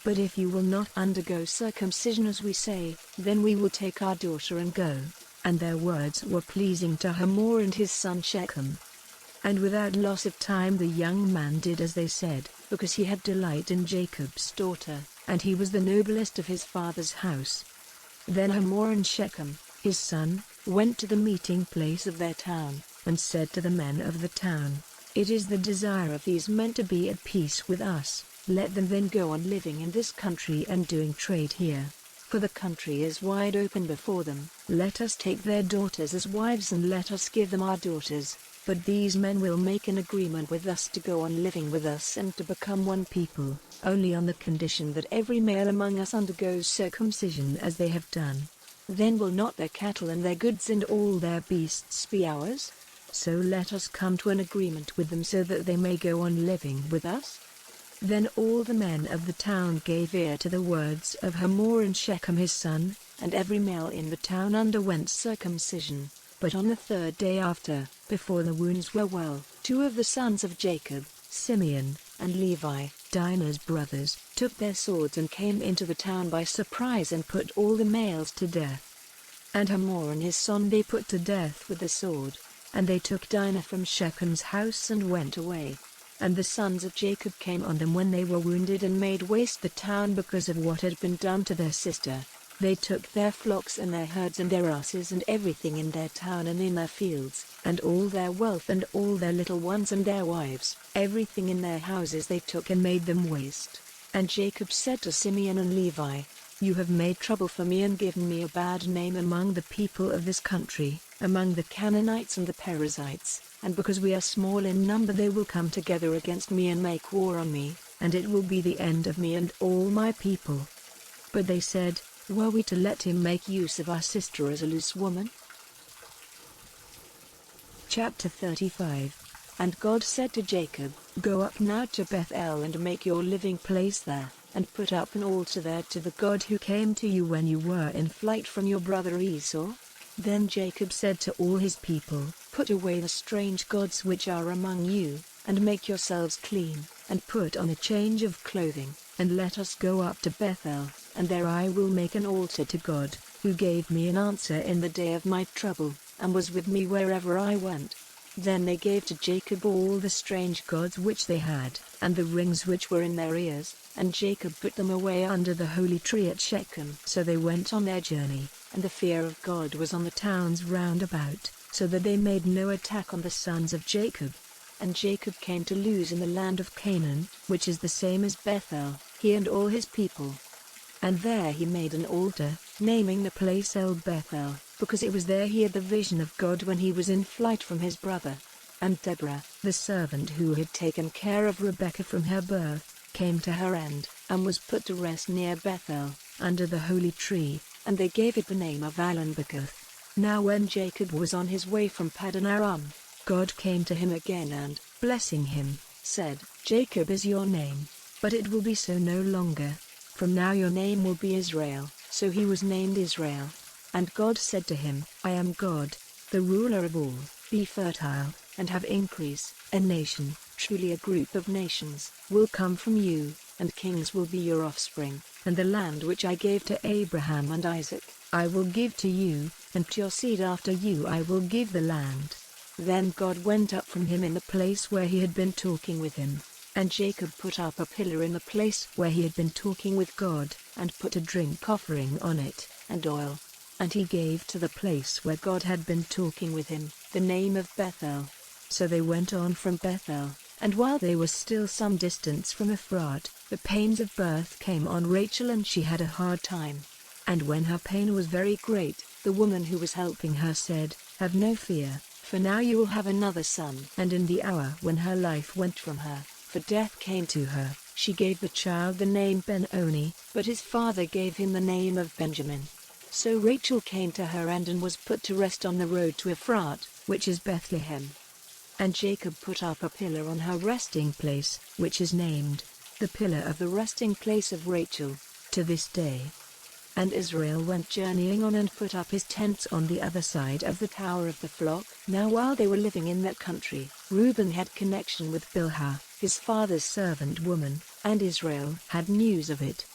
But if you will not undergo circumcision as we say, then we will take our daughter and go." And their words were pleasing to Hamor and his son Shechem. And without loss of time the young man did as they said, because he had delight in Jacob's daughter, and he was the noblest of his father's house. Then Hamor and Shechem, his son, went to the meeting place of their town, and said to the men of the town, "It is the desire of these men to be at peace with us. Let them then go on living in this country and doing trade here. For the country is wide open before them. Let us take their daughters as wives and let us give them our daughters. But these men will make an agreement with us to go on living with us and to become one people, only on the condition that every male among us undergoes circumcision as they have done. Then will not their cattle and their goods and all their beasts be ours? So let us come to an agreement with them so that they may go on living with us." Then all the men of the town gave ear to the words of Hamor and Shechem his son, and every male in the town underwent circumcision. But on the third day after, before the wounds were well, two of the sons of Jacob, Simeon and Levi, Dinah's brothers, took their swords and came into the town by surprise and put all the males to death. And Hamor and his son they put to death with the sword. And they took Dinah from Shechem's house and went away. And the sons of Jacob came on them when they were wounded and made waste the town because of what had been done to their sister. They took their flocks and their herds and their asses and everything in their town and in their fields, and all their wealth and all their little ones and their wives, everything in their houses they took and made them waste. And Jacob said to Simeon and Levi, "You have made trouble for me and given me a bad name among the people of this country, among the Canaanites and the Perizzites, and because we are small in number they will come together against me and make war on me, and it will be the end of me and all my people." But they said, "Were we to let him make use of our sister as a loose woman?" Chapter 35. And God said to Jacob, "Go up now to Bethel and make your living place there, and put up an altar there to the God who came to you when you were in flight from your brother Esau." Then Jacob said to all his people, "Put away the strange gods which are among you, and make yourselves clean, and put on a change of clothing. and let us go up to Bethel, and there I will make an altar to God, who gave me an answer in the day of my trouble, and was with me wherever I went." Then they gave to Jacob all the strange gods which they had, and the rings which were in their ears, and Jacob put them away under the holy tree at Shechem. So they went on their journey, and the fear of God was on the towns round about, so that they made no attack on the sons of Jacob. And Jacob came to Luz in the land of Canaan, which is the same as Bethel, he and all his people. And there he made an altar, naming the place El Bethel, because it was there he had the vision of God when he was in flight from his brother. And Deborah, the servant who had taken care of Rebekah from her birth, came to her end, and was put to rest near Bethel, under the holy tree, and they gave it the name of Alanbakuth. Now when Jacob was on his way from Paddan Aram, God came to him again and, blessing him, said, "Jacob is your name, but it will be so no longer. From now your name will be Israel." So he was named Israel. And God said to him, "I am God, the ruler of all. Be fertile, and have increase. A nation, truly a group of nations, will come from you, and kings will be your offspring. And the land which I gave to Abraham and Isaac, I will give to you, and to your seed after you I will give the land." Then God went up from him in the place where he had been talking with him. And Jacob put up a pillar in the place where he had been talking with God, and put a drink offering on it, and oil. And he gave to the place where God had been talking with him, the name of Bethel. So they went on from Bethel, and while they were still some distance from Ephrat, the pains of birth came on Rachel and she had a hard time. And when her pain was very great, the woman who was helping her said, "Have no fear, for now you will have another son." And in the hour when her life went from her, for death came to her, she gave the child the name Ben-Oni, but his father gave him the name of Benjamin. So Rachel came to her end and was put to rest on the road to Ephrat, which is Bethlehem. And Jacob put up a pillar on her resting place, which is named, the pillar of the resting place of Rachel, to this day. And Israel went journeying on and put up his tents on the other side of the tower of the flock. Now while they were living in that country, Reuben had connection with Bilhah, his father's servant woman, and Israel had news of it.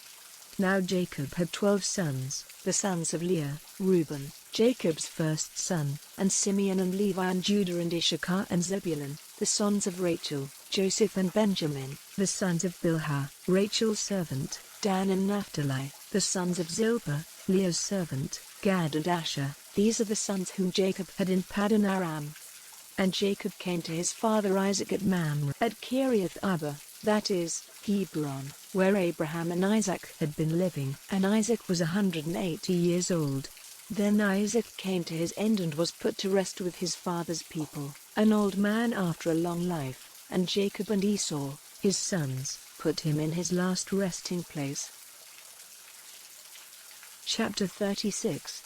Now Jacob had 12 sons, the sons of Leah, Reuben, Jacob's first son, and Simeon and Levi and Judah and Issachar and Zebulun, the sons of Rachel, Joseph and Benjamin, the sons of Bilhah, Rachel's servant, Dan and Naphtali, the sons of Zilpah, Leah's servant, Gad and Asher. These are the sons whom Jacob had in Paddan Aram. And Jacob came to his father Isaac at Mamre at Kiriath Arba, that is, Hebron, where Abraham and Isaac had been living. And Isaac was 180 years old. Then Isaac came to his end and was put to rest with his father's people, an old man after a long life. And Jacob and Esau, his sons, put him in his last resting place. Chapter 36.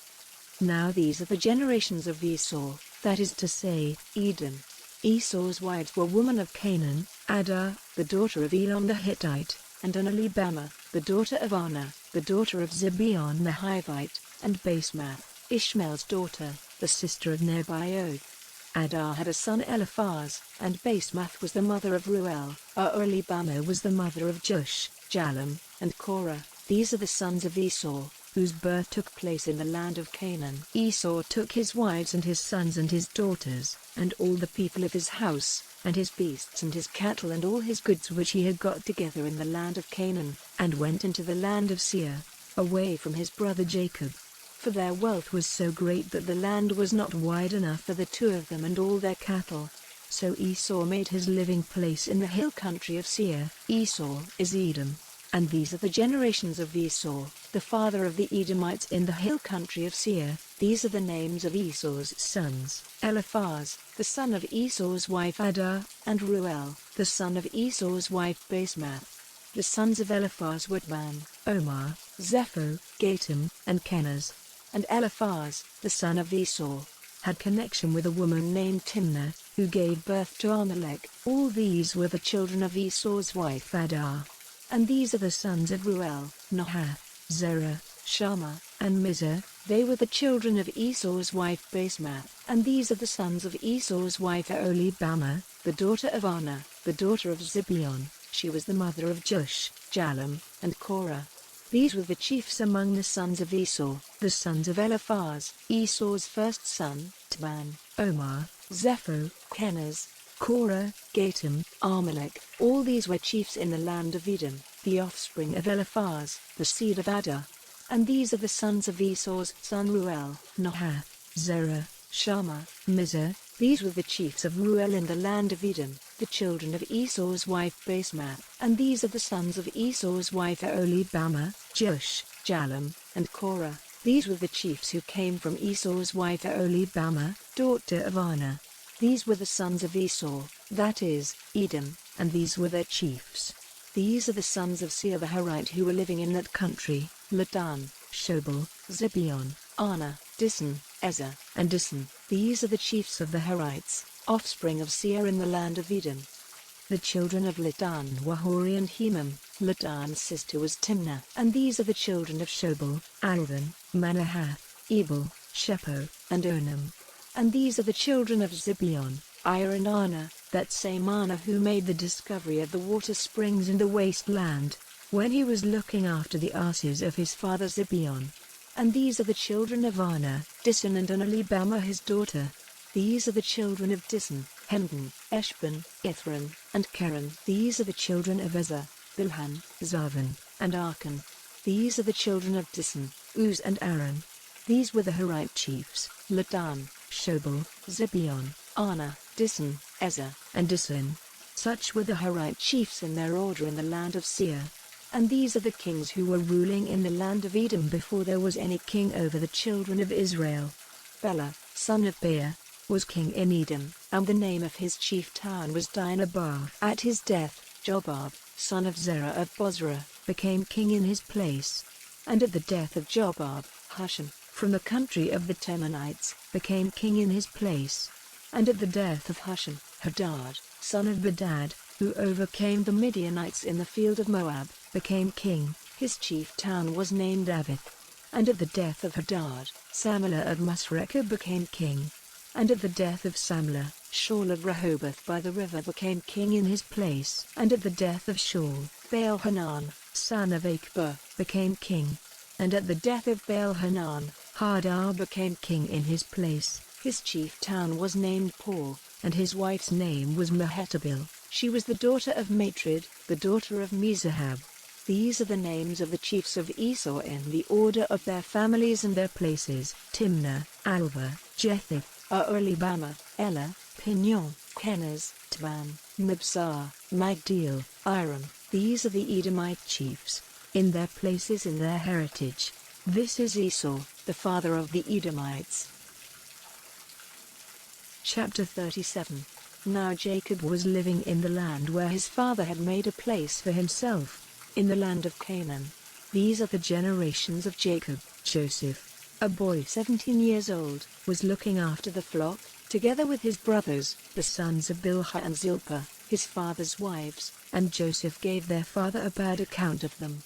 Now these are the generations of Esau, that is to say, Edom. Esau's wives were women of Canaan, Adah, the daughter of Elon the Hittite, and Aholibamah, the daughter of Anah, the daughter of Zibeon the Hivite, and Basemath, Ishmael's daughter, the sister of Nebaioth. Adah had a son Eliphaz, and Basemath was the mother of Ruel. Aholibamah was the mother of Jush, Jalam, and Korah. These are the sons of Esau, whose birth took place in the land of Canaan. Esau took his wives and his sons and his daughters, and all the people of his house, and his beasts and his cattle and all his goods which he had got together in the land of Canaan, and went into the land of Seir, away from his brother Jacob. For their wealth was so great that the land was not wide enough for the two of them and all their cattle. So Esau made his living place in the hill country of Seir. Esau is Edom. And these are the generations of Esau, the father of the Edomites in the hill country of Seir. These are the names of Esau's sons: Eliphaz, the son of Esau's wife Adah, and Ruel, the son of Esau's wife Basemath. The sons of Eliphaz were Man, Omar, Zepho, Gatam, and Kenaz. And Eliphaz, the son of Esau, had connection with a woman named Timnah, who gave birth to Amalek. All these were the children of Esau's wife Adah. And these are the sons of Ruel, Nahath, Zerah, Shammah, and Mizah. They were the children of Esau's wife Basemath. And these are the sons of Esau's wife Aholibamah, the daughter of Anah, the daughter of Zibeon, She was the mother of Jush, Jalam, and Korah. These were the chiefs among the sons of Esau, the sons of Eliphaz, Esau's first son, Tban, Omar, Zepho, Kenaz, Korah, Gatam, Amalek. All these were chiefs in the land of Edom, the offspring of Eliphaz, the seed of Ada. And these are the sons of Esau's son Ruel, Nahath, Zerah, Shammah, Mizah. These were the chiefs of Ruel in the land of Edom, the children of Esau's wife Basemath. And these are the sons of Esau's wife Aholibamah, Jush, Jalam, and Korah. These were the chiefs who came from Esau's wife Aholibamah, daughter of Anah. These were the sons of Esau, that is, Edom, and these were their chiefs. These are the sons of Seir the Horite who were living in that country: Ladan, Shobal, Zibeon, Anah, Dissan, Ezer, and Dissan. These are the chiefs of the Horites, offspring of Seir in the land of Edom. The children of Ladan were Hori and Hemam. Ladan's sister was Timnah. And these are the children of Shobal: Alvan, Manahath, Ebal, Shepho, and Onam. And these are the children of Zibeon, Ir and Anah, that same Anah who made the discovery of the water springs in the wasteland, when he was looking after the asses of his father Zibeon. And these are the children of Anah, Dissan and Aholibamah his daughter. These are the children of Dissan, Hemdan, Eshban, Ithran, and Keran. These are the children of Ezer, Bilhan, Zavan, and Arkan. These are the children of Dissan, Uz and Aran. These were the Horite chiefs: Ladan, Shobal, Zibeon, Anah, Dissan, Ezer, and Dissan. Such were the Horite chiefs in their order in the land of Seir. And these are the kings who were ruling in the land of Edom before there was any king over the children of Israel. Bela, son of Beer, was king in Edom, and the name of his chief town was Dinhabah. At his death, Jobab, son of Zerah of Bozrah, became king in his place. And at the death of Jobab, Husham, from the country of the Temanites, became king in his place. And at the death of Husham, Hadad, son of Bedad, who overcame the Midianites in the field of Moab, became king. His chief town was named Avith. And at the death of Hadad, Samlah of Masrekah became king. And at the death of Samlah, Shaul of Rehoboth by the river became king in his place. And at the death of Shaul, Baal-Hanan, son of Achbor, became king. And at the death of Baal-Hanan, Hadar became king in his place. His chief town was named Paul, and his wife's name was Mehetabel. She was the daughter of Matred, the daughter of Mezahab. These are the names of the chiefs of Esau in the order of their families and their places: Timnah, Alva, Jetheth, Aholibamah, Ela, Pinion, Kenaz, Tban, Mibzar, Magdiel, Iram. These are the Edomite chiefs, in their places in their heritage. This is Esau, the father of the Edomites. Chapter 37. Now Jacob was living in the land where his father had made a place for himself, in the land of Canaan. These are the generations of Jacob. Joseph, a boy 17 years old, was looking after the flock, together with his brothers, the sons of Bilhah and Zilpah, his father's wives, and Joseph gave their father a bad account of them.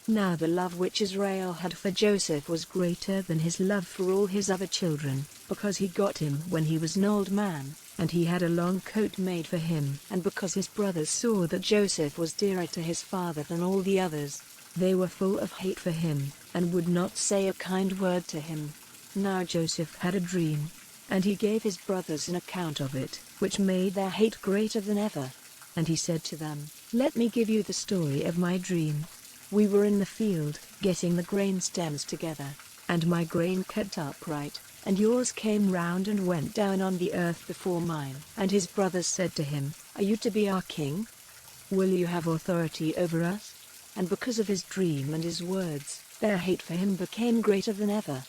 Now the love which Israel had for Joseph was greater than his love for all his other children, because he got him when he was an old man, and he had a long coat made for him. And because his brothers saw that Joseph was dearer to his father than all the others, they were full of hate for him, and would not say a kind word to him. Now Joseph had a dream, and he gave his brothers an account of it, which made their hate greater than ever. And he said to them, "Let me give you the story of my dream. We were in the field, getting the grain stems together, and my grain kept upright, and yours came round and went down on the earth before mine." And his brothers said to him, "Are you to be our king? Will you have authority over us?" And because of his dream and his words, their hate for him became greater than ever.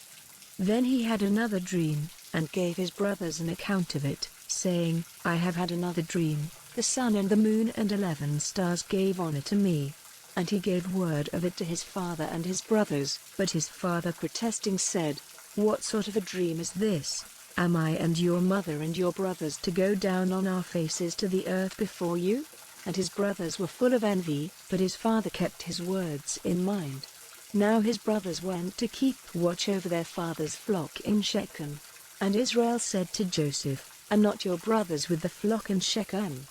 Then he had another dream, and gave his brothers an account of it, saying, "I have had another dream. The sun and the moon and 11 stars gave honor to me." And he gave word of it to his father and his brothers. But his father protesting said, "What sort of a dream is this? Am I and your mother and your brothers to go down on our faces to the earth before you?" And his brothers were full of envy, but his father kept his words in mind. Now his brothers went to keep watch over their father's flock in Shechem. And Israel said to Joseph, "Are not your brothers with the flock in Shechem?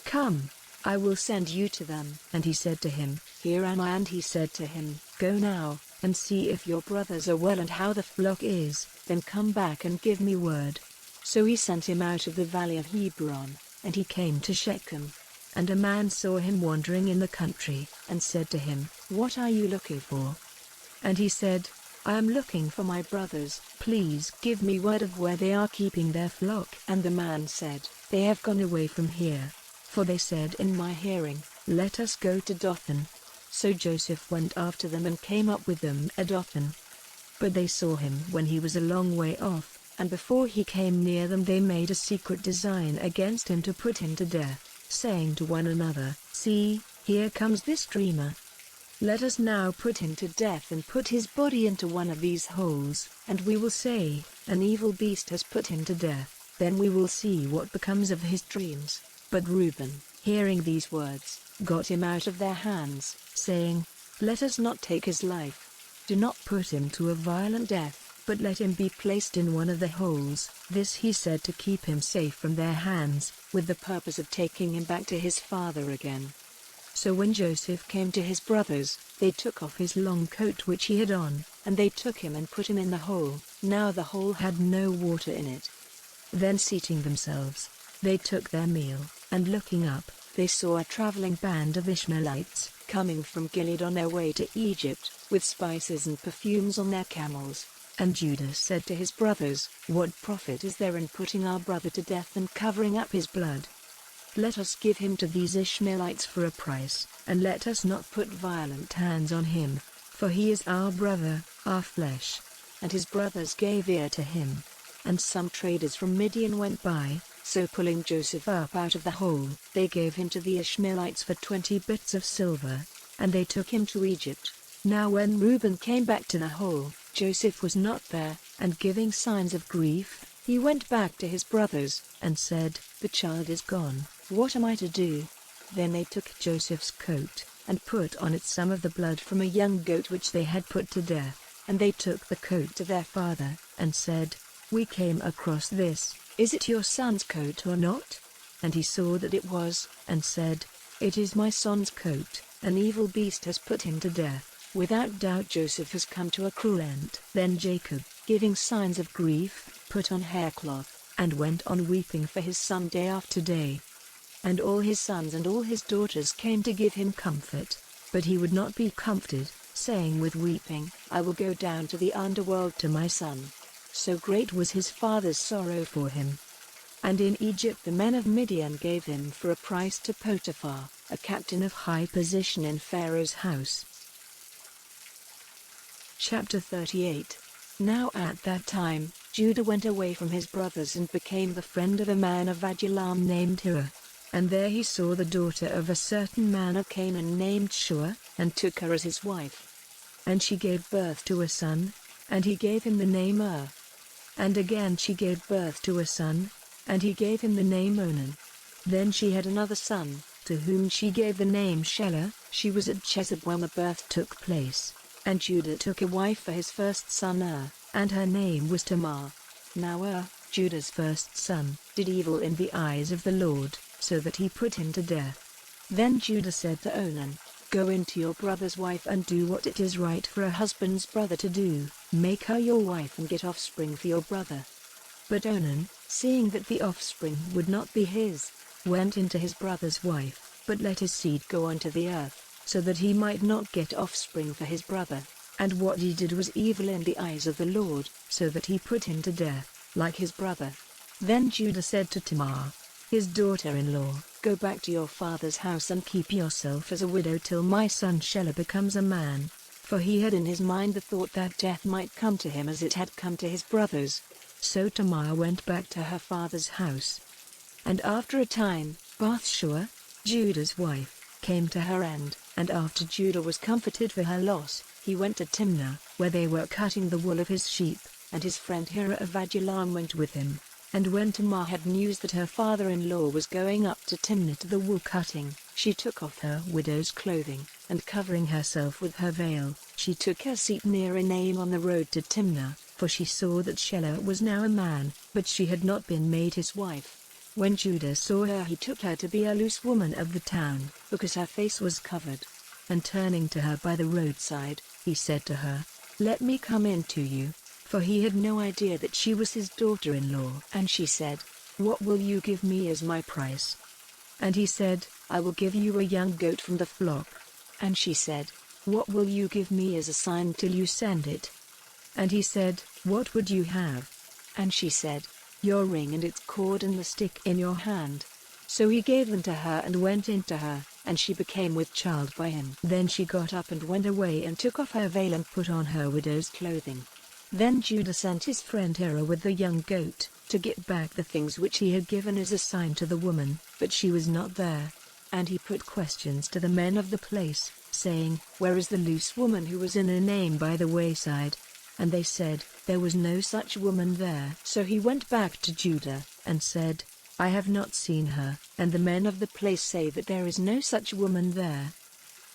Come, I will send you to them. And he said to him, Here am I. And he said to him, Go now, and see if your brothers are well and how the flock is, then come back and give me word. So he sent him out of the valley of Hebron, and he came to Shechem. And a man saw him wandering in the country, and said to him, What are you looking for? And he said, I am looking for my brothers. Please give me word of where they are keeping their flock. And the man said, They have gone away from here. For they said in my hearing, Let us go to Dothan. So Joseph went after them and came up with them at Dothan. But they saw him when he was a long way off, and before he came near them they made a secret design against him to put him to death, saying to one another, See, here comes this dreamer. Let us now put him to death and put his body into one of these holes, and we will say, An evil beast has put him to death, then we will see what becomes of his dreams. But Reuben, hearing these words, got him out of their hands, saying, Let us not take his life. Do not put him to a violent death, but let him be placed in one of the holes. This he said to keep him safe from their hands, with the purpose of taking him back to his father again. So when Joseph came to his brothers, they took off his long coat which he had on, and they took him and put him in the hole. Now the hole had no water in it. Then seating themselves, they took their meal, and looking up, they saw a traveling band of Ishmaelites, coming from Gilead on their way to Egypt, with spices and perfumes on their camels. And Judah said to his brothers, What profit is there in putting our brother to death and covering up his blood? Let us give him to these Ishmaelites for a price, and let us not put violent hands on him, for he is our brother, our flesh. And his brothers gave ear to him. And some traders from Midian went by, so pulling Joseph up out of the hole, they gave him to the Ishmaelites for 20 bits of silver, and they took him to Egypt. Now when Reuben came back to the hole, Joseph was not there, and giving signs of grief, he went back to his brothers, and said, The child is gone, what am I to do? Then they took Joseph's coat, and put on it some of the blood from a young goat which they had put to death, and they took the coat to their father, and said, We came across this, is it your son's coat or not? And he saw that it was, and said, It is my son's coat, an evil beast has put him to death. Without doubt Joseph has come to a cruel end. Then Jacob, giving signs of grief, put on haircloth, and went on weeping for his son day after day. And all his sons and all his daughters came to give him comfort, but he would not be comforted, saying with weeping, I will go down to the underworld to my son. So great was his father's sorrow for him. And in Egypt the men of Midian gave him for a price to Potiphar, a captain of high position in Pharaoh's house. Chapter 38. Now at that time, Judah went away from his brothers and became the friend of a man of Adullam named Hur. And there he saw the daughter of a certain man of Canaan named Shua, and took her as his wife. And she gave birth to a son, and he gave him the name And again she gave birth to a son, and he gave him the name Onan. Then she had another son, to whom she gave the name Shelah. She was at Chezib when the birth took place. And Judah took a wife for his first son and her name was Tamar. Now Judah's first son, did evil in the eyes of the Lord, so that he put him to death. Then Judah said to Onan, Go into your brother's wife and do what it is right for a husband's brother to do, make her your wife and get offspring for your brother. But Onan, seeing that the offspring would not be his, went into his brother's wife, but let his seed go on to the earth, so that he might not get offspring for his brother. And what he did was evil in the eyes of the Lord, so that he put him to death, like his brother. Then Judah said to Tamar, his daughter-in-law, Go back to your father's house and keep yourself as a widow till my son Shelah becomes a man. For he had in his mind the thought that death might come to him as it had come to his brothers. So Tamar went back to her father's house. And after a time, Bathshua, Judah's wife, came to her end, and after Judah was comforted for her loss, he went to Timnah, where they were cutting the wool of his sheep, and his friend Hira of Adullam went with him. And when Tamar had news that her father-in-law was going up to Timnah to the wool cutting, she took off her widow's clothing, and covering herself with her veil, she took her seat near Enaim on the road to Timnah, for she saw that Shelah was now a man, but she had not been made his wife. When Judah saw her, he took her to be a loose woman of the town, because her face was covered. And turning to her by the roadside, he said to her, "Let me come in to you." For he had no idea that she was his daughter-in-law. And she said, "What will you give me as my price?" And he said, "I will give you a young goat from the flock." And she said, "What will you give me as a sign till you send it?" And he said, "What would you have?" And she said, "Your ring and its cord and the stick in your hand." So he gave them to her and went in to her, and she became with child by him. Then she got up and went away and took off her veil and put on her widow's clothing. Then Judah sent his friend Hira with the young goat, to get back the things which he had given as a sign to the woman, but she was not there. And he put questions to the men of the place, saying, "Where is the loose woman who was in Nain by the wayside?" And they said, "There was no such woman there." So he went back to Judah, and said, "I have not seen her." And the men of the place say that there is no such woman there.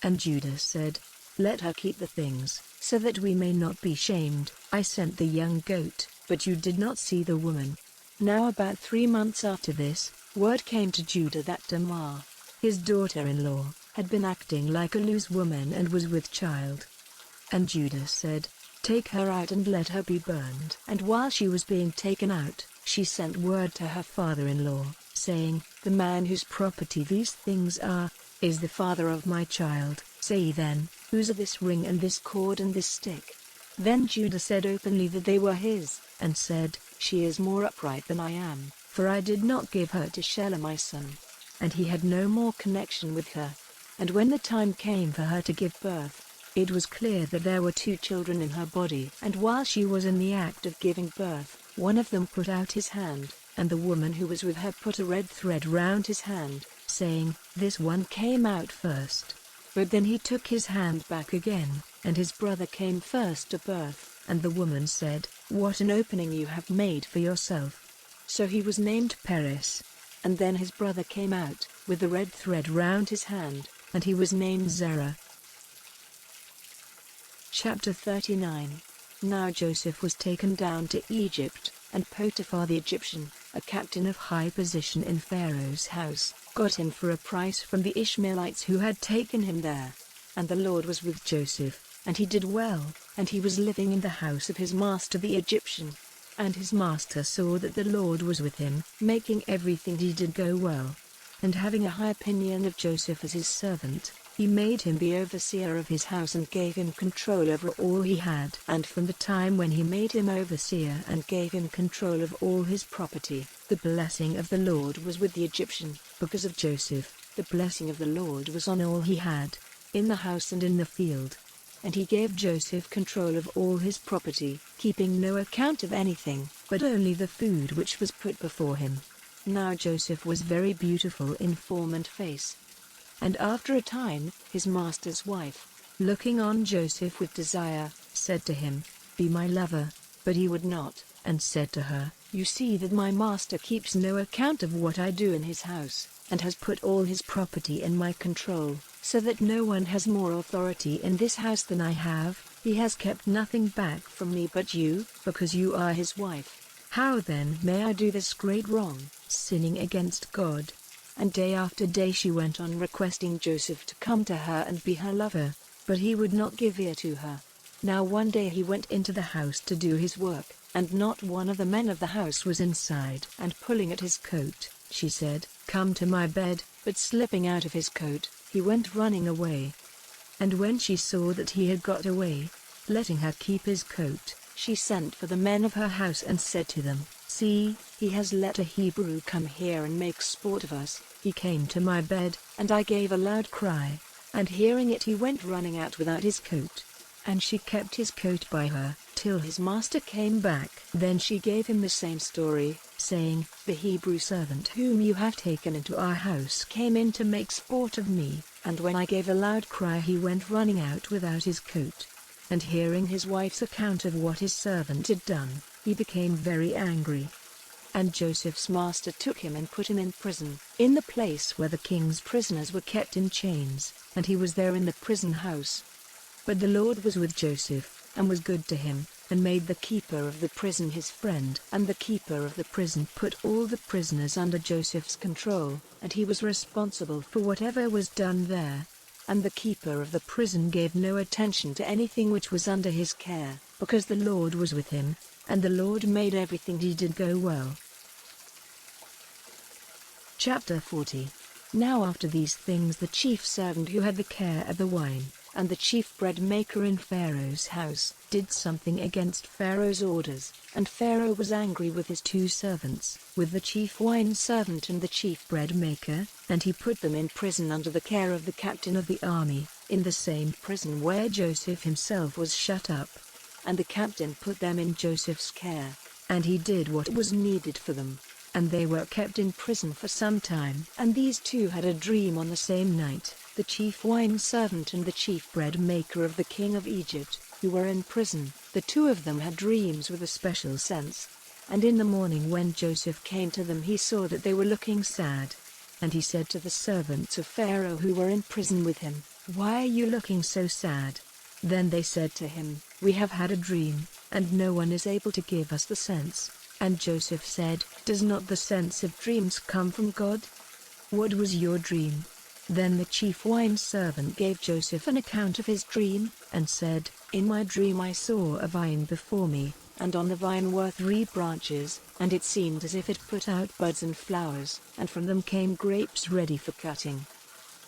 And Judah said, "Let her keep the things, so that we may not be shamed. I sent the young goat, but you did not see the woman." Now about 3 months after this, word came to Judah that Tamar, his daughter-in-law, had been acting like a loose woman and was with child. And Judah said, "Take her out and let her be burned." And while she was being taken out, she sent word to her father-in-law, saying, "The man whose property these things are, is the father of my child. Say then, whose are this ring and this cord and this stick?" Then Judah said openly that they were his, and said, "She is more upright than I am, for I did not give her to Shelah my son." And he had no more connection with her. And when the time came for her to give birth, it was clear that there were 2 children in her body. And while she was in the act of giving birth, one of them put out his hand, and the woman who was with her put a red thread round his hand, saying, "This one came out first." But then he took his hand back again, and his brother came first to birth, and the woman said, "What an opening you have made for yourself." So he was named Perez. And then his brother came out, with the red thread round his hand, and he was named Zerah. Chapter 39. Now Joseph was taken down to Egypt, and Potiphar the Egyptian, a captain of high position in Pharaoh's house, got him for a price from the Ishmaelites who had taken him there. And the Lord was with Joseph, and he did well, and he was living in the house of his master the Egyptian. And his master saw that the Lord was with him, making everything he did go well. And having a high opinion of Joseph as his servant, he made him the overseer of his house and gave him control over all he had. And from the time when he made him overseer and gave him control of all his property, the blessing of the Lord was with the Egyptian. Because of Joseph, the blessing of the Lord was on all he had, in the house and in the field. And he gave Joseph control of all his property, keeping no account of anything, but only the food which was put before him. Now Joseph was very beautiful in form and face. And after a time, his master's wife, looking on Joseph with desire, said to him, "Be my lover." But he would not, and said to her, "You see that my master keeps no account of what I do in his house, and has put all his property in my control, so that no one has more authority in this house than I have. He has kept nothing back from me but you, because you are his wife. How then may I do this great wrong, sinning against God?" And day after day she went on requesting Joseph to come to her and be her lover, but he would not give ear to her. Now one day he went into the house to do his work, and not one of the men of the house was inside. And pulling at his coat, she said, "Come to my bed," but slipping out of his coat, he went running away. And when she saw that he had got away, letting her keep his coat, she sent for the men of her house and said to them, "See, he has let a Hebrew come here and make sport of us." He came to my bed, and I gave a loud cry, and hearing it he went running out without his coat. And she kept his coat by her, till his master came back. Then she gave him the same story, saying, "The Hebrew servant whom you have taken into our house came in to make sport of me." And when I gave a loud cry he went running out without his coat. And hearing his wife's account of what his servant had done, he became very angry. And Joseph's master took him and put him in prison, in the place where the king's prisoners were kept in chains, and he was there in the prison house. But the Lord was with Joseph, and was good to him, and made the keeper of the prison his friend. And the keeper of the prison put all the prisoners under Joseph's control, and he was responsible for whatever was done there. And the keeper of the prison gave no attention to anything which was under his care, because the Lord was with him, and the Lord made everything he did go well. Chapter 40. Now after these things the chief servant who had the care of the wine, and the chief bread maker in Pharaoh's house, did something against Pharaoh's orders, and Pharaoh was angry with his two servants, with the chief wine servant and the chief bread maker, and he put them in prison under the care of the captain of the army, in the same prison where Joseph himself was shut up. And the captain put them in Joseph's care, and he did what was needed for them. And they were kept in prison for some time. And these two had a dream on the same night, the chief wine servant and the chief bread maker of the king of Egypt, who were in prison. The two of them had dreams with a special sense. And in the morning when Joseph came to them he saw that they were looking sad. And he said to the servants of Pharaoh who were in prison with him, "Why are you looking so sad?" Then they said to him, "We have had a dream, and no one is able to give us the sense." And Joseph said, "Does not the sense of dreams come from God? What was your dream?" Then the chief wine servant gave Joseph an account of his dream, and said, "In my dream I saw a vine before me, and on the vine were 3 branches, and it seemed as if it put out buds and flowers, and from them came grapes ready for cutting.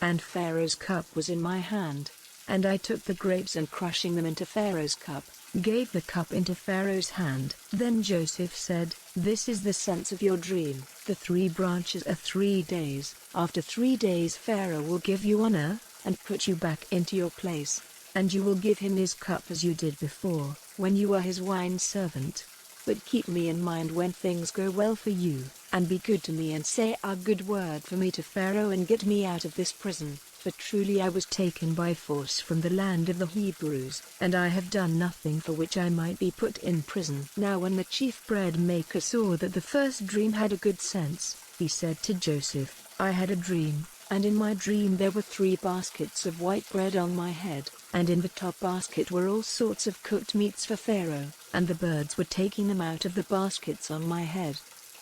And Pharaoh's cup was in my hand. And I took the grapes and crushing them into Pharaoh's cup, gave the cup into Pharaoh's hand." Then Joseph said, "This is the sense of your dream. The 3 branches are 3 days. After 3 days Pharaoh will give you honor, and put you back into your place. And you will give him his cup as you did before, when you were his wine servant. But keep me in mind when things go well for you, and be good to me and say a good word for me to Pharaoh and get me out of this prison. For truly I was taken by force from the land of the Hebrews, and I have done nothing for which I might be put in prison." Now when the chief bread maker saw that the first dream had a good sense, he said to Joseph, "I had a dream, and in my dream there were 3 baskets of white bread on my head, and in the top basket were all sorts of cooked meats for Pharaoh, and the birds were taking them out of the baskets on my head."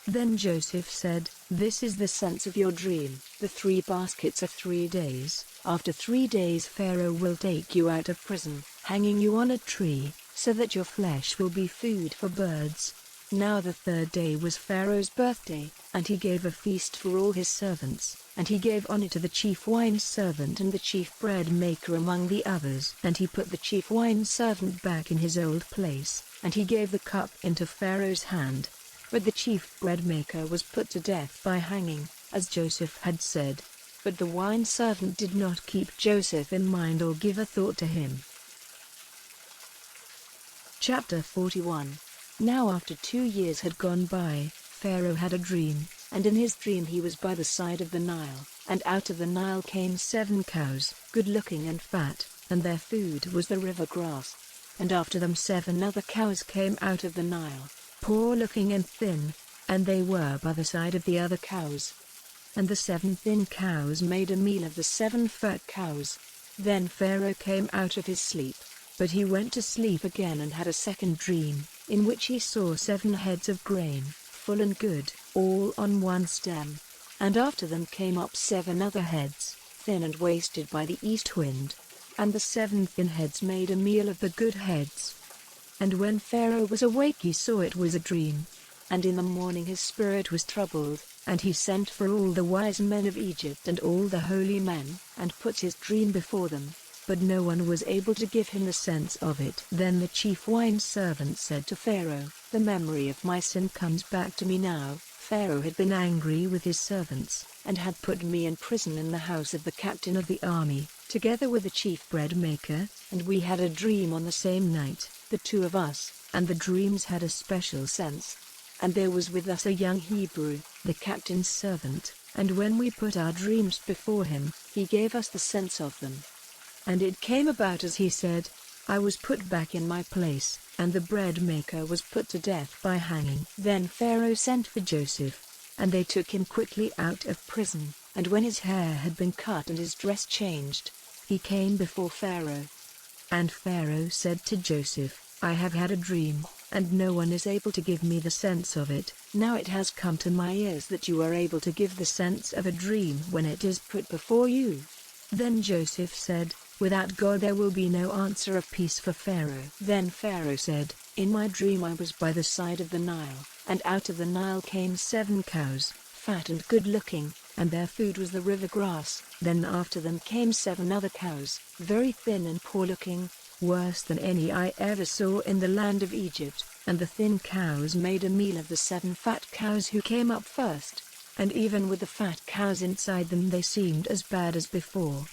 Then Joseph said, "This is the sense of your dream. The 3 baskets are 3 days. After 3 days Pharaoh will take you out of prison, hanging you on a tree, so that your flesh will be food for birds." Now the 3rd day was Pharaoh's birthday, and he gave a feast for all his servants, and he gave honor to the chief wine servant and the chief bread maker among the others. And he put the chief wine servant back in his old place, and he gave the cup into Pharaoh's hand. But the chief bread maker was put to death by hanging, as Joseph had said. But the wine servant did not keep Joseph in mind or give a thought to him. Chapter 41. Now after 2 years had gone by, Pharaoh had a dream, and in his dream he was by the side of the Nile, and out of the Nile came 7 cows, good-looking and fat, and their food was the river grass. And after them 7 other cows came out of the Nile, poor-looking and thin, and they were by the side of the other cows. And the 7 thin cows made a meal of the 7 fat cows. Then Pharaoh came out of his sleep, but he went to sleep again and had a second dream, in which he saw 7 heads of grain, full and good, all on one stem. And after them came up 7 other heads, thin and wasted by the east wind. And the 7 thin heads made a meal of the good heads. And when Pharaoh was awake he saw it was a dream. And in the morning his spirit was troubled, and he sent for all the wise men of Egypt and all the holy men, and put his dream before them. But no one was able to give him the sense of it. Then the chief wine servant said to Pharaoh, "The memory of my sin comes back to me now." Pharaoh had been angry with his servants, and had put me in prison in the house of the captain of the army, together with the chief bread maker, and we had a dream on the same night, the 2 of us, and the dreams had a special sense. And there was with us a young Hebrew, the captain's servant, and when we put our dreams before him, he gave us the sense of them. And it came about as he said. I was put back in my place, and the bread maker was put to death by hanging. Then Pharaoh sent for Joseph, and they took him quickly out of prison, and when his hair had been cut and his dress changed, he came before Pharaoh. And Pharaoh said to Joseph, I have had a dream, and no one is able to give me the sense of it. Now it has come to my ears that you are able to give the sense of a dream when it is put before you." Then Joseph said, "Without God there will be no answer of peace for Pharaoh." Then Pharaoh said, "In my dream I was by the side of the Nile, and out of the Nile came 7 cows, fat and good-looking, and their food was the river grass. Then after them came 7 other cows, very thin and poor-looking, worse than any I ever saw in the land of Egypt, and the thin cows made a meal of the 7 fat cows who came up first, and even with the fat cows inside them they seemed as bad as before.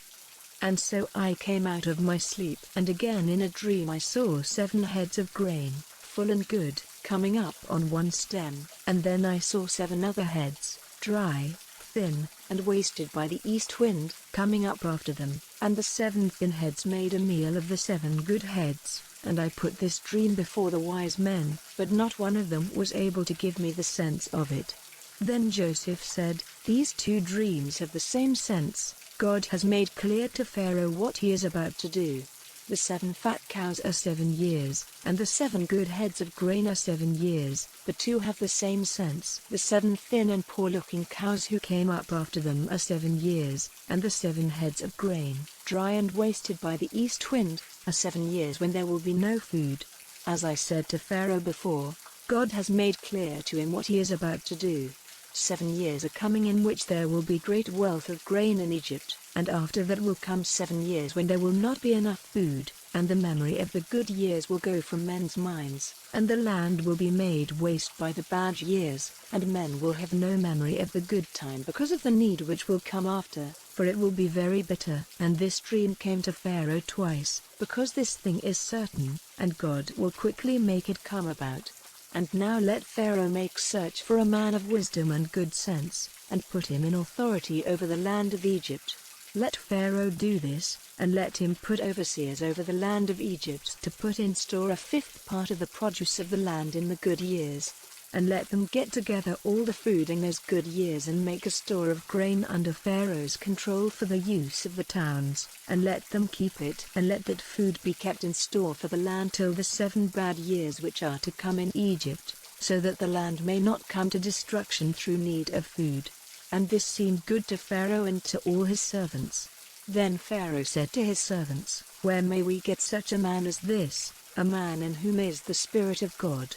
And so I came out of my sleep, and again in a dream I saw 7 heads of grain, full and good, coming up on one stem, and then I saw 7 other heads, dry, thin, and wasted by the east wind, coming up after them, and the 7 thin heads made a meal of the 7 good heads, and I put this dream before the wise men, but not one of them was able to give me the sense of it." Then Joseph said, "These 2 dreams have the same sense. God has made clear to Pharaoh what he is about to do. The 7 fat cows are 7 years, and the 7 good heads of grain are 7 years. The 2 have the same sense. The 7 thin and poor-looking cows who came up after them are 7 years, and the 7 heads of grain, dry and wasted by the east wind, are 7 years when there will be no food. As I said to Pharaoh before, God has made clear to him what he is about to do. 7 years are coming in which there will be great wealth of grain in Egypt, and after that will come 7 years when there will not be enough food, and the memory of the good years will go from men's minds, and the land will be made waste by the bad years, and men will have no memory of the good time because of the need which will come after, for it will be very bitter." And this dream came to Pharaoh twice, because this thing is certain, and God will quickly make it come about. And now let Pharaoh make search for a man of wisdom and good sense, and put him in authority over the land of Egypt. Let Pharaoh do this, and let him put overseers over the land of Egypt to put in store a 5th part of the produce of the land in the good years. And let them get together all the food in those good years and make a store of grain under Pharaoh's control for the use of the towns, and let them keep it, and let that food be kept in store for the land till the 7 bad years which are to come in Egypt, so that the land may not come to destruction through need of food. And this seemed good to Pharaoh and to all his servants. Then Pharaoh said to his servants, "Where may we get such a man as this, a man in whom is the Spirit of God?"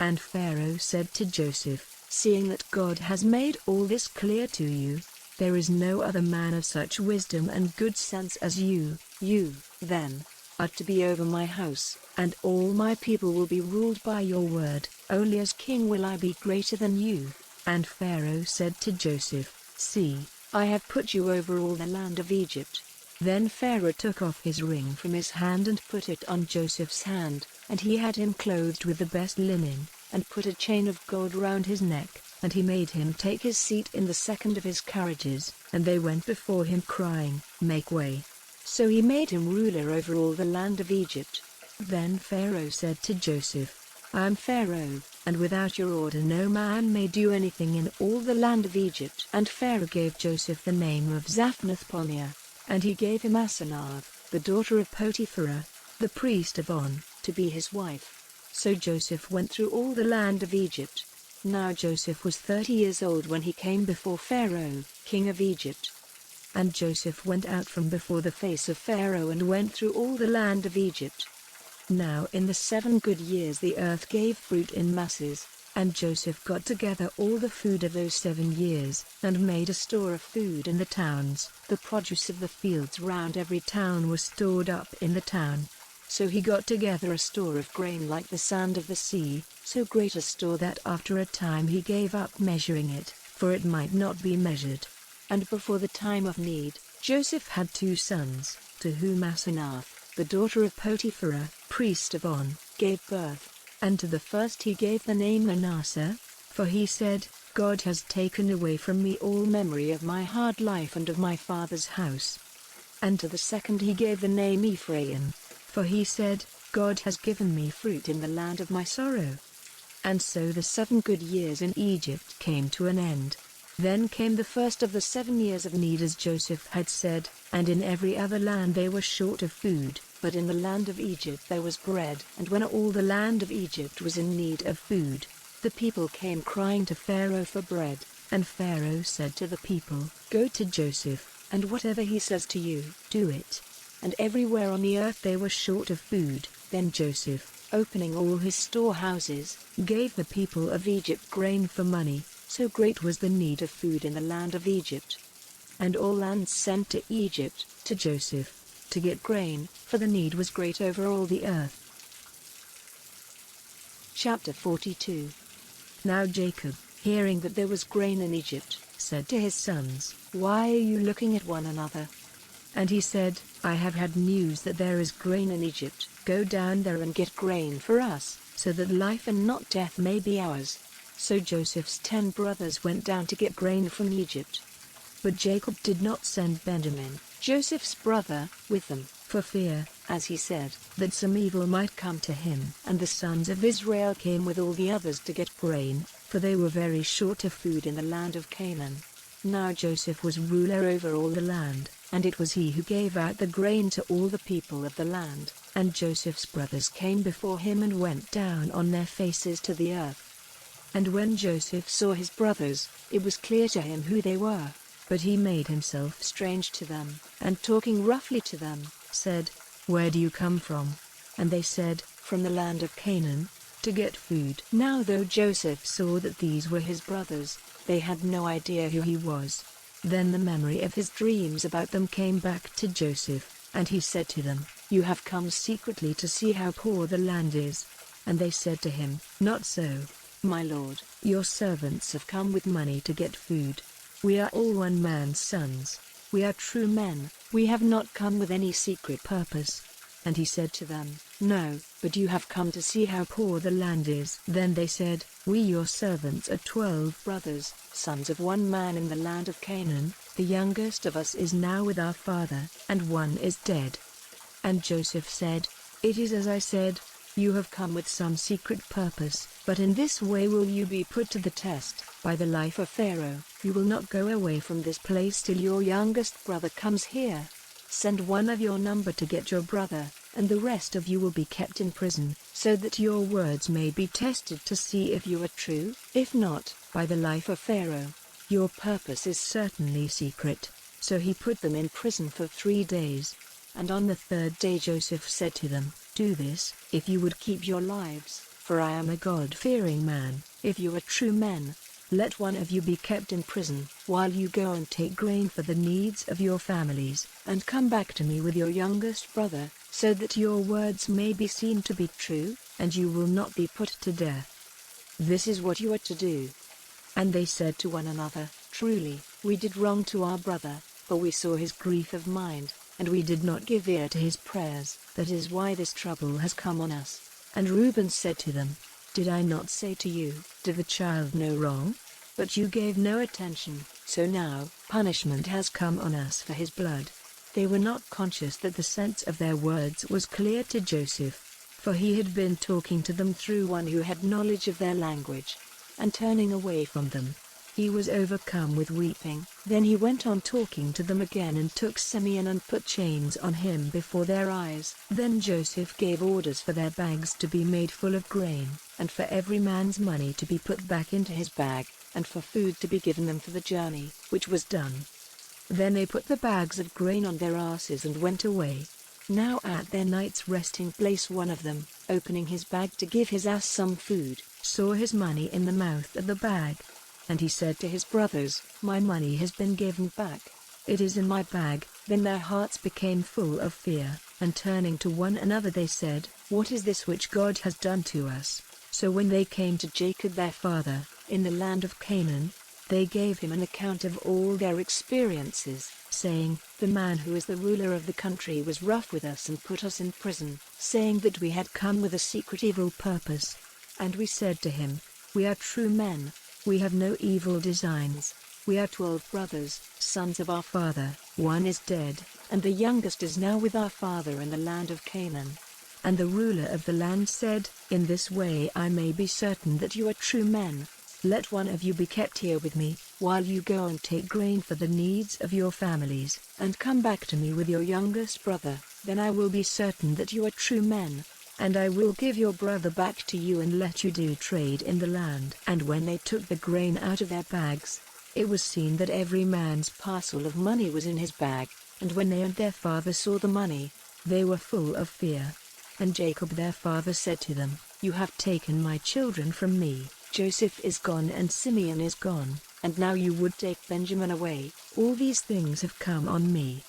And Pharaoh said to Joseph, "Seeing that God has made all this clear to you, there is no other man of such wisdom and good sense as you. You, then, are to be over my house, and all my people will be ruled by your word. Only as king will I be greater than you." And Pharaoh said to Joseph, "See, I have put you over all the land of Egypt." Then Pharaoh took off his ring from his hand and put it on Joseph's hand, and he had him clothed with the best linen, and put a chain of gold round his neck, and he made him take his seat in the second of his carriages, and they went before him crying, "Make way." So he made him ruler over all the land of Egypt. Then Pharaoh said to Joseph, "I am Pharaoh, and without your order no man may do anything in all the land of Egypt." And Pharaoh gave Joseph the name of Zaphnath-Paneah, and he gave him Asenath, the daughter of Potiphar, the priest of On, to be his wife. So Joseph went through all the land of Egypt. Now Joseph was 30 years old when he came before Pharaoh, king of Egypt. And Joseph went out from before the face of Pharaoh and went through all the land of Egypt. Now in the 7 good years the earth gave fruit in masses, and Joseph got together all the food of those 7 years, and made a store of food in the towns. The produce of the fields round every town was stored up in the town. So he got together a store of grain like the sand of the sea, so great a store that after a time he gave up measuring it, for it might not be measured. And before the time of need, Joseph had 2 sons, to whom Asenath, the daughter of Potiphar, priest of On, gave birth. And to the first he gave the name Manasseh, for he said, "God has taken away from me all memory of my hard life and of my father's house." And to the second he gave the name Ephraim, for he said, "God has given me fruit in the land of my sorrow." And so the 7 good years in Egypt came to an end. Then came the first of the 7 years of need as Joseph had said, and in every other land they were short of food, but in the land of Egypt there was bread. And when all the land of Egypt was in need of food, the people came crying to Pharaoh for bread, and Pharaoh said to the people, "Go to Joseph, and whatever he says to you, do it." And everywhere on the earth they were short of food. Then Joseph, opening all his storehouses, gave the people of Egypt grain for money, so great was the need of food in the land of Egypt. And all lands sent to Egypt, to Joseph, to get grain, for the need was great over all the earth. Chapter 42. Now Jacob, hearing that there was grain in Egypt, said to his sons, "Why are you looking at one another?" And he said, "I have had news that there is grain in Egypt. Go down there and get grain for us, so that life and not death may be ours." So Joseph's 10 brothers went down to get grain from Egypt. But Jacob did not send Benjamin, Joseph's brother, with them, for fear, as he said, that some evil might come to him. And the sons of Israel came with all the others to get grain, for they were very short of food in the land of Canaan. Now Joseph was ruler over all the land, and it was he who gave out the grain to all the people of the land. And Joseph's brothers came before him and went down on their faces to the earth. And when Joseph saw his brothers, it was clear to him who they were. But he made himself strange to them, and talking roughly to them, said, "Where do you come from?" And they said, "From the land of Canaan, to get food." Now though Joseph saw that these were his brothers, they had no idea who he was. Then the memory of his dreams about them came back to Joseph, and he said to them, "You have come secretly to see how poor the land is." And they said to him, "Not so, my lord, your servants have come with money to get food. We are all one man's sons. We are true men, we have not come with any secret purpose." And he said to them, "No, but you have come to see how poor the land is." Then they said, "We your servants are 12 brothers, sons of one man in the land of Canaan. The youngest of us is now with our father, and one is dead." And Joseph said, "It is as I said, you have come with some secret purpose, but in this way will you be put to the test, by the life of Pharaoh. You will not go away from this place till your youngest brother comes here. Send one of your number to get your brother, and the rest of you will be kept in prison, so that your words may be tested to see if you are true. If not, by the life of Pharaoh, your purpose is certainly secret." So he put them in prison for 3 days. And on the 3rd day Joseph said to them, "Do this, if you would keep your lives, for I am a God-fearing man. If you are true men, let one of you be kept in prison, while you go and take grain for the needs of your families, and come back to me with your youngest brother, so that your words may be seen to be true, and you will not be put to death. This is what you are to do." And they said to one another, "Truly, we did wrong to our brother, for we saw his grief of mind, and we did not give ear to his prayers. That is why this trouble has come on us." And Reuben said to them, "Did I not say to you, did the child no wrong? But you gave no attention, so now, punishment has come on us for his blood." They were not conscious that the sense of their words was clear to Joseph, for he had been talking to them through one who had knowledge of their language. And turning away from them, he was overcome with weeping. Then he went on talking to them again and took Simeon and put chains on him before their eyes. Then Joseph gave orders for their bags to be made full of grain, and for every man's money to be put back into his bag, and for food to be given them for the journey, which was done. Then they put the bags of grain on their asses and went away. Now at their night's resting place one of them, opening his bag to give his ass some food, saw his money in the mouth of the bag. And he said to his brothers, "My money has been given back. It is in my bag." Then their hearts became full of fear, and turning to one another they said, "What is this which God has done to us?" So when they came to Jacob their father, in the land of Canaan, they gave him an account of all their experiences, saying, "The man who is the ruler of the country was rough with us and put us in prison, saying that we had come with a secret evil purpose. And we said to him, 'We are true men. We have no evil designs. We are 12 brothers, sons of our father. One is dead, and the youngest is now with our father in the land of Canaan.' And the ruler of the land said, 'In this way I may be certain that you are true men. Let one of you be kept here with me, while you go and take grain for the needs of your families, and come back to me with your youngest brother, then I will be certain that you are true men. And I will give your brother back to you and let you do trade in the land." And when they took the grain out of their bags, it was seen that every man's parcel of money was in his bag. And when they and their father saw the money, they were full of fear. And Jacob their father said to them, "You have taken my children from me. Joseph is gone and Simeon is gone, and now you would take Benjamin away. All these things have come on me."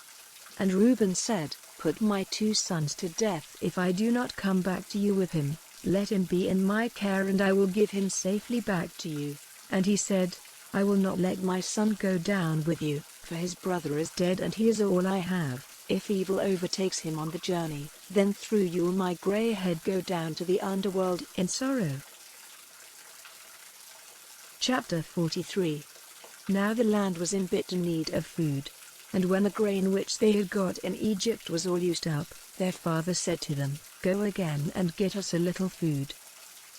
And Reuben said, "Put my 2 sons to death if I do not come back to you with him. Let him be in my care and I will give him safely back to you." And he said, "I will not let my son go down with you, for his brother is dead and he is all I have. If evil overtakes him on the journey, then through you will my gray head go down to the underworld in sorrow." Chapter 43. Now the land was in bitter need of food. And when the grain which they had got in Egypt was all used up, their father said to them, "Go again and get us a little food."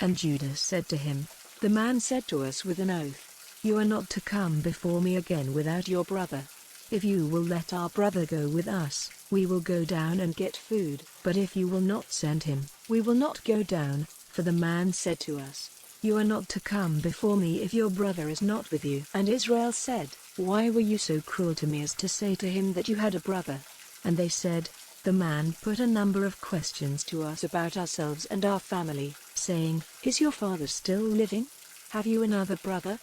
And Judah said to him, "The man said to us with an oath, 'You are not to come before me again without your brother.' If you will let our brother go with us, we will go down and get food. But if you will not send him, we will not go down, for the man said to us, 'You are not to come before me if your brother is not with you.'" And Israel said, "Why were you so cruel to me as to say to him that you had a brother?" And they said, "The man put a number of questions to us about ourselves and our family, saying, 'Is your father still living? Have you another brother?'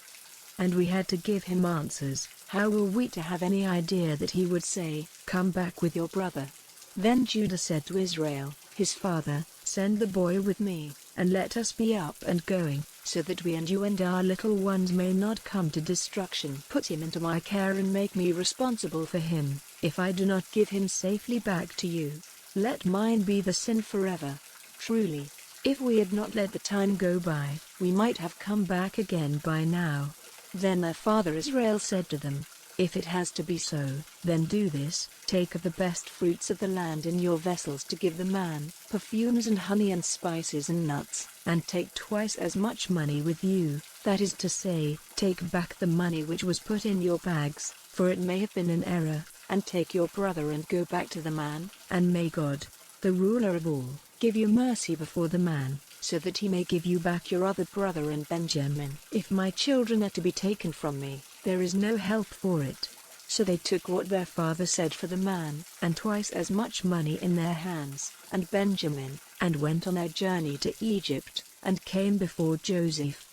And we had to give him answers. How were we to have any idea that he would say, 'Come back with your brother'?" Then Judah said to Israel, his father, "Send the boy with me, and let us be up and going, so that we and you and our little ones may not come to destruction. Put him into my care and make me responsible for him, if I do not give him safely back to you. Let mine be the sin forever. Truly, if we had not let the time go by, we might have come back again by now." Then their father Israel said to them, "If it has to be so, then do this: take of the best fruits of the land in your vessels to give the man, perfumes and honey and spices and nuts, and take twice as much money with you, that is to say, take back the money which was put in your bags, for it may have been an error, and take your brother and go back to the man, and may God, the ruler of all, give you mercy before the man, so that he may give you back your other brother and Benjamin. If my children are to be taken from me, there is no help for it." So they took what their father said for the man, and twice as much money in their hands, and Benjamin, and went on their journey to Egypt, and came before Joseph.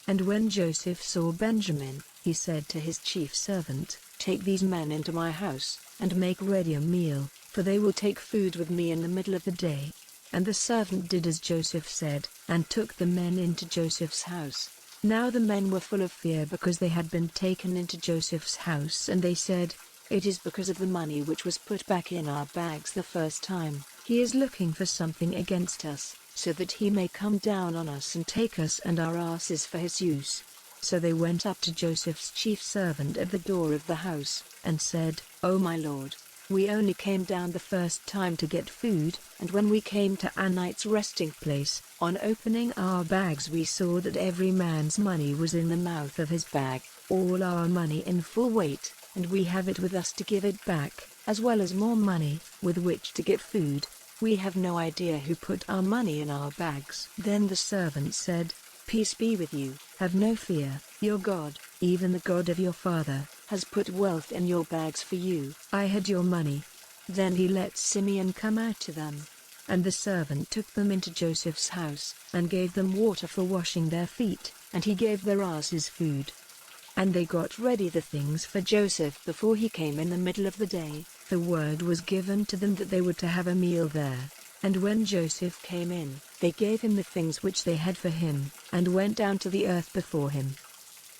And when Joseph saw Benjamin, he said to his chief servant, "Take these men into my house, and make ready a meal, for they will take food with me in the middle of the day." And the servant did as Joseph said, and took the men into Joseph's house. Now the men were full of fear because they had been taken into Joseph's house, and they said, "It is because of the money which was put back in our bags the first time. He is looking for something against us, so that he may come down on us and take us and our asses for his use." So they went up to Joseph's chief servant at the door of the house, and said, "O my lord, we only came down the first time to get food, and when we came to our night's resting place, on opening our bags we saw that every man's money was in the mouth of his bag, all our money in full weight, and we have it with us to give it back, as well as more money, with which to get food. We have no idea who put our money in our bags." Then the servant said, "Peace be with you, have no fear, your God, even the God of your father, has put wealth in your bags for you. I had your money." Then he let Simeon come out to them. And the servant took them into Joseph's house, and gave them water for washing their feet, and he gave their asses food. And they got ready the things for Joseph before he came in the middle of the day. The word was given to them that they were to have a meal there. And when Joseph came in, they gave him the things which they had for him, and went down to the earth before him.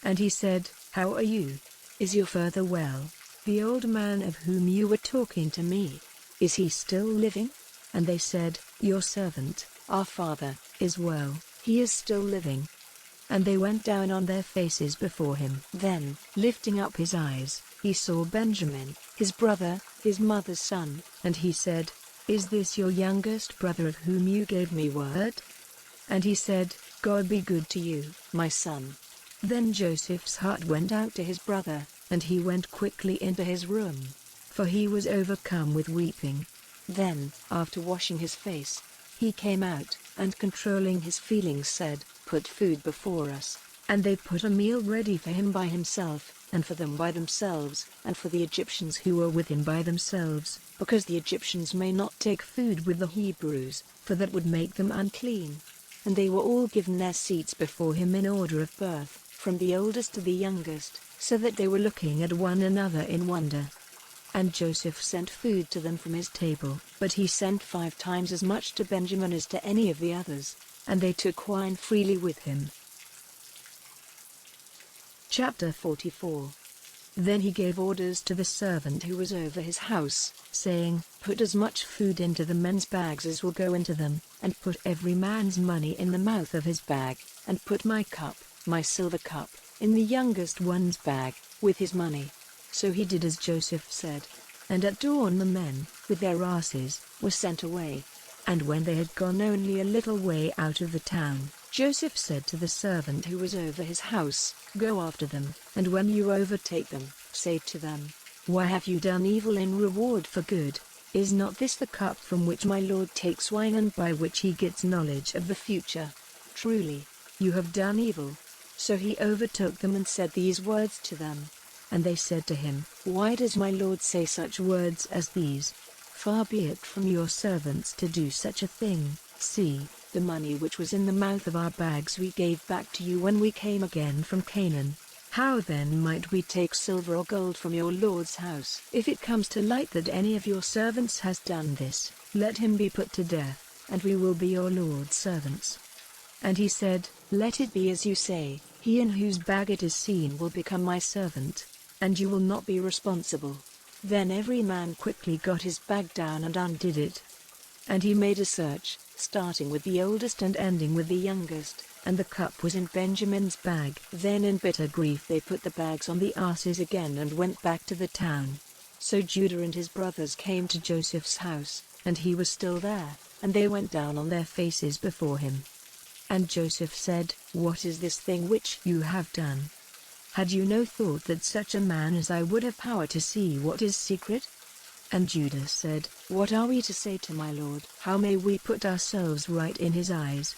And he said, "How are you? Is your father well? The old man of whom you were talking to me, is he still living?" And they said, "Your servant, our father, is well, he is still living." And they went down on their faces before him. Then, lifting up his eyes, he saw Benjamin, his brother, his mother's son, and he said, "Is this your youngest brother of whom you gave me word?" And he said, "God be good to you, my son." Then Joseph's heart went out to his brother, and he went quickly into his room, for he was overcome with weeping. Then, after washing his face, he came out, and controlling his feelings said, "Put food before us." And they put a meal ready for him by himself, and for them by themselves, and for the Egyptians who were with him by themselves, because the Egyptians may not take food with the Hebrews, for that would make them unclean. And they were all given their seats before him in order of birth, from the oldest to the youngest, so that they were looking at one another in wonder. And Joseph sent food to them from his table, but he sent 5 times as much to Benjamin as to any of the others, and they took wine freely with him. Chapter 44. Then he gave orders to the servant who was over his house, saying, "Put as much food into the men's bags as will go into them, and put every man's money in the mouth of his bag, and put my cup, my silver cup, in the youngest one's bag, with his money." So he did as Joseph said. And at dawn the men, with their asses, were sent away. And when they had gone only a little way out of the town, Joseph said to the servant who was over his house, "Go after them, and when you overtake them, say to them, 'Why have you done evil in reward for good? Is not this the cup from which my Lord takes wine and by which he gets knowledge of the future? Truly, you have done evil.'" So he overtook them and said these words to them. And they said to him, "Why does my Lord say such words as these? Far be it from your servants to do such a thing. See, the money which was in the mouth of our bags we gave back to you when we came again from Canaan. How then might we take silver or gold from your Lord's house? If it comes to light that any of your servants has done this, let him be put to death, and we will be your Lord's servants." And he said, "Let it be as you say, he in whose bag it is seen will become my servant, and you will not be responsible." Then every man quickly got his bag down and undid it. And he made a search, starting with the oldest and ending with the youngest, and the cup was in Benjamin's bag. Then in bitter grief they put the bags on the asses again and went back to the town. So Judah and his brothers came to Joseph's house, and he was still there, and they went down on their faces before him. And Joseph said, "What is this thing which you have done? Had you no thought that such a man as I would have power to see what is secret?" And Judah said, "What are we to say to my Lord? How may we put ourselves right in his eyes?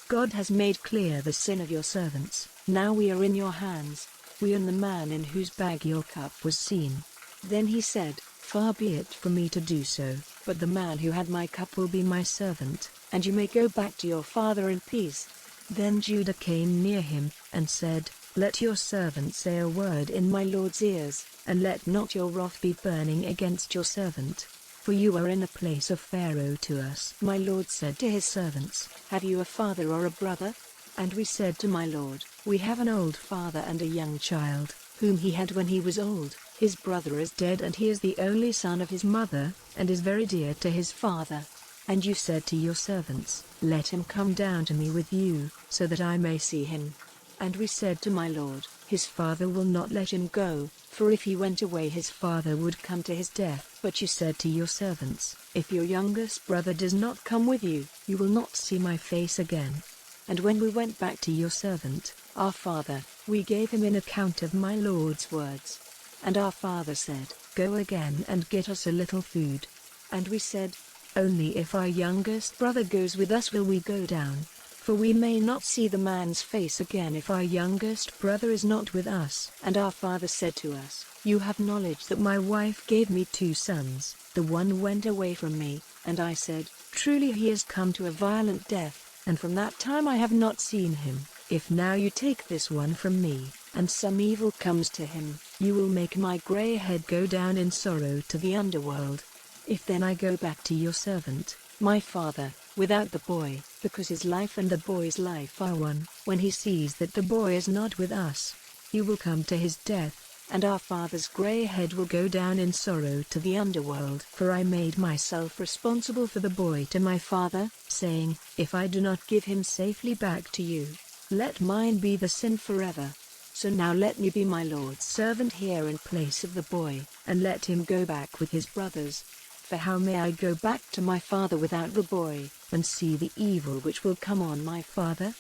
God has made clear the sin of your servants. Now we are in your hands, we and the man in whose bag your cup was seen." Then he said, "Far be it from me to do so, but the man who had my cup will be my servant, and you may go back to your father in peace." Then Judah came near him, and said, "Let your servant say a word in my Lord's ears, and let not your wrath be burning against your servant. For you are in the place of Pharaoh to us." My Lord said to his servants, "Have you a father or a brother?" And we said to my Lord, "We have an old father and a young child, whom he had when he was old. His brother is dead and he is the only son of his mother, and is very dear to his father. And you said to your servants, 'Let him come down to me with you, so that I may see him.' And we said to my Lord, 'His father will not let him go, for if he went away his father would come to his death.' But you said to your servants, 'If your youngest brother does not come with you, you will not see my face again.' And when we went back to your servant, our father, we gave him an account of my Lord's words. And our father said, 'Go again and get us a little food.' And we said, 'Only if our youngest brother goes with us will we go down. For we may not see the man's face again if our youngest brother is not with us.' And our father said to us, 'You have knowledge that my wife gave me 2 sons, the one went away from me, and I said, Truly he has come to a violent death, and from that time I have not seen him. If now you take this one from me, and some evil comes to him, you will make my gray head go down in sorrow to the underworld. If then I go back to your servant, my father, without the boy, because his life and the boy's life are one, when he sees that the boy is not with us, he will come to his death, and our father's gray head will go down in sorrow to the underworld. For I made myself responsible for the boy to my father, saying, If I do not give him safely back to you, let mine be the sin forever. So now let me be my Lord's servant here in place of the boy, and let him go back with his brothers. For how may I go back to my father without the boy, and see the evil which will come on my father?"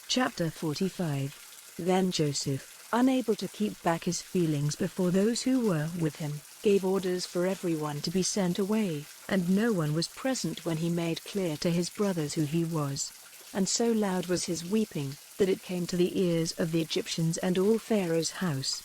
Chapter 45. Then Joseph, unable to keep back his feelings before those who were with him, gave orders for everyone to be sent away, and no one was present when he made clear to his brothers who he was. And so loud was his weeping, that it came to the ears of the Egyptians and all Pharaoh's house.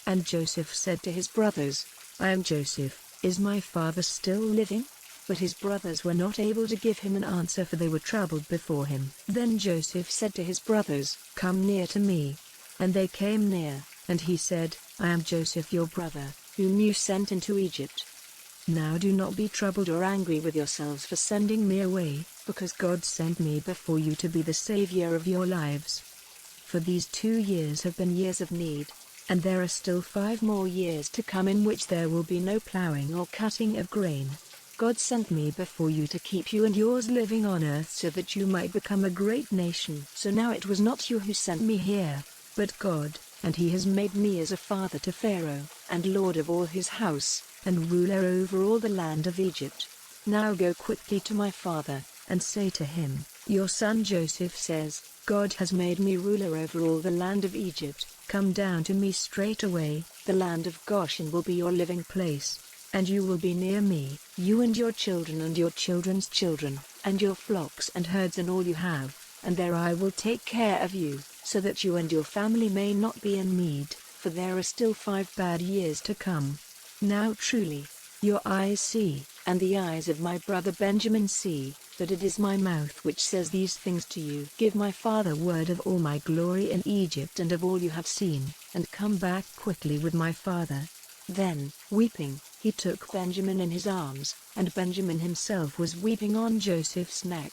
And Joseph said to his brothers, I am Joseph, is my father still living? But his brothers were not able to give him an answer, for they were troubled before him. Then Joseph said to his brothers, Come near to me. And they came near, and he said, I am Joseph your brother, whom you sent into Egypt. Now do not be troubled or angry with yourselves for sending me away, because God sent me before you to be the savior of your lives. For these 2 years have been years of need, and there are still 5 more years to come in which there will be no plowing or cutting of grain. God sent me before you to keep you and yours living on earth so that you might become a great nation. So now it was not you who sent me here, but God, and he has made me as a father to Pharaoh, and lord of all his house, and ruler over all the land of Egypt. Now go quickly to my father, and say to him, Your son Joseph says, God has made me ruler over all the land of Egypt. Come down to me straight away. The land of Goshen will be your living place. And you will be near me, you and your children and your children's children, and your flocks and herds and all you have, and there I will take care of you, so that you and your family may not be in need, for there are still 5 bad years to come. Now truly, your eyes see, and the eyes of my brother Benjamin see, that it is my mouth which says these things to you. Give my father word of all my glory in Egypt and of all you have seen, and come back quickly with my father. Then, weeping, he took Benjamin in his arms, and Benjamin himself was weeping on Joseph's neck.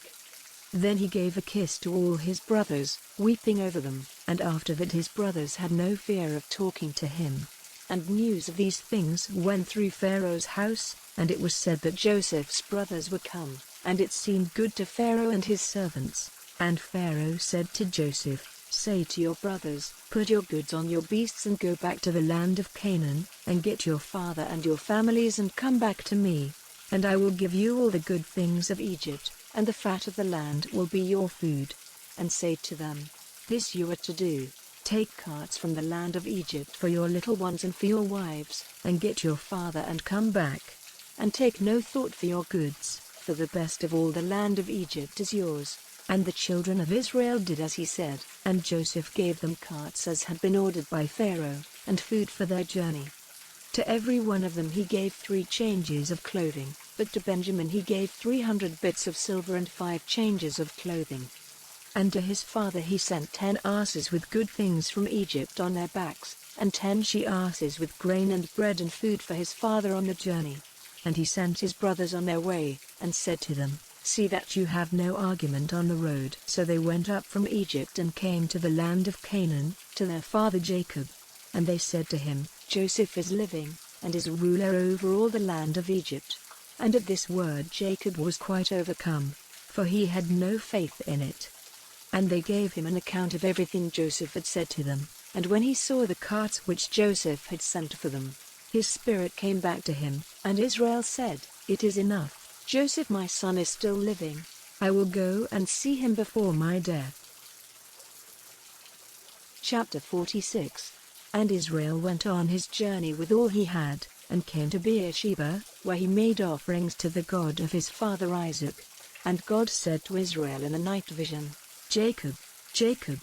Then he gave a kiss to all his brothers, weeping over them, and after that his brothers had no fear of talking to him. And news of these things went through Pharaoh's house, and it was said that Joseph's brothers were come, and it seemed good to Pharaoh and his servants. And Pharaoh said to Joseph, Say to your brothers, Put your goods on your beasts and go back to the land of Canaan, and get your father and your families and come back to me. And I will give you all the good things of Egypt, and the fat of the land will be your food. And say to them, This you are to do. Take carts from the land of Egypt for your little ones and for your wives, and get your father and come back. And take no thought for your goods, for the best of all the land of Egypt is yours. And the children of Israel did as he said, and Joseph gave them carts as had been ordered by Pharaoh, and food for their journey. To every one of them he gave 3 changes of clothing, but to Benjamin he gave 300 bits of silver and 5 changes of clothing. And to his father he sent 10 asses with good things from Egypt on their backs, and 10 she-asses with grain and bread and food for his father on the journey. And he sent his brothers on their way, and said to them, See that you have no argument on the road. So they went up from Egypt and came to the land of Canaan, to their father Jacob. And they said to him, Joseph is living, and is ruler over all the land of Egypt. And at this word Jacob was quite overcome, for he had no faith in it. And they gave him an account of everything Joseph had said to them, and when he saw the carts which Joseph had sent for them, his spirit came back to him, and Israel said, It is enough. Joseph my son is still living. I will go and see him before my death. Chapter 46. And Israel went on his journey with all he had, and came to Beersheba, where he made offerings to the God of his father Isaac. And God said to Israel in the night vision, Jacob, Jacob.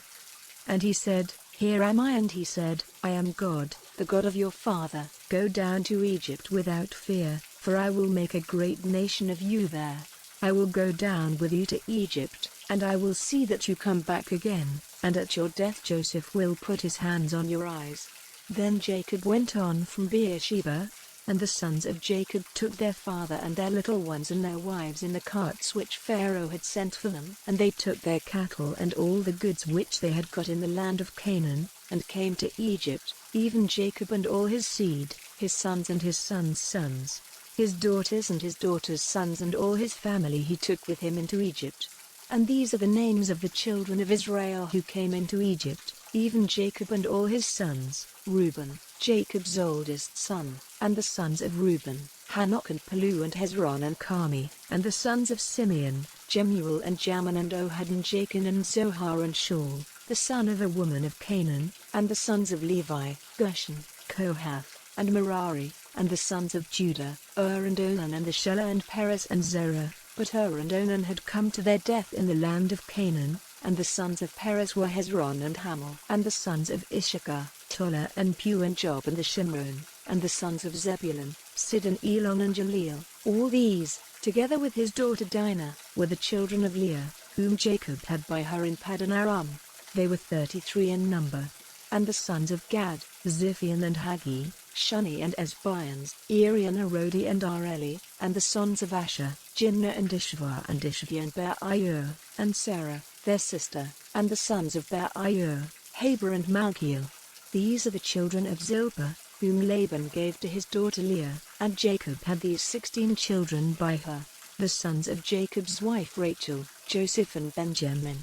And he said, Here am I. And he said, I am God, the God of your father. Go down to Egypt without fear, for I will make a great nation of you there. I will go down with you to Egypt, and I will see that you come back again, and at your death Joseph will put his hands on your eyes. Then Jacob went on from Beersheba, and the sons of Jacob took their father and their little ones and their wives in the carts which Pharaoh had sent for them, and they took their cattle and all the goods which they had got in the land of Canaan, and came to Egypt, even Jacob and all his seed, his sons and his sons' sons, his daughters and his daughters' sons, and all his family he took with him into Egypt. And these are the names of the children of Israel who came into Egypt, even Jacob and all his sons: Reuben, Jacob's oldest son, and the sons of Reuben, Hanok and Palu and Hezron and Carmi, and the sons of Simeon, Jemuel and Jamin and Ohad and Jachin and Zohar and Shaul, the son of a woman of Canaan, and the sons of Levi, Gershon, Kohath, and Merari, and the sons of Judah, and Onan and the Shelah and Perez and Zerah, but and Onan had come to their death in the land of Canaan, and the sons of Perez were Hezron and Hamel, and the sons of Issachar, Tola and Pu and Job and the Shimron, and the sons of Zebulun, Sidon, Elon and Jaleel. All these, together with his daughter Dinah, were the children of Leah, whom Jacob had by her in Paddan Aram. They were 33 in number. And the sons of Gad, Ziphion and Haggi, Shuni and Esbians, Eri and Arodi and Areli, and the sons of Asher, Jinnah and Ishva and Ishvi and Be'ayur, and Sarah, their sister, and the sons of Be'ayur, Heber and Malkiel. These are the children of Zilpah, whom Laban gave to his daughter Leah, and Jacob had these 16 children by her. The sons of Jacob's wife Rachel, Joseph and Benjamin.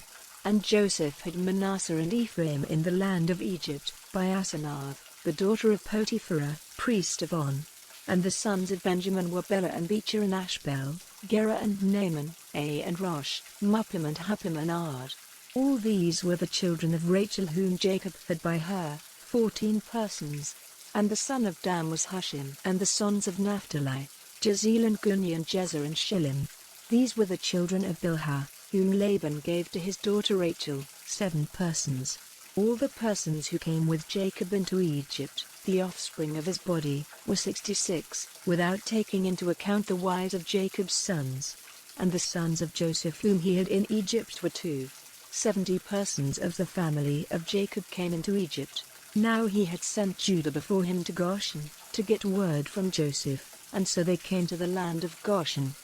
And Joseph had Manasseh and Ephraim in the land of Egypt, by Asenath, the daughter of Potiphera, priest of On. And the sons of Benjamin were Bela and Becher and Ashbel, Gera and Naaman, and Rosh, Muppim and Huppim and Ard. All these were the children of Rachel whom Jacob had by her, 14 persons. And the son of Dan was Hushim. And the sons of Naphtali, Jezeel and Guni and Jezer and Shillim. These were the children of Bilhah, whom Laban gave to his daughter Rachel, 7 persons. All the persons who came with Jacob into Egypt, the offspring of his body, were 66, without taking into account the wives of Jacob's sons. And the sons of Joseph whom he had in Egypt were 70 persons of the family of Jacob came into Egypt. Now he had sent Judah before him to Goshen, to get word from Joseph, and so they came to the land of Goshen.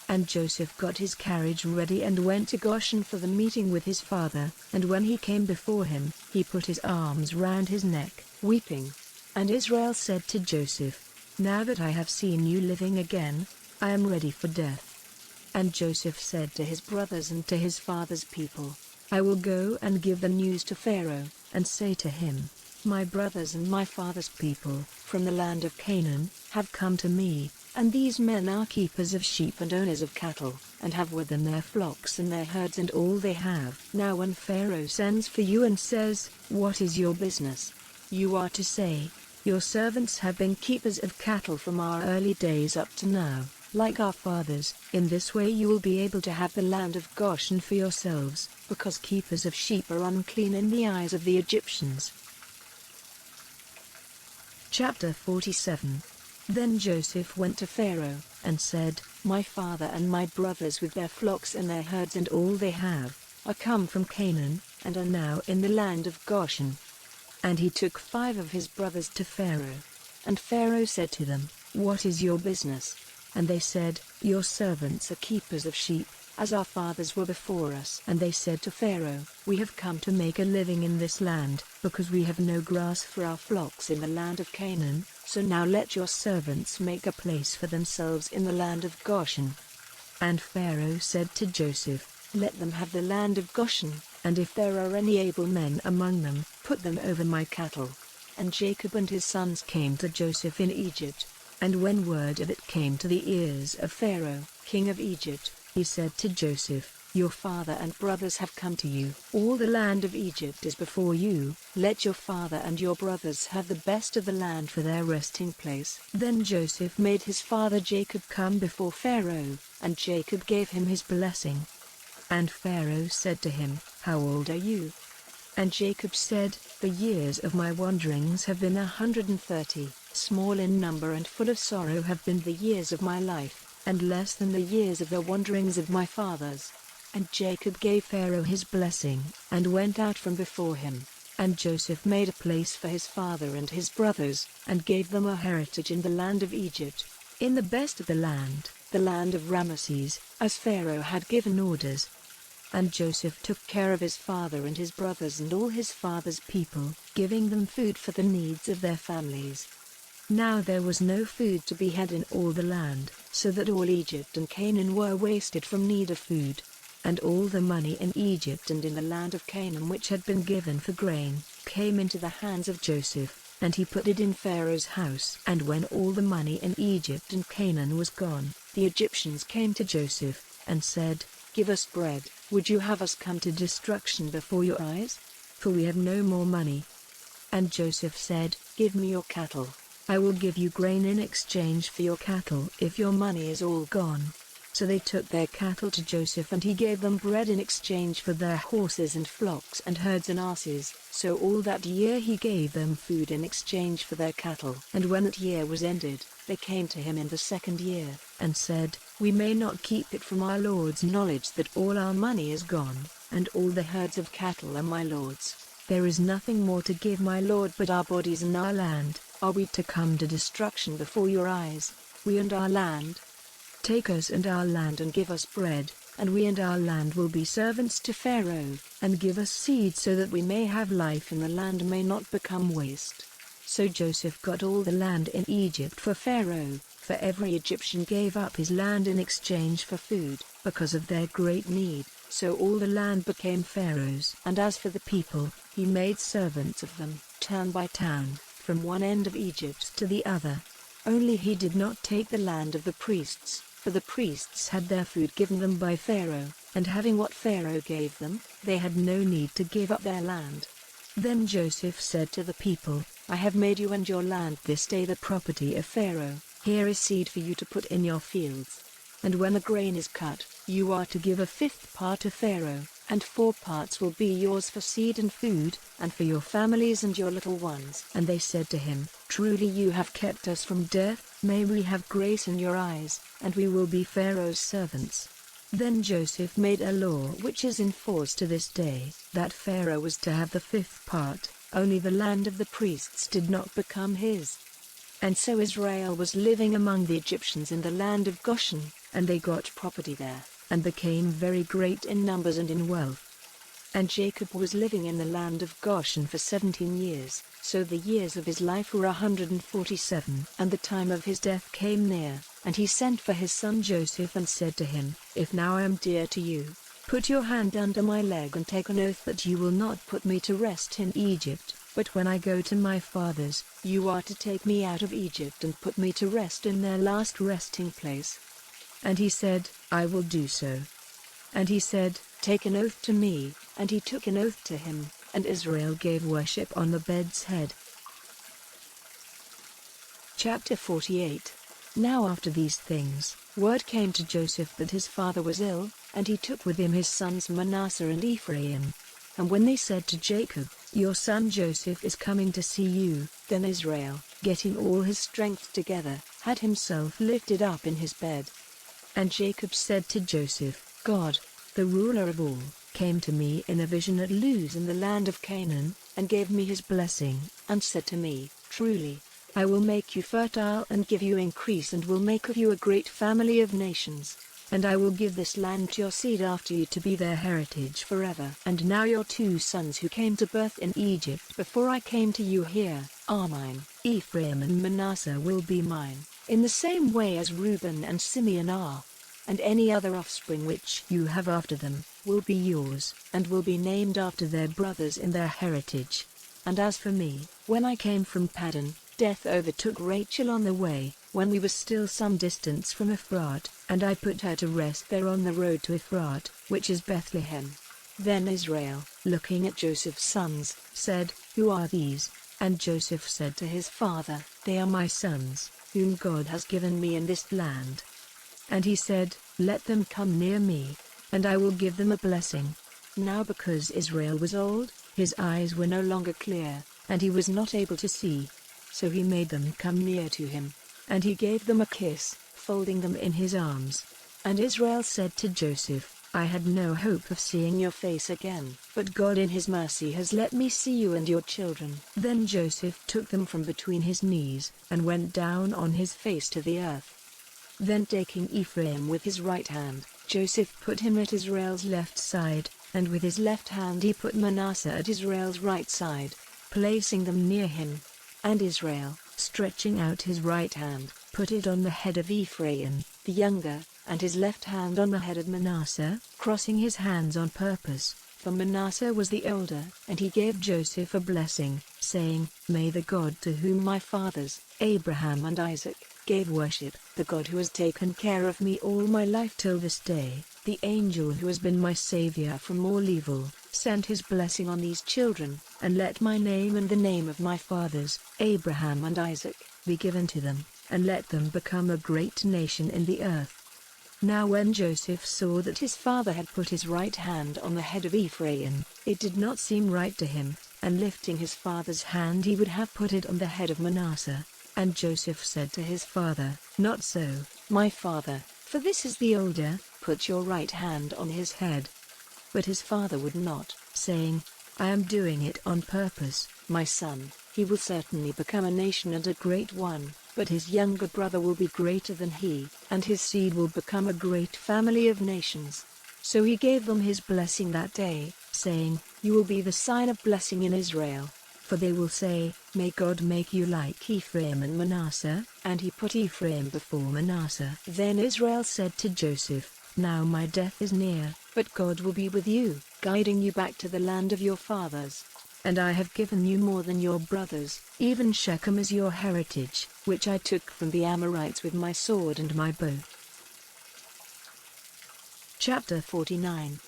And Joseph got his carriage ready and went to Goshen for the meeting with his father, and when he came before him, he put his arms round his neck, weeping. And Israel said to Joseph, "Now that I have seen you living again, I am ready for death." And Joseph said to his brothers and to his father's people, "I will go and give the news to Pharaoh, and say to him, my brothers and my father's people, from the land of Canaan, have come to me, and these men are keepers of sheep and owners of cattle, and have with them their flocks and their herds and all they have. Now when Pharaoh sends for you and says, 'What is your business?' you are to say, 'Your servants have been keepers of cattle from our early days up to now, like our fathers.' In this way you will be able to have the land of Goshen for yourselves, because keepers of sheep are unclean in the eyes of the Egyptians." Chapter 47. Then Joseph went to Pharaoh, and said, "My father and my brothers with their flocks and their herds and all they have, are come from Canaan, and are now in the land of Goshen." And he took 5 of his brothers to Pharaoh. And Pharaoh said to them, "What is your business?" And they said, "Your servants are keepers of sheep, as our fathers were before us." And they said to Pharaoh, "We have come to make a living in this land, because we have no grass for our flocks in the land of Canaan, so now let your servants make a place for themselves in the land of Goshen." And Pharaoh said to Joseph, "Let them have the land of Goshen, and if there are any able men among them, put them over my cattle." And Jacob and his sons came to Joseph in Egypt. And when word of it came to the ears of Pharaoh, king of Egypt, he said to Joseph, "Your father and brothers have come to you. All the land of Egypt is before you. Let your father and your brothers have the best of the land for their resting place." Then Joseph made his father Jacob come before Pharaoh, and Jacob gave him his blessing. And Pharaoh said to him, "How old are you?" And Jacob said, "The years of my wanderings have been 130, small in number and full of sorrow have been the years of my life, and less than the years of the wanderings of my fathers." And Jacob gave Pharaoh his blessing, and went out from before him. And Joseph made a place for his father and his brothers, and gave them a heritage in the land of Egypt, in the best of the land of Ramesses, as Pharaoh had given orders. And Joseph took care of his father and his brothers and all his father's people, giving them food for the needs of their families. Now there was no food to be had in all the land, so that all Egypt and Canaan were wasted from need of food. And all the money in Egypt and in the land of Canaan which had been given for grain, came into the hands of Joseph, and he put it in Pharaoh's house. And when all the money in Egypt and Canaan was gone, the Egyptians came to Joseph, and said, Give us bread. Would you have us come to destruction before your eyes? For we have no more money. And Joseph said, Give me your cattle. I will give you grain in exchange for your cattle if your money is all gone. So they took their cattle to Joseph, and he gave them bread in exchange for their horses and flocks and herds and asses. So all that year he gave them food in exchange for their cattle. And when that year was ended, they came to him in the second year, and said, We may not keep it from our lord's knowledge that all our money is gone, and all the herds of cattle are my lord's. There is nothing more to give my lord but our bodies and our land. Are we to come to destruction before your eyes, we and our land? Take us and our land and give us bread, and we and our land will be servants to Pharaoh, and give us seed so that we may have life and the land may not become waste. So Joseph got all the land in Egypt for Pharaoh, for every Egyptian gave up his land in exchange for food, because of their great need. So all the land became Pharaoh's. And as for the people, he made servants of them, town by town, from one end of Egypt to the other. Only he did not take the land of the priests, for the priests had their food given them by Pharaoh, and having what Pharaoh gave them, they had no need to give up their land. Then Joseph said to the people, I have made you and your land this day the property of Pharaoh. Here is seed for you to put in your fields. And when the grain is cut, you are to give a fifth part to Pharaoh, and 4 parts will be yours for seed and food, and for your families and your little ones. And they said to him, Truly you have kept us from death, may we have grace in your eyes, and we will be Pharaoh's servants. Then Joseph made a law which is in force to this day, that Pharaoh was to have the 5th part, only the land of the priests did not become his. And so Israel was living among the Egyptians in the land of Goshen, and they got property there, and became very great in numbers and in wealth. And Jacob was living in the land of Goshen for 17 years, so the years of his life were 147. And the time of his death came near, and he sent for his son Joseph and said to him, If now I am dear to you, put your hand under my leg and take an oath that you will not put me to rest in Egypt, but when I go to my fathers, you are to take me out of Egypt and put me to rest in their last resting place. And he said, I will do so. And he said, Take an oath to me, and he took an oath to him, and Israel gave worship on the bed's head. Chapter 48. Now after these things, word came to Joseph that his father was ill, and he took with him his sons Manasseh and Ephraim. And when they said to Jacob, Your son Joseph is coming to see you, then Israel, getting all his strength together, had himself lifted up in his bed. And Jacob said to Joseph, God, the ruler of all, came to me in a vision at Luz in the land of Canaan, and gave me his blessing, and said to me, Truly, I will make you fertile and give you increase and will make of you a great family of nations. And I will give this land to your seed after you to be their heritage forever. And now your 2 sons who came to birth in Egypt before I came to you here, are mine. Ephraim and Manasseh will be mine, in the same way as Reuben and Simeon are. And any other offspring which you have after them, will be yours, and will be named after their brothers in their heritage. And as for me, when I came from Paddan, death overtook Rachel on the way, when we were still some distance from Ephrat, and I put her to rest there on the road to Ephrat, which is Bethlehem. Then Israel, looking at Joseph's sons, said, Who are these? And Joseph said to his father, They are my sons, whom God has given me in this land. And he said, Let them come near me, and I will give them a blessing. Now because Israel was old, his eyes were no longer clear, and he was not able to see. So he made them come near to him, and he gave them a kiss, folding them in his arms. And Israel said to Joseph, I had no hope of seeing your face again, but God in his mercy has let me see you and your children. Then Joseph took them from between his knees, and went down on his face to the earth. Then taking Ephraim with his right hand, Joseph put him at Israel's left side, and with his left hand he put Manasseh at Israel's right side, placing them near him. And Israel, stretching out his right hand, put it on the head of Ephraim, the younger, and his left hand on the head of Manasseh, crossing his hands on purpose, for Manasseh was the older. And he gave Joseph a blessing, saying, May the God to whom my fathers, Abraham and Isaac, gave worship, the God who has taken care of me all my life till this day, the angel who has been my savior from all evil, sent his blessing on these children, and let my name and the name of my fathers, Abraham and Isaac, be given to them, and let them become a great nation in the earth. Now when Joseph saw that his father had put his right hand on the head of Ephraim, it did not seem right to him, and lifting his father's hand he would have put it on the head of Manasseh. And Joseph said to his father, "Not so, my father, for this is the older, put your right hand on his head." But his father would not, saying, "I am doing it on purpose, my son, he will certainly become a nation and a great one, but his younger brother will be greater than he, and his seed will become a great family of nations." So he gave them his blessing that day, saying, "You will be the sign of blessing in Israel. For they will say, 'May God make you like Ephraim and Manasseh,' and he put Ephraim before Manasseh." Then Israel said to Joseph, "Now my death is near, but God will be with you, guiding you back to the land of your fathers. And I have given you more than your brothers, even Shechem is your heritage, which I took from the Amorites with my sword and my bow." Chapter 49.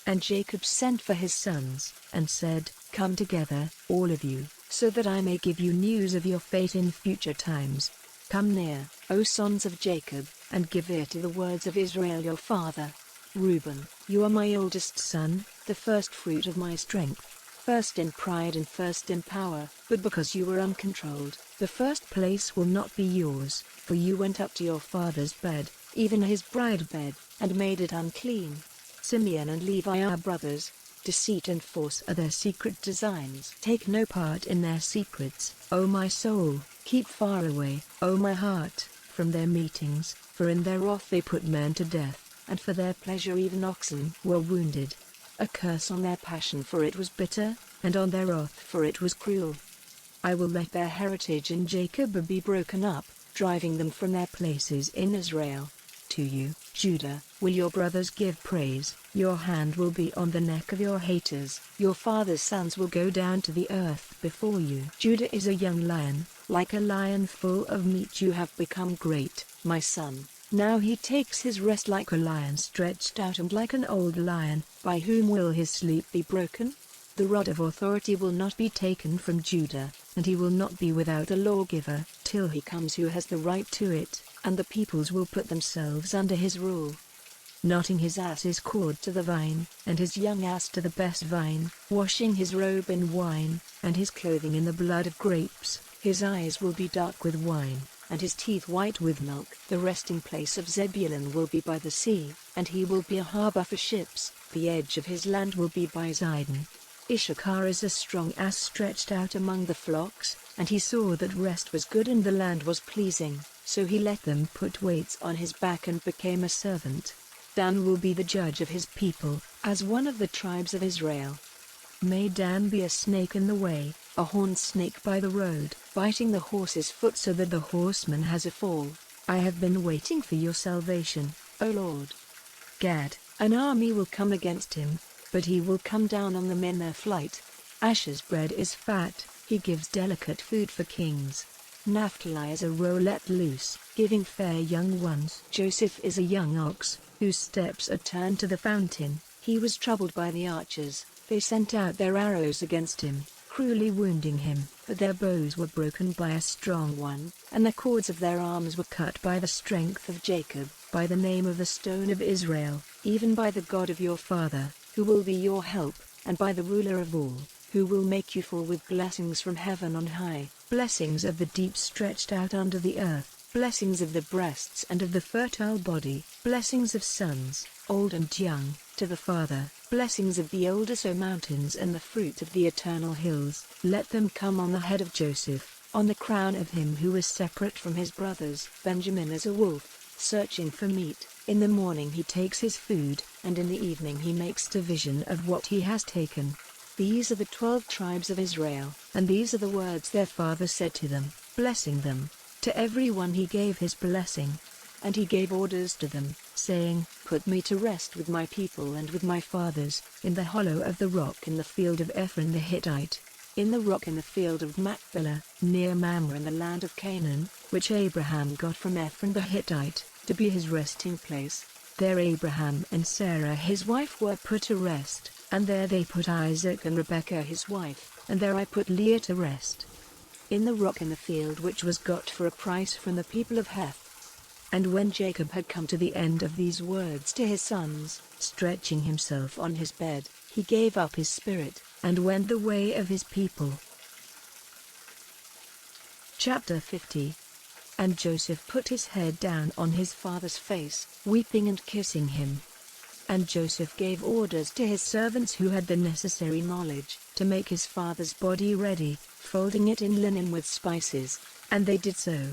And Jacob sent for his sons, and said, "Come together, all of you, so that I may give you news of your fate in future times. Come near, O sons of Jacob, and give ear to the words of Israel your father. Reuben, you are my oldest son, the first fruit of my strength, first in pride and first in power, but because you were uncontrolled, the first place will not be yours, for you went up to your father's bed, even his bride bed, and made it unclean. Simeon and Levi are brothers. Deceit and force are their secret designs. Take no part in their secrets, O my soul, keep far away, O my heart, from their meetings, for in their wrath they put men to death, and for their pleasure even oxen were wounded. A curse on their passion, for it was bitter, and on their wrath, for it was cruel. I will let their heritage in Jacob be broken up, driving them from their places in Israel. To you, Judah, will your brothers give praise, your hand will be on the neck of your haters, your father's sons will go down to the earth before you. Judah is a young lion, like a lion full of meat you have become great, my son. Now he takes his rest like a lion stretched out and like an old lion, by whom will his sleep be broken? The rod of authority will not be taken from Judah, and he will not be without a lawgiver, till he comes who has the right to it, and the peoples will put themselves under his rule. Knotting his ass's cord to the vine, and his young ass to the best vine, washing his robe in wine, and his clothing in the blood of grapes, his eyes will be dark with wine, and his teeth white with milk. The resting place of Zebulun will be by the sea, and he will be a harbor for ships, the edge of his land will be by Zidon. Issachar is a strong ass stretched out among the flocks, and he saw that rest was good and the land was pleasing, so he let them put weights on his back and became a servant. Dan will be the judge of his people, as one of the tribes of Israel. May Dan be a snake in the way, a horned snake by the road, biting the horse's foot so that the horseman has a fall. I have been waiting for your salvation, O Lord. Gad, an army will come against him, but he will come down on them in their flight. Asher's bread is fat, he gives delicate food for kings. Naphtali is a roe let loose, giving fair young ones. Joseph is a young ox, whose steps are turned to the fountain. He was troubled by the archers, they sent out their arrows against him, cruelly wounding him, but their bows were broken by a strong one, and the cords of their arms were cut by the strength of Jacob, by the name of the stone of Israel, even by the God of your father, who will be your help, and by the ruler of all, who will make you full with blessings from heaven on high, blessings of the deep stretched out under the earth, blessings of the breasts and of the fertile body, blessings of sons, old and young, to the Father, blessings of the oldest O mountains and the fruit of the eternal hills. Let them come on the head of Joseph, on the crown of him who is separate from his brothers. Benjamin is a wolf, searching for meat. In the morning he takes his food, and in the evening he makes division of what he has taken. These are the 12 tribes of Israel, and these are the words their father said to them, blessing them. To every one he gave his blessing. And he gave orders to them, saying, Put me to rest with my people and with my fathers, in the hollow of the rock in the field of Ephron the Hittite. in the rock in the field of Machpelah, near Mamre in the land of Canaan, which Abraham got from Ephron the Hittite, to be his resting place. There Abraham and Sarah his wife were put to rest, and there they put Isaac and Rebekah his wife, and there I put Leah to rest. In the rock in the field which was got for a price from the people of Heth. And when Jacob had come to the end of these words to his sons, stretching himself on his bed, he gave up his spirit, and went the way of his people. Chapter 50. And Joseph put his head down on his father's face, weeping and kissing him. And Joseph gave orders to his servants who had the necessary knowledge, to make his father's body ready, folding it in linen with spices, and they did so.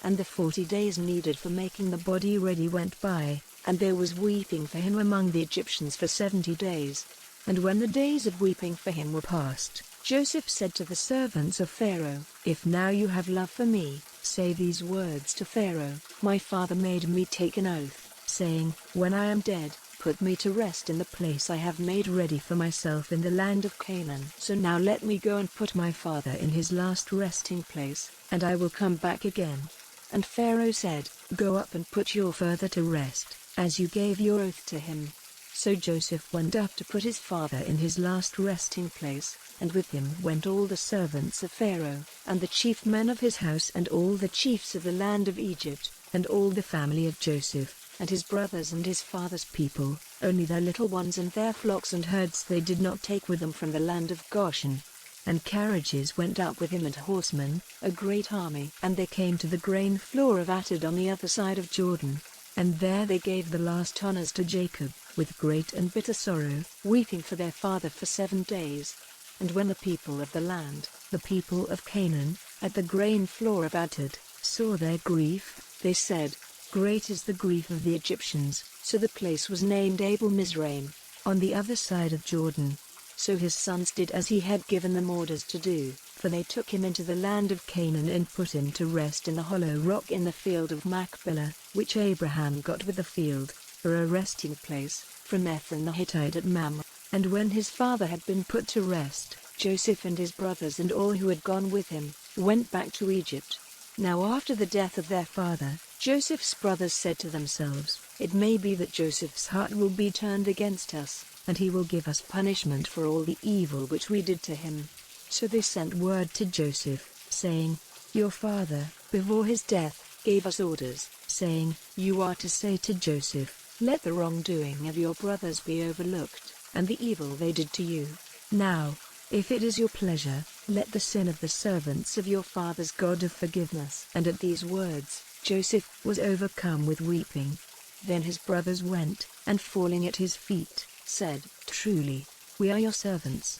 And the 40 days needed for making the body ready went by, and there was weeping for him among the Egyptians for 70 days. And when the days of weeping for him were past, Joseph said to the servants of Pharaoh, "If now you have love for me, say these words to Pharaoh, my father made me take an oath, saying, when I am dead, put me to rest in the place I have made ready for myself in the land of Canaan. So now let me go and put my father in his last resting place, and I will come back again." And Pharaoh said, "Go up and put your father to rest, as you gave your oath to him." So Joseph went up to put his father in his last resting place, and with him went all the servants of Pharaoh, and the chief men of his house and all the chiefs of the land of Egypt, and all the family of Joseph, and his brothers and his father's people, only their little ones and their flocks and herds they did not take with them from the land of Goshen. And carriages went up with him and horsemen, a great army. And they came to the grain floor of Atad on the other side of Jordan. And there they gave the last honors to Jacob, with great and bitter sorrow, weeping for their father for 7 days. And when the people of the land, the people of Canaan, at the grain floor of Atad, saw their grief, they said, "Great is the grief of the Egyptians." So the place was named Abel Mizraim, on the other side of Jordan. So his sons did as he had given them orders to do, for they took him into the land of Canaan and put him to rest in the hollow rock in the field of Machpelah, which Abraham got with the field, for a resting place, from Ephron the Hittite at Mamre. And when his father had been put to rest, Joseph and his brothers and all who had gone with him, went back to Egypt. Now after the death of their father, Joseph's brothers said to themselves, "It may be that Joseph's heart will be turned against us, and he will give us punishment for all the evil which we did to him." So they sent word to Joseph, saying, "Your father, before his death, gave us orders, saying, you are to say to Joseph, let the wrongdoing of your brothers be overlooked, and the evil they did to you. Now, if it is your pleasure, let the sin of the servants of your father's God of forgiveness." And at these words, Joseph was overcome with weeping. Then his brothers went, and falling at his feet, said, "Truly, we are your servants."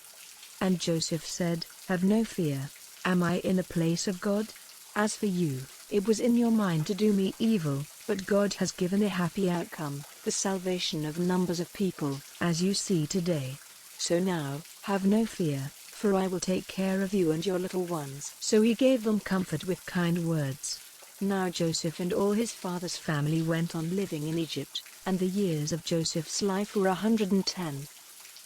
And Joseph said, "Have no fear. Am I in the place of God? As for you, it was in your mind to do me evil, but God has given a happy outcome, the salvation of numbers of people, as you see today. So now, have no fear, for I will take care of you and your little ones." So he gave them comfort with kind words. Now Joseph and all his father's family went on living in Egypt, and the years of Joseph's life were 110.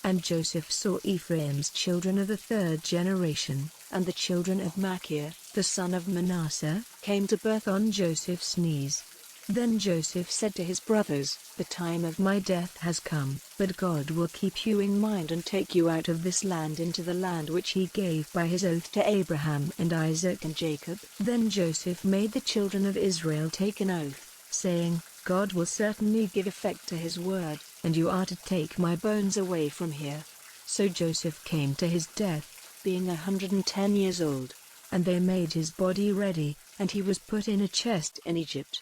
And Joseph saw Ephraim's children of the 3rd generation, and the children of Machir, the son of Manasseh, came to birth on Joseph's knees. Then Joseph said to his brothers, "The time of my death has come, but God will keep you in mind and take you out of this land into the land which he gave by his oath to Abraham and Isaac and Jacob." Then Joseph made the children of Israel take an oath, saying, "God will certainly give effect to his word, and you are to take my bones away from here." So Joseph came to his death, being 110 years old. And they made his body ready, and he was put in a chest in Egypt.